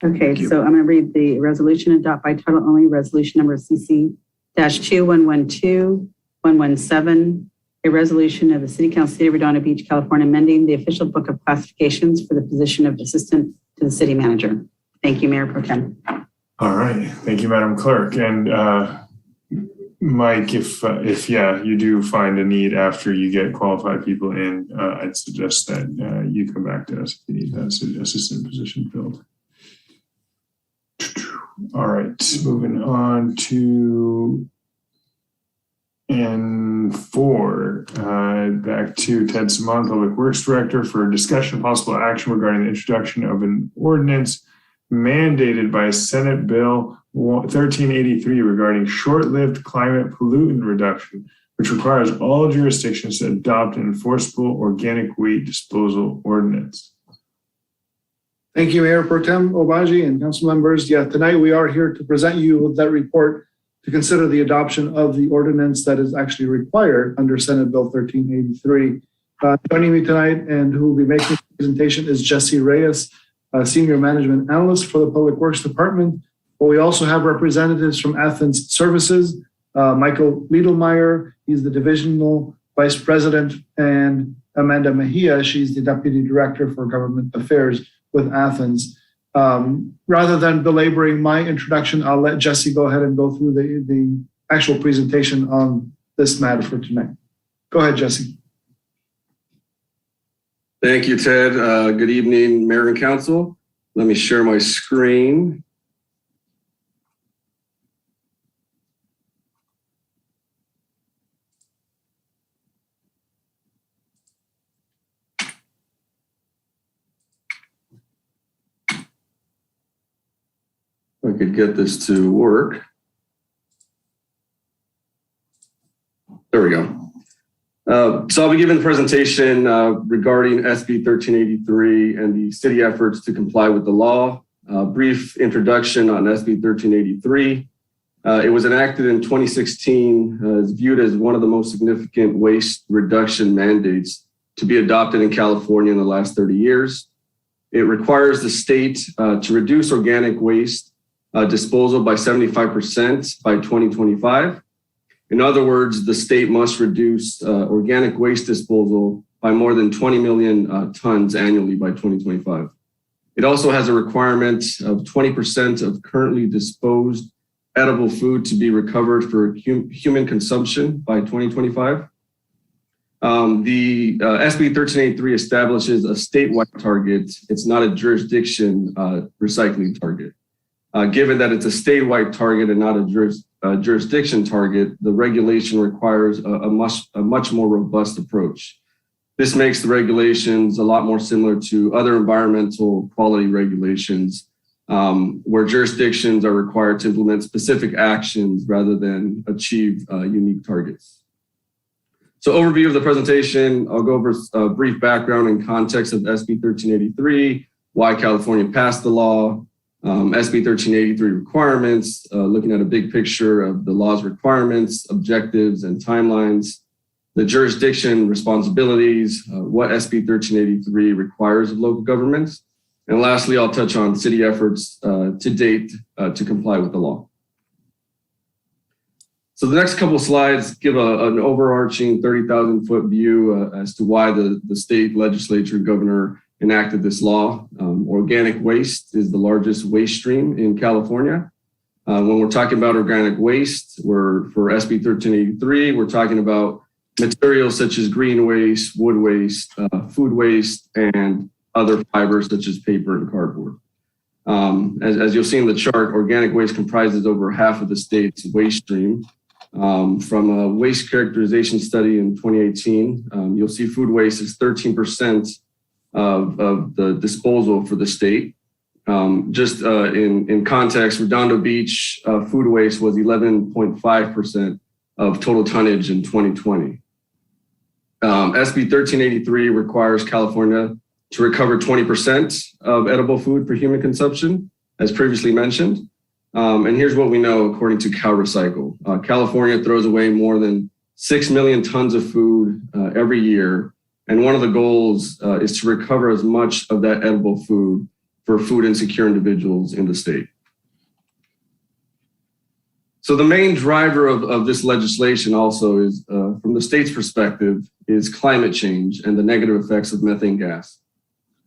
Okay, so I'm going to read the resolution, adopt by title only, resolution number CC-2112-117, a resolution of the City Council, City of Redondo Beach, California, amending the official book of classifications for the position of assistant to the city manager. Thank you, Mayor Pro Tem. All right. Thank you, Madam Clerk. And Mike, if you do find a need after you get qualified people in, I'd suggest that you come back to us if you need that assistant position filled. All right, moving on to N4, back to Ted Simon, Public Works Director, for discussion of possible action regarding the introduction of an ordinance mandated by Senate Bill 1383 regarding short-lived climate pollutant reduction, which requires all jurisdictions to adopt an enforceable organic waste disposal ordinance. Thank you, Mayor Pro Tem Obaji and council members. Yeah, tonight we are here to present you with that report to consider the adoption of the ordinance that is actually required under Senate Bill 1383. Joining me tonight and who will be making the presentation is Jesse Reyes, Senior Management Analyst for the Public Works Department. But we also have representatives from Athens Services, Michael Liedelmeyer, he's the Divisional Vice President, and Amanda Mejia, she's the Deputy Director for Government Affairs with Athens. Rather than belaboring my introduction, I'll let Jesse go ahead and go through the actual presentation on this matter for tonight. Go ahead, Jesse. Thank you, Ted. Good evening, Mayor and Council. Let me share my screen. If I could get this to work. There we go. So I'll be giving a presentation regarding SB 1383 and the city efforts to comply with the law. Brief introduction on SB 1383. It was enacted in 2016, is viewed as one of the most significant waste reduction mandates to be adopted in California in the last 30 years. It requires the state to reduce organic waste disposal by 75% by 2025. In other words, the state must reduce organic waste disposal by more than 20 million tons annually by 2025. It also has a requirement of 20% of currently disposed edible food to be recovered for human consumption by 2025. The SB 1383 establishes a statewide target. It's not a jurisdiction recycling target. Given that it's a statewide target and not a jurisdiction target, the regulation requires a much more robust approach. This makes the regulations a lot more similar to other environmental quality regulations, where jurisdictions are required to implement specific actions rather than achieve unique targets. So overview of the presentation, I'll go over a brief background and context of SB 1383, why California passed the law, SB 1383 requirements, looking at a big picture of the law's requirements, objectives, and timelines, the jurisdiction responsibilities, what SB 1383 requires of local governments, and lastly, I'll touch on city efforts to date to comply with the law. So the next couple of slides give an overarching 30,000-foot view as to why the state legislature governor enacted this law. Organic waste is the largest waste stream in California. When we're talking about organic waste, for SB 1383, we're talking about materials such as green waste, wood waste, food waste, and other fibers such as paper and cardboard. As you'll see in the chart, organic waste comprises over half of the state's waste stream. From a waste characterization study in 2018, you'll see food waste is 13% of the disposal for the state. Just in context, Redondo Beach food waste was 11.5% of total tonnage in 2020. SB 1383 requires California to recover 20% of edible food for human consumption, as previously mentioned. And here's what we know according to CalRecycle. California throws away more than 6 million tons of food every year. And one of the goals is to recover as much of that edible food for food insecure individuals in the state. So the main driver of this legislation also is, from the state's perspective, is climate change and the negative effects of methane gas.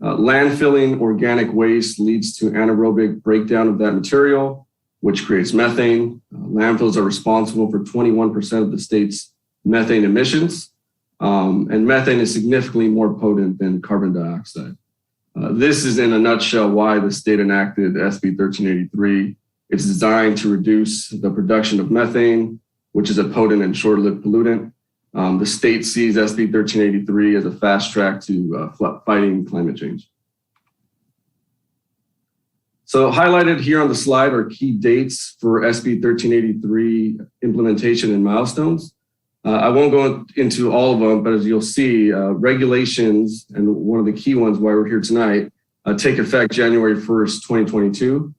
Landfilling organic waste leads to anaerobic breakdown of that material, which creates methane. Landfills are responsible for 21% of the state's methane emissions. And methane is significantly more potent than carbon dioxide. This is in a nutshell why the state enacted SB 1383. It's designed to reduce the production of methane, which is a potent and short-lived pollutant. The state sees SB 1383 as a fast track to fighting climate change. So highlighted here on the slide are key dates for SB 1383 implementation and milestones. I won't go into all of them, but as you'll see, regulations, and one of the key ones why we're here tonight, take effect January 1st, 2022.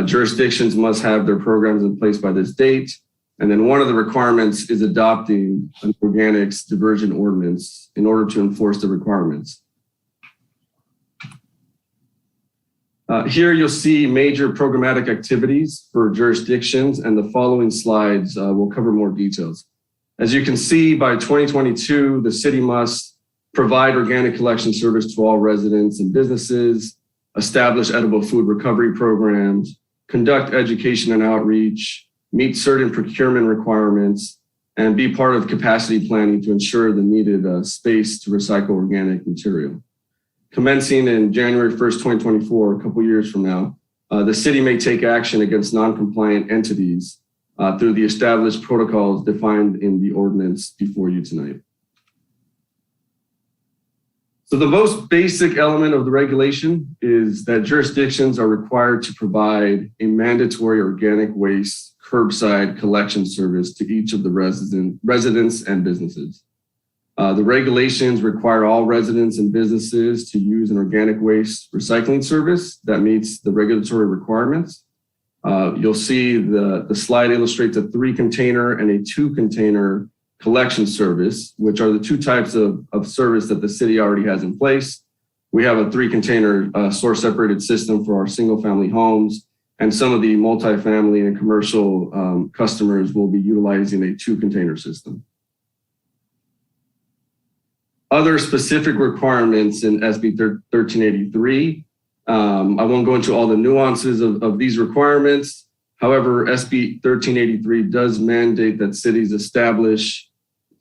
Jurisdictions must have their programs in place by this date. And then one of the requirements is adopting an organics diversion ordinance in order to enforce the requirements. Here you'll see major programmatic activities for jurisdictions, and the following slides will cover more details. As you can see, by 2022, the city must provide organic collection service to all residents and businesses, establish edible food recovery programs, conduct education and outreach, meet certain procurement requirements, and be part of capacity planning to ensure the needed space to recycle organic material. Commencing in January 1st, 2024, a couple years from now, the city may take action against non-compliant entities through the established protocols defined in the ordinance before you tonight. So the most basic element of the regulation is that jurisdictions are required to provide a mandatory organic waste curbside collection service to each of the residents and businesses. The regulations require all residents and businesses to use an organic waste recycling service that meets the regulatory requirements. You'll see the slide illustrates a 3-container and a 2-container collection service, which are the two types of service that the city already has in place. We have a 3-container source separated system for our single family homes, and some of the multifamily and commercial customers will be utilizing a 2-container system. Other specific requirements in SB 1383, I won't go into all the nuances of these requirements. However, SB 1383 does mandate that cities establish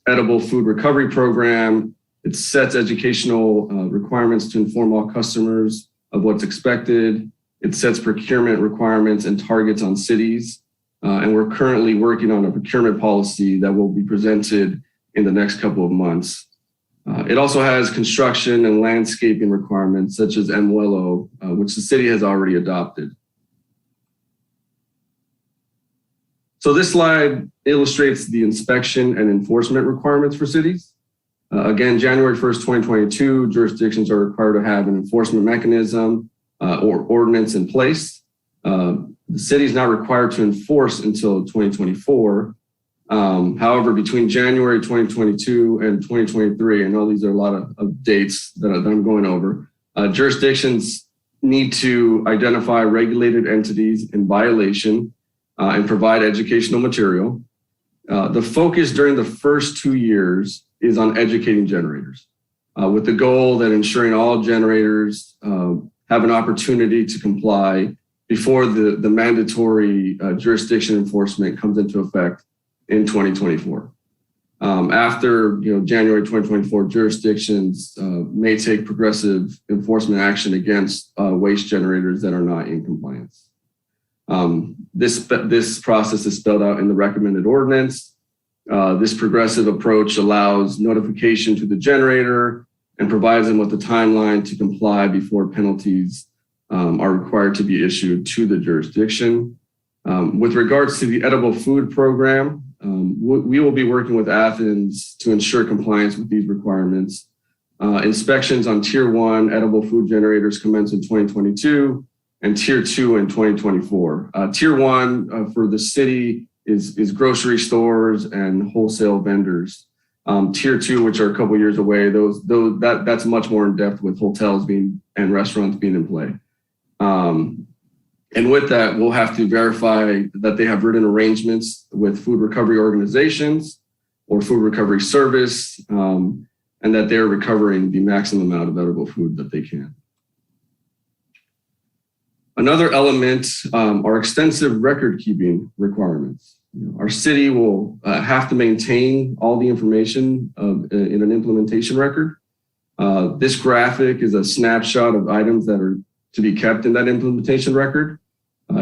edible food recovery program. It sets educational requirements to inform all customers of what's expected. It sets procurement requirements and targets on cities. And we're currently working on a procurement policy that will be presented in the next couple of months. It also has construction and landscaping requirements such as MWELO, which the city has already adopted. So this slide illustrates the inspection and enforcement requirements for cities. Again, January 1st, 2022, jurisdictions are required to have an enforcement mechanism or ordinance in place. The city is not required to enforce until 2024. However, between January 2022 and 2023, I know these are a lot of dates that I'm going over, jurisdictions need to identify regulated entities in violation and provide educational material. The focus during the first 2 years is on educating generators, with the goal that ensuring all generators have an opportunity to comply before the mandatory jurisdiction enforcement comes into effect in 2024. After January 2024, jurisdictions may take progressive enforcement action against waste generators that are not in compliance. This process is spelled out in the recommended ordinance. This progressive approach allows notification to the generator and provides them with a timeline to comply before penalties are required to be issued to the jurisdiction. With regards to the edible food program, we will be working with Athens to ensure compliance with these requirements. Inspections on Tier 1 edible food generators commence in 2022 and Tier 2 in 2024. Tier 1 for the city is grocery stores and wholesale vendors. Tier 2, which are a couple years away, that's much more in depth with hotels and restaurants being in play. And with that, we'll have to verify that they have written arrangements with food recovery organizations or food recovery service, and that they're recovering the maximum amount of edible food that they can. Another element are extensive record keeping requirements. Our city will have to maintain all the information in an implementation record. This graphic is a snapshot of items that are to be kept in that implementation record.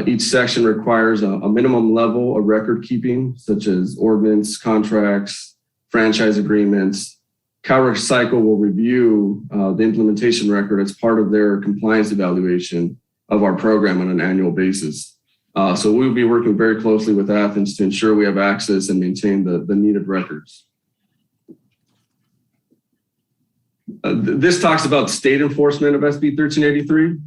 Each section requires a minimum level of record keeping, such as ordinance, contracts, franchise agreements. CalRecycle will review the implementation record as part of their compliance evaluation of our program on an annual basis. So we'll be working very closely with Athens to ensure we have access and maintain the needed records. This talks about state enforcement of SB 1383.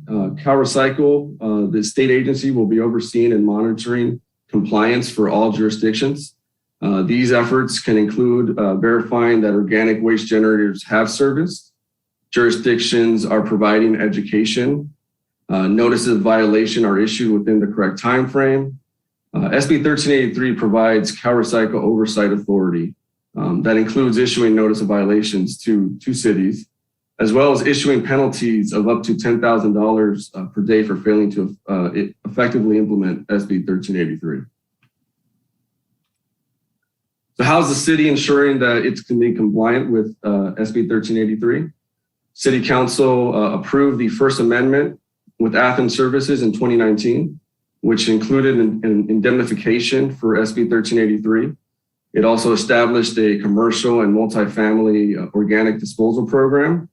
CalRecycle, the state agency, will be overseeing and monitoring compliance for all jurisdictions. These efforts can include verifying that organic waste generators have service, jurisdictions are providing education, notices of violation are issued within the correct time frame. SB 1383 provides CalRecycle oversight authority. That includes issuing notice of violations to cities, as well as issuing penalties of up to $10,000 per day for failing to effectively implement SB 1383. So how's the city ensuring that it's going to be compliant with SB 1383? City Council approved the First Amendment with Athens Services in 2019, which included an indemnification for SB 1383. It also established a commercial and multifamily organic disposal program.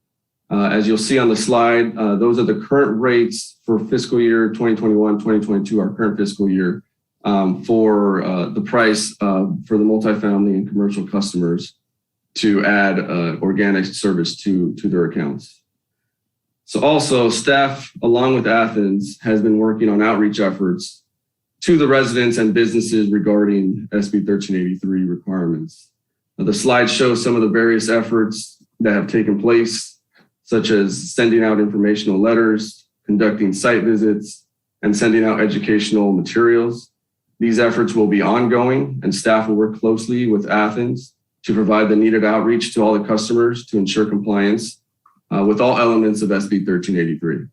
As you'll see on the slide, those are the current rates for fiscal year 2021-2022, our current fiscal year, for the price for the multifamily and commercial customers to add organic service to their accounts. So also staff, along with Athens, has been working on outreach efforts to the residents and businesses regarding SB 1383 requirements. Now, the slide shows some of the various efforts that have taken place, such as sending out informational letters, conducting site visits, and sending out educational materials. These efforts will be ongoing, and staff will work closely with Athens to provide the needed outreach to all the customers to ensure compliance with all elements of SB 1383.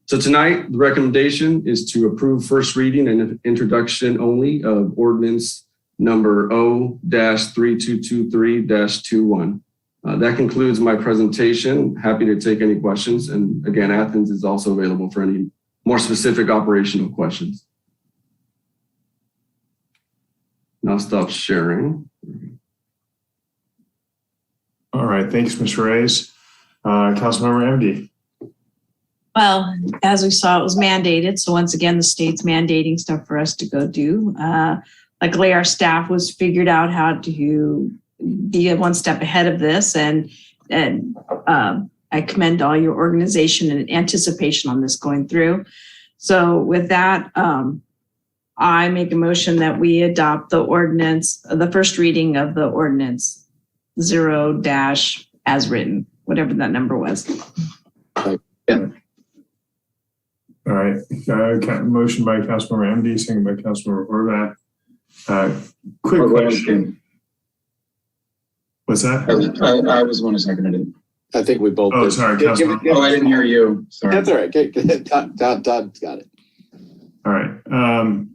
So tonight, the recommendation is to approve first reading and introduction only of ordinance number O-3223-21. That concludes my presentation. Happy to take any questions. And again, Athens is also available for any more specific operational questions. And I'll stop sharing. All right, thanks, Mr. Reyes. Councilmember MD. Well, as we saw, it was mandated. So once again, the state's mandating stuff for us to go do. Luckily, our staff was figured out how to be one step ahead of this. And I commend all your organization and anticipation on this going through. So with that, I make a motion that we adopt the ordinance, the first reading of the ordinance 0- as written, whatever that number was. Yeah. All right, motion by Councilmember MD, second by Councilmember Horvath. Quick question. What's that? I was the one who seconded it. I think we both Oh, did. sorry, Councilmember. Oh, I didn't hear you. Sorry. That's all right. Todd's got it. All right.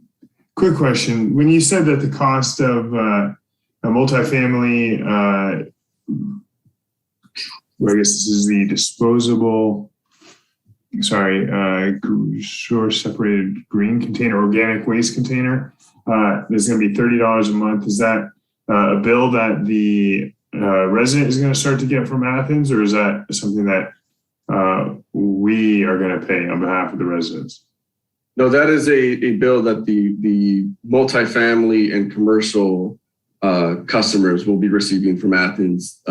Quick question. When you said that the cost of a multifamily, well, I guess this is the disposable, source separated green container, organic waste container, there's going to be $30 a month. Is that a bill that the resident is going to start to get from Athens, or is that something that we are going to pay on behalf of the residents? No, that is a bill that the multifamily and commercial customers will be receiving from Athens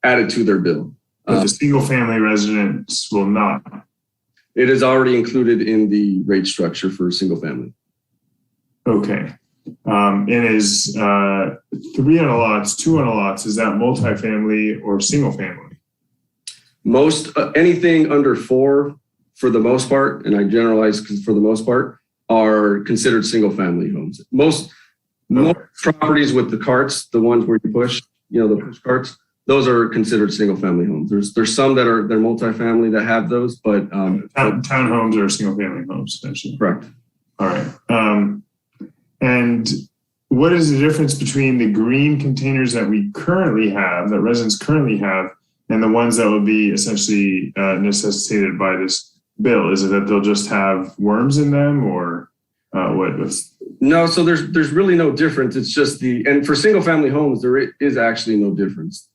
added to their bill. But the single family residents will not. It is already included in the rate structure for single family. Okay. And is 3 on a lots, 2 on a lots, is that multifamily or single family? Most anything under 4 for the most part, and I generalize because for the most part, are considered single family homes. Most properties with the carts, the ones where you push, the push carts, those are considered single family homes. There's some that are they're multifamily that have those, but townhomes are single family homes essentially. Correct. All right. And what is the difference between the green containers that we currently have, that residents currently have, and the ones that will be essentially necessitated by this Bill? Is it that they'll just have worms in them, or what's? No, so there's really no difference. It's just and for single family homes, there is actually no difference.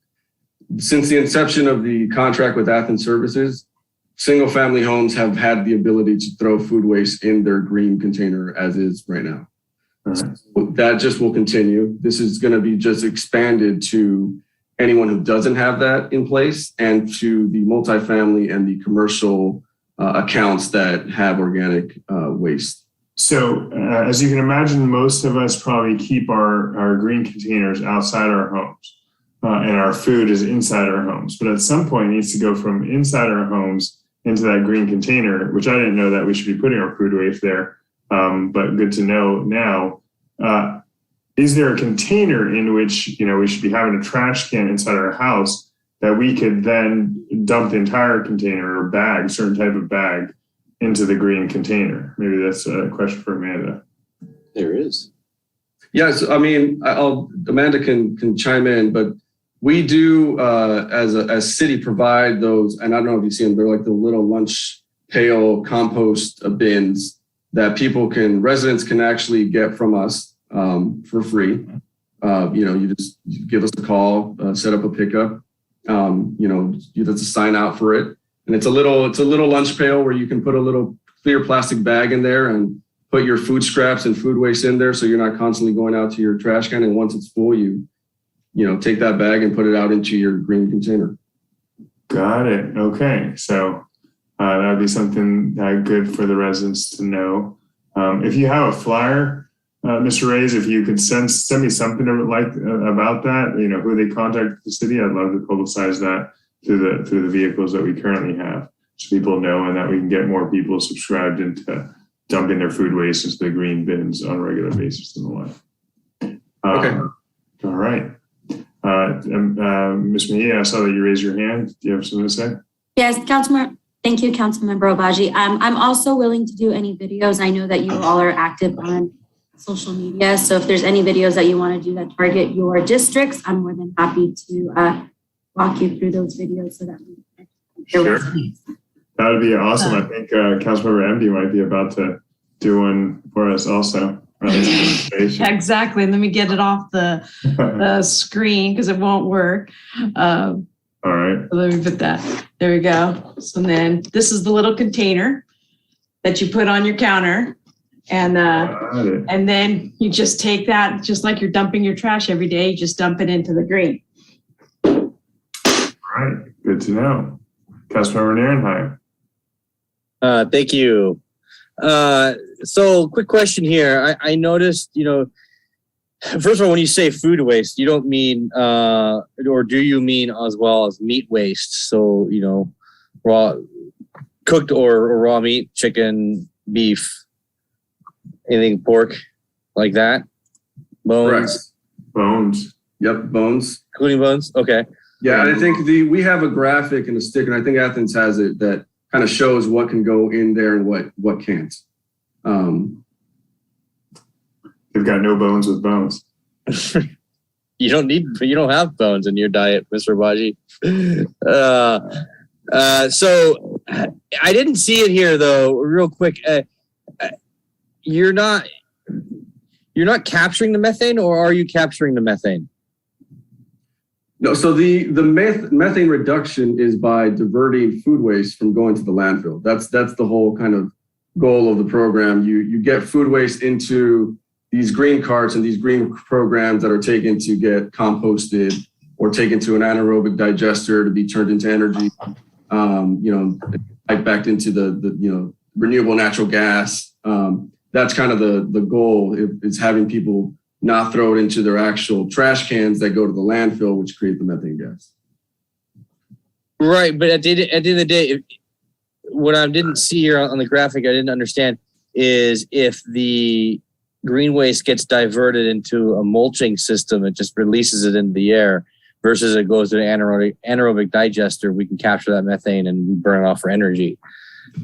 Since the inception of the contract with Athens Services, single family homes have had the ability to throw food waste in their green container as is right now. So that just will continue. This is going to be just expanded to anyone who doesn't have that in place, and to the multifamily and the commercial accounts that have organic waste. So as you can imagine, most of us probably keep our green containers outside our homes, and our food is inside our homes. But at some point, it needs to go from inside our homes into that green container, which I didn't know that we should be putting our food waste there. But good to know now. Is there a container in which, we should be having a trash can inside our house that we could then dump the entire container or bag, certain type of bag, into the green container? Maybe that's a question for Amanda. There is. Yes, I mean, Amanda can chime in, but we do as city provide those, and I don't know if you see them, they're like the little lunch pail compost bins that residents can actually get from us for free. You just give us a call, set up a pickup. You have to sign out for it, and it's a little lunch pail where you can put a little clear plastic bag in there and put your food scraps and food waste in there, so you're not constantly going out to your trash can. And once it's full, you take that bag and put it out into your green container. Got it. Okay, so that would be something good for the residents to know. If you have a flyer, Mr. Reyes, if you could send me something about that, who they contacted the city, I'd love to publicize that through the vehicles that we currently have, so people know, and that we can get more people subscribed into dumping their food waste into the green bins on a regular basis and the like. Okay. All right. Ms. Mejia, I saw that you raised your hand. Do you have something to say? Yes, thank you, Councilmember Obaji. I'm also willing to do any videos. I know that you all are active on social media. So if there's any videos that you want to do that target your districts, I'm more than happy to walk you through those videos so that we can Sure. That would be awesome. I think Councilmember MD might be about to do one for us also. Exactly. Let me get it off the screen because it won't work. All right. Let me put that. There we go. So then this is the little container that you put on your counter. And then you just take that, just like you're dumping your trash every day, you just dump it into the green. All right. Good to know. Councilmember Nierenheim. Thank you. So quick question here. I noticed, first of all, when you say food waste, you don't mean, or do you mean as well as meat waste? So, raw, cooked or raw meat, chicken, beef, anything pork like that? Bones? Correct. Bones. Yep, bones. Including bones? Okay. Yeah, and I think we have a graphic and a sticker, and I think Athens has it, that kind of shows what can go in there and what can't. They've got no bones with bones. You don't have bones in your diet, Mr. Baji. So I didn't see it here though, real quick. You're not capturing the methane, or are you capturing the methane? No, so the methane reduction is by diverting food waste from going to the landfill. That's the whole kind of goal of the program. You get food waste into these green carts and these green programs that are taken to get composted or taken to an anaerobic digester to be turned into energy, back into the renewable natural gas. That's kind of the goal, is having people not throw it into their actual trash cans that go to the landfill, which create the methane gas. Right, but at the end of the day, what I didn't see here on the graphic, I didn't understand, is if the green waste gets diverted into a mulching system, it just releases it into the air, versus it goes to an anaerobic digester, we can capture that methane and burn it off for energy.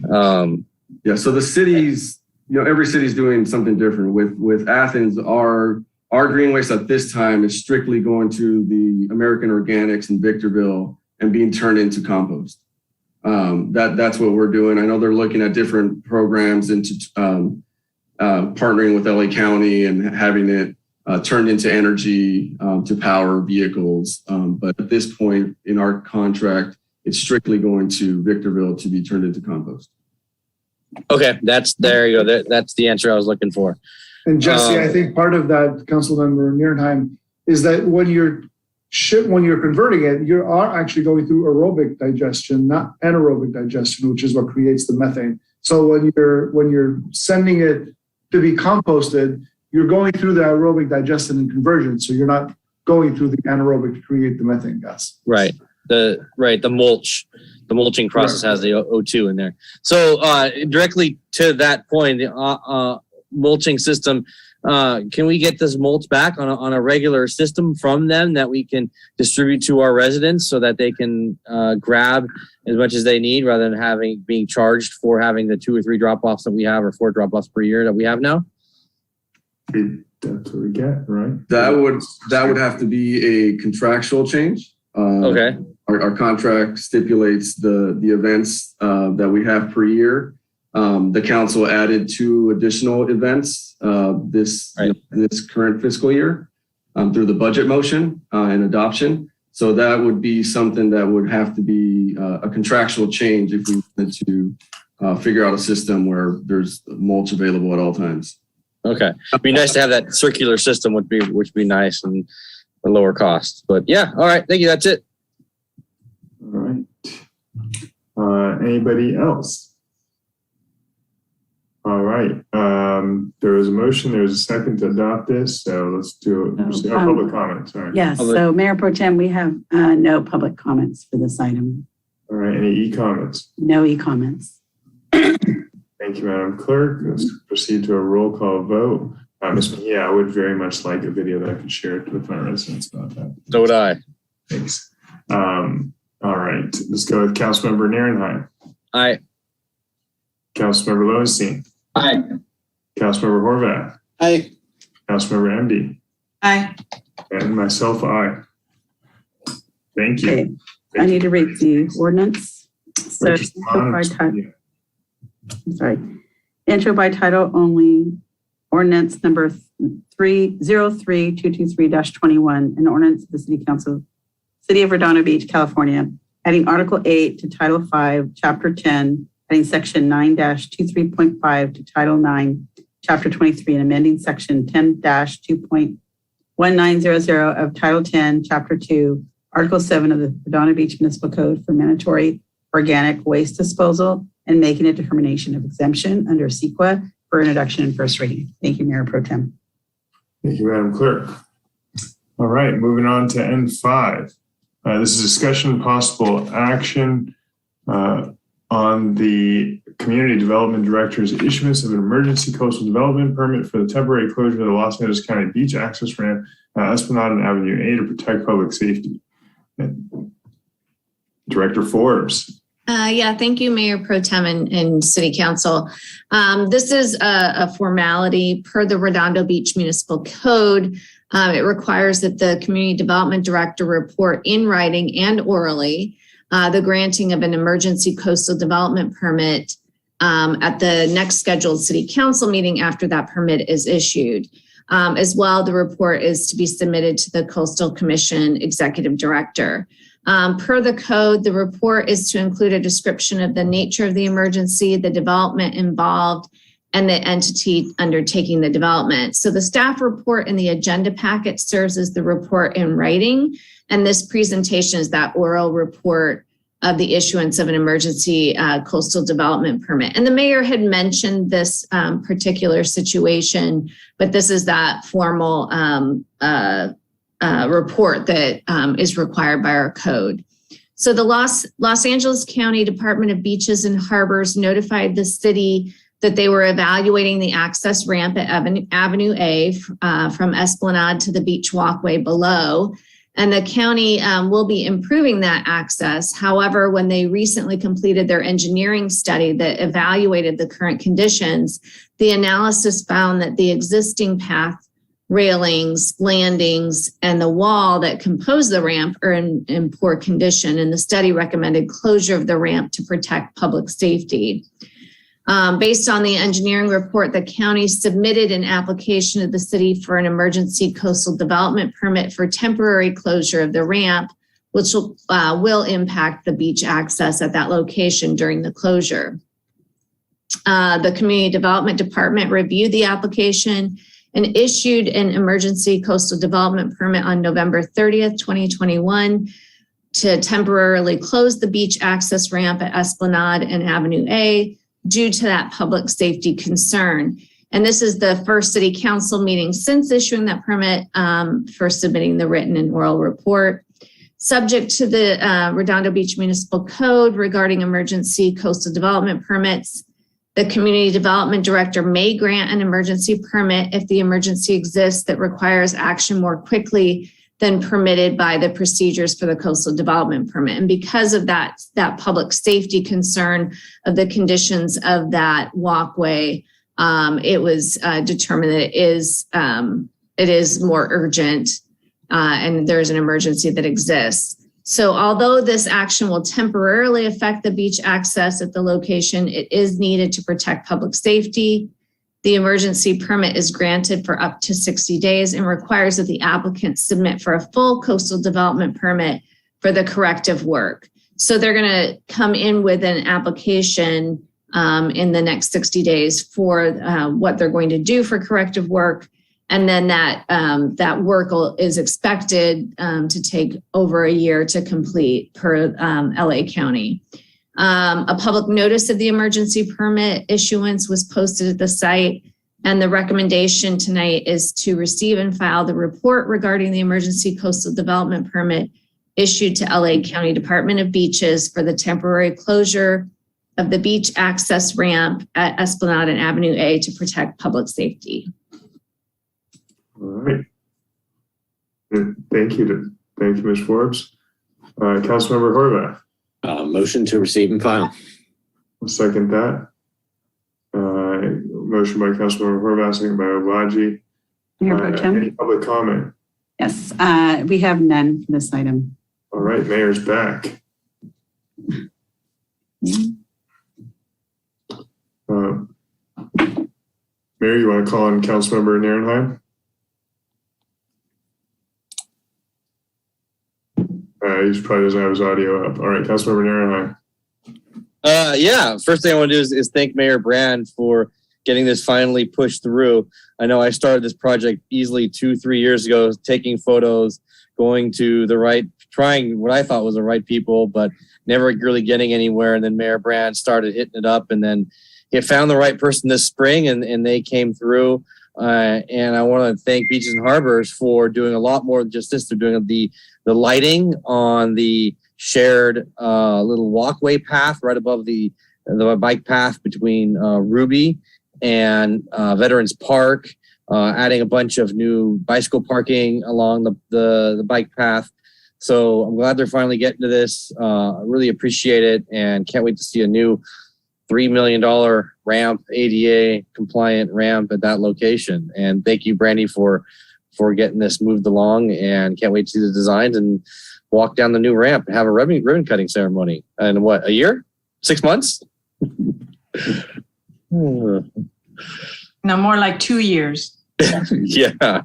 Yeah, so the cities, every city's doing something different. With Athens, our green waste at this time is strictly going to the American Organics in Victorville and being turned into compost. That's what we're doing. I know they're looking at different programs into partnering with LA County and having it turned into energy to power vehicles. But at this point in our contract, it's strictly going to Victorville to be turned into compost. Okay, there you go. That's the answer I was looking for. And Jesse, I think part of that, Councilmember Nierenheim, is that when you're converting it, you are actually going through aerobic digestion, not anaerobic digestion, which is what creates the methane. So when you're sending it to be composted, you're going through the aerobic digestion and conversion. So you're not going through the anaerobic to create the methane gas. Right. The mulching process has the O2 in there. So directly to that point, the mulching system, can we get this mulch back on a regular system from them that we can distribute to our residents so that they can grab as much as they need rather than being charged for having the 2 or 3 drop-offs that we have, or 4 drop-offs per year that we have now? That's what we get, right? That would have to be a contractual change. Okay. Our contract stipulates the events that we have per year. The council added 2 additional events this current fiscal year through the budget motion and adoption. So that would be something that would have to be a contractual change if we wanted to figure out a system where there's mulch available at all times. Okay, it'd be nice to have that circular system, which would be nice and a lower cost. But yeah, all right, thank you. That's it. All right. Anybody else? All right. There was a motion. There was a second to adopt this. So let's do public comments. Sorry. Yes. So Mayor Pro Tem, we have no public comments for this item. All right. Any e-comments? No e-comments. Thank you, Madam Clerk. Let's proceed to a roll call vote. Ms. Mejia, I would very much like a video that I can share with my residents about that. So would I. Thanks. All right. Let's go with Councilmember Nierenheim. Aye. Councilmember Lowenstein. Aye. Councilmember Horvath. Aye. Councilmember MD. Aye. And myself, aye. Thank you. Okay. I need to read the ordinance. So intro by title only. Ordinance number 303-223-21, an ordinance of the City Council, City of Redondo Beach, California, adding Article 8 to Title 5, Chapter 10, adding Section 9-23.5 to Title 9, Chapter 23, and amending Section 10-2.1900 of Title 10, Chapter 2, Article 7 of the Redondo Beach Municipal Code for mandatory organic waste disposal and making a determination of exemption under CEQA for introduction and first reading. Thank you, Mayor Pro Tem. Thank you, Madam Clerk. All right, moving on to N5. This is discussion and possible action on the Community Development Director's issuance of an emergency coastal development permit for the temporary closure of the Los Angeles County Beach access ramp at Esplanade and Avenue A to protect public safety. Director Forbes. Yeah, thank you, Mayor Pro Tem and City Council. This is a formality per the Redondo Beach Municipal Code. It requires that the Community Development Director report in writing and orally the granting of an emergency coastal development permit at the next scheduled City Council meeting after that permit is issued. As well, the report is to be submitted to the Coastal Commission Executive Director. Per the code, the report is to include a description of the nature of the emergency, the development involved, and the entity undertaking the development. So the staff report in the agenda packet serves as the report in writing, and this presentation is that oral report of the issuance of an emergency coastal development permit. And the mayor had mentioned this particular situation, but this is that formal report that is required by our code. So the Los Angeles County Department of Beaches and Harbors notified the city that they were evaluating the access ramp at Avenue A from Esplanade to the beach walkway below. And the county will be improving that access. However, when they recently completed their engineering study that evaluated the current conditions, the analysis found that the existing path railings, landings, and the wall that compose the ramp are in poor condition, and the study recommended closure of the ramp to protect public safety. Based on the engineering report, the county submitted an application to the city for an emergency coastal development permit for temporary closure of the ramp, which will impact the beach access at that location during the closure. The Community Development Department reviewed the application and issued an emergency coastal development permit on November 30th, 2021 to temporarily close the beach access ramp at Esplanade and Avenue A due to that public safety concern. And this is the first city council meeting since issuing that permit for submitting the written and oral report. Subject to the Redondo Beach Municipal Code regarding emergency coastal development permits, the Community Development Director may grant an emergency permit if the emergency exists that requires action more quickly than permitted by the procedures for the coastal development permit. And because of that public safety concern of the conditions of that walkway, it was determined that it is more urgent and there's an emergency that exists. So although this action will temporarily affect the beach access at the location, it is needed to protect public safety. The emergency permit is granted for up to 60 days and requires that the applicant submit for a full coastal development permit for the corrective work. So they're going to come in with an application in the next 60 days for what they're going to do for corrective work. And then that work is expected to take over a year to complete per LA County. A public notice of the emergency permit issuance was posted at the site, and the recommendation tonight is to receive and file the report regarding the emergency coastal development permit issued to LA County Department of Beaches for the temporary closure of the beach access ramp at Esplanade and Avenue A to protect public safety. All right. Thank you, Ms. Forbes. Councilmember Horvath. Motion to receive and file. I'll second that. Motion by Councilmember Horvath, second by Obagi. Mayor Pro Tem? Any public comment? Yes, we have none for this item. All right, Mayor's back. Mayor, you want to call on Councilmember Nierenheim? He probably doesn't have his audio up. All right, Councilmember Nierenheim. Yeah, first thing I want to do is thank Mayor Brand for getting this finally pushed through. I know I started this project easily 2-3 years ago, taking photos, going to the right, trying what I thought was the right people, but never really getting anywhere. And then Mayor Brand started hitting it up, and then he found the right person this spring, and they came through. And I want to thank Beaches and Harbors for doing a lot more than just this. They're doing the lighting on the shared little walkway path right above the bike path between Ruby and Veterans Park, adding a bunch of new bicycle parking along the bike path. So I'm glad they're finally getting to this. I really appreciate it and can't wait to see a new $3 million ramp, ADA compliant ramp at that location. And thank you, Brandy, for getting this moved along, and can't wait to see the designs and walk down the new ramp and have a ribbon cutting ceremony. And what, a year? 6 months? No, more like 2 years. Yeah.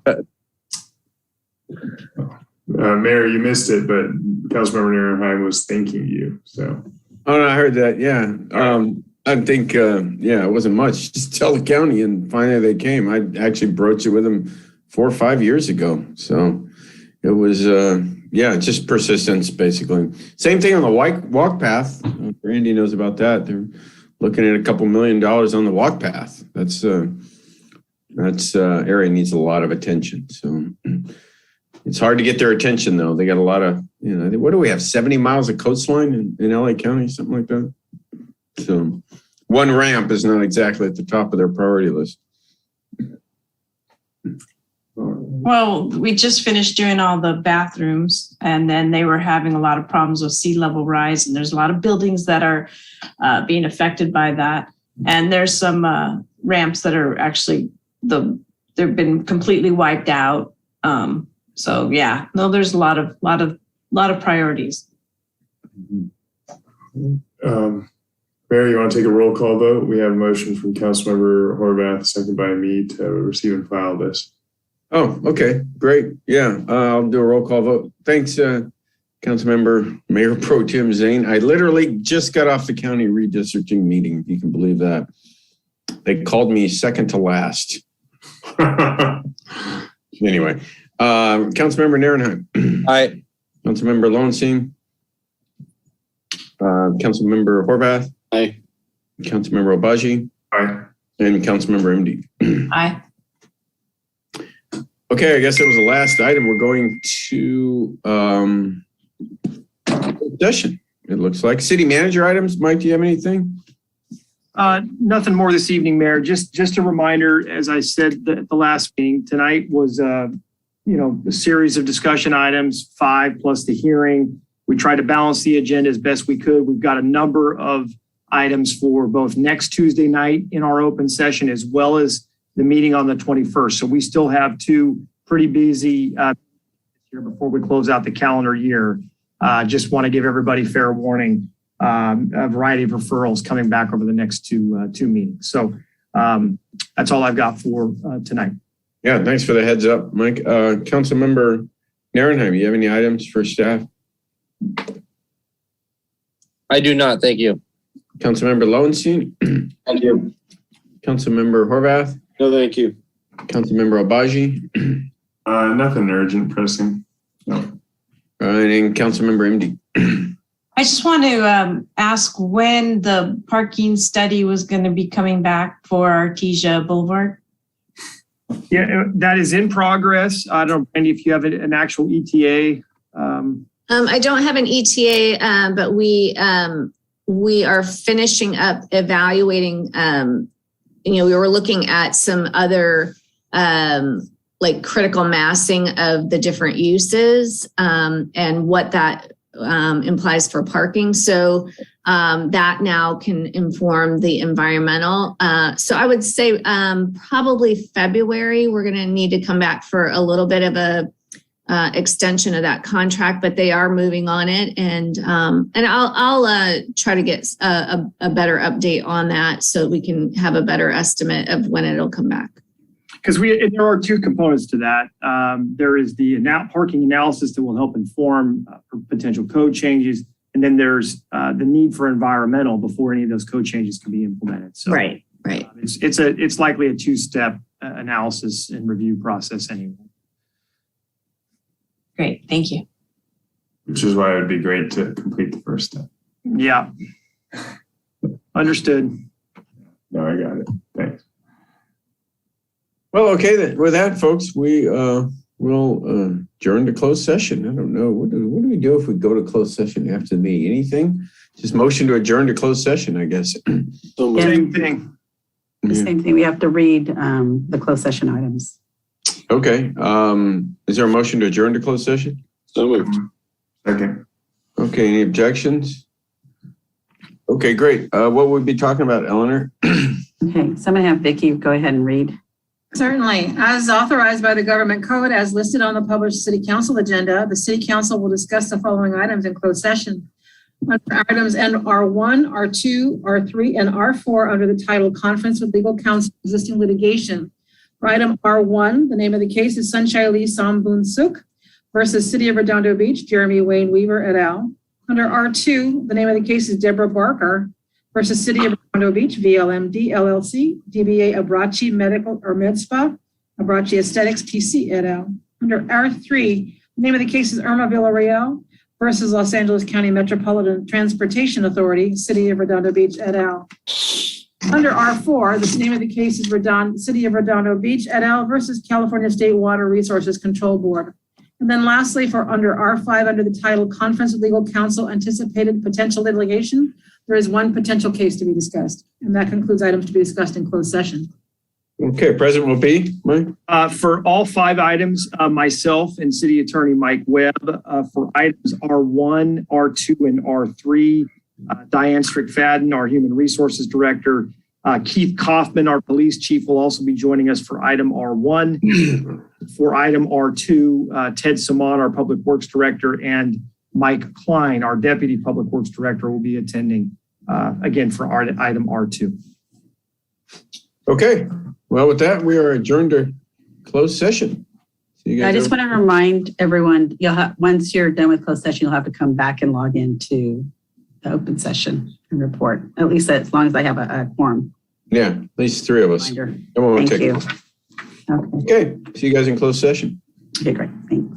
Mayor, you missed it, but Councilmember Nierenheim was thanking you. So. Oh, no, I heard that. Yeah. I think, it wasn't much. Just tell the county, and finally they came. I actually broached it with them 4 or 5 years ago. So it was, just persistence, basically. Same thing on the walk path. Randy knows about that. They're looking at a couple $1 million on the walk path. That's area needs a lot of attention. So it's hard to get their attention, though. They got a lot of, what do we have? 70 miles of coastline in LA County, something like that. So one ramp is not exactly at the top of their priority list. Well, we just finished doing all the bathrooms, and then they were having a lot of problems with sea level rise, and there's a lot of buildings that are being affected by that. And there's some ramps that are actually, the they've been completely wiped out. So yeah, no, there's a lot of priorities. Mayor, you want to take a roll call vote? We have a motion from Councilmember Horvath, second by me, to receive and file this. Oh, okay, great. Yeah, I'll do a roll call vote. Thanks, Councilmember Mayor Pro Tem Zane. I literally just got off the county redistricting meeting, if you can believe that. They called me second to last. Anyway, Councilmember Narenheim. Aye. Councilmember Lowenstein. Councilmember Horvath. Aye. Councilmember Obaji. Aye. And Councilmember MD. Aye. Okay, I guess that was the last item. We're going to session. It looks like city manager items. Mike, do you have anything? Nothing more this evening, Mayor. Just a reminder, as I said the last meeting, tonight was a series of discussion items, 5 plus the hearing. We tried to balance the agenda as best we could. We've got a number of items for both next Tuesday night in our open session as well as the meeting on the 21st. So we still have 2 pretty busy here before we close out the calendar year. Just want to give everybody fair warning. A variety of referrals coming back over the next two meetings. So that's all I've got for tonight. Yeah, thanks for the heads up, Mike. Councilmember Narenheim, you have any items for staff? I do not. Thank you. Councilmember Lowenstein? Thank you. Councilmember Horvath? No, thank you. Councilmember Obaji? Nothing urgent, pressing. No. And Councilmember MD? I just want to ask when the parking study was going to be coming back for Artesia Boulevard. Yeah, that is in progress. I don't know, Brandy, if you have an actual ETA. I don't have an ETA, but we are finishing up evaluating. We were looking at some other like critical massing of the different uses and what that implies for parking. So that now can inform the environmental. So I would say probably February, we're going to need to come back for a little bit of a extension of that contract, but they are moving on it. And I'll try to get a better update on that so we can have a better estimate of when it'll come back. Because there are 2 components to that. There is the parking analysis that will help inform potential code changes. And then there's the need for environmental before any of those code changes can be implemented. So right. It's likely a 2-step analysis and review process anyway. Great, thank you. Which is why it would be great to complete the first step. Yeah. Understood. No, I got it. Thanks. Well, okay then. With that, folks, we will adjourn to closed session. I don't know. What do we do if we go to closed session after the meeting? Anything? Just motion to adjourn to closed session, I guess. Same thing. The same thing. We have to read the closed session items. Okay. Is there a motion to adjourn to closed session? So moved. Second. Okay. Any objections? Okay, great. What would we be talking about, Eleanor? Okay. So I'm going to have Vicki go ahead and read. Certainly. As authorized by the government code, as listed on the published city council agenda, the city council will discuss the following items in closed session. Under items R1, R2, R3, and R4 under the title Conference with Legal Counsel Existing Litigation. For item R1, the name of the case is Sunshine Lee Samboon Suk versus City of Redondo Beach, Jeremy Wayne Weaver et al. Under R2, the name of the case is Deborah Barker versus City of Redondo Beach, VLMD LLC, DBA Abrachi Medical or MedSpa, Abrachi Aesthetics PC et al. Under R3, the name of the case is Irma Villarreal versus Los Angeles County Metropolitan Transportation Authority, City of Redondo Beach et al. Under R4, the name of the case is City of Redondo Beach et al. Versus California State Water Resources Control Board. And then lastly, for under R5, under the title Conference with Legal Counsel Anticipated Potential Litigation, there is 1 potential case to be discussed. And that concludes items to be discussed in closed session. Okay, President will be, Mike? For all 5 items, myself and City Attorney Mike Webb. For items R1, R2, and R3, Diane Strickfadden, our Human Resources Director, Keith Kaufman, our police chief, will also be joining us for item R1. For item R2, Ted Saman, our public works director, and Mike Klein, our deputy public works director, will be attending again for our item R2. Okay. Well, with that, we are adjourned to closed session. See you guys. I just want to remind everyone, once you're done with closed session, you'll have to come back and log into the open session and report, at least as long as I have a quorum. Yeah, at least 3 of us. Reminder. It won't Thank take you. long. Okay. See you guys in closed session. Okay, great. Thanks.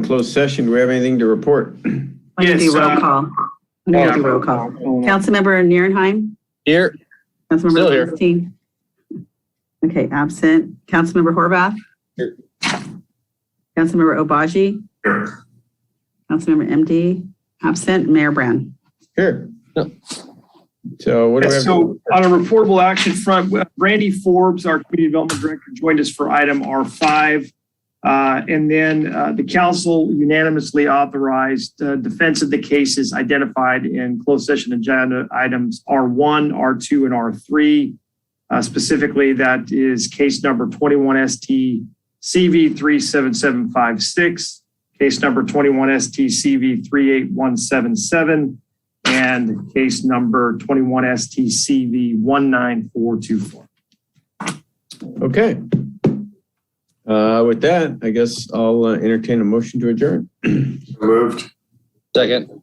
in closed session. Do we have anything to report? I'm going to do roll call. I'm going to do roll call. Councilmember Nierenheim? Here. Councilmember Still here. Lowenstein? Okay, absent. Councilmember Horvath? Here. Councilmember Obaji? Here. Councilmember MD? Absent. Mayor Brand? Here. So what do we have? So on a reportable action front, Randy Forbes, our Community Development Director, joined us for item R5. And then the council unanimously authorized defense of the cases identified in closed session agenda items R1, R2, and R3. Specifically, that is case number 21 ST CV 37756, case number 21 ST CV 38177, and case number 21 STCV 19424. Okay. With that, I guess I'll entertain a motion to adjourn. Moved. Second.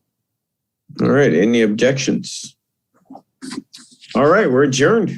All right. Any objections? All right. We're adjourned.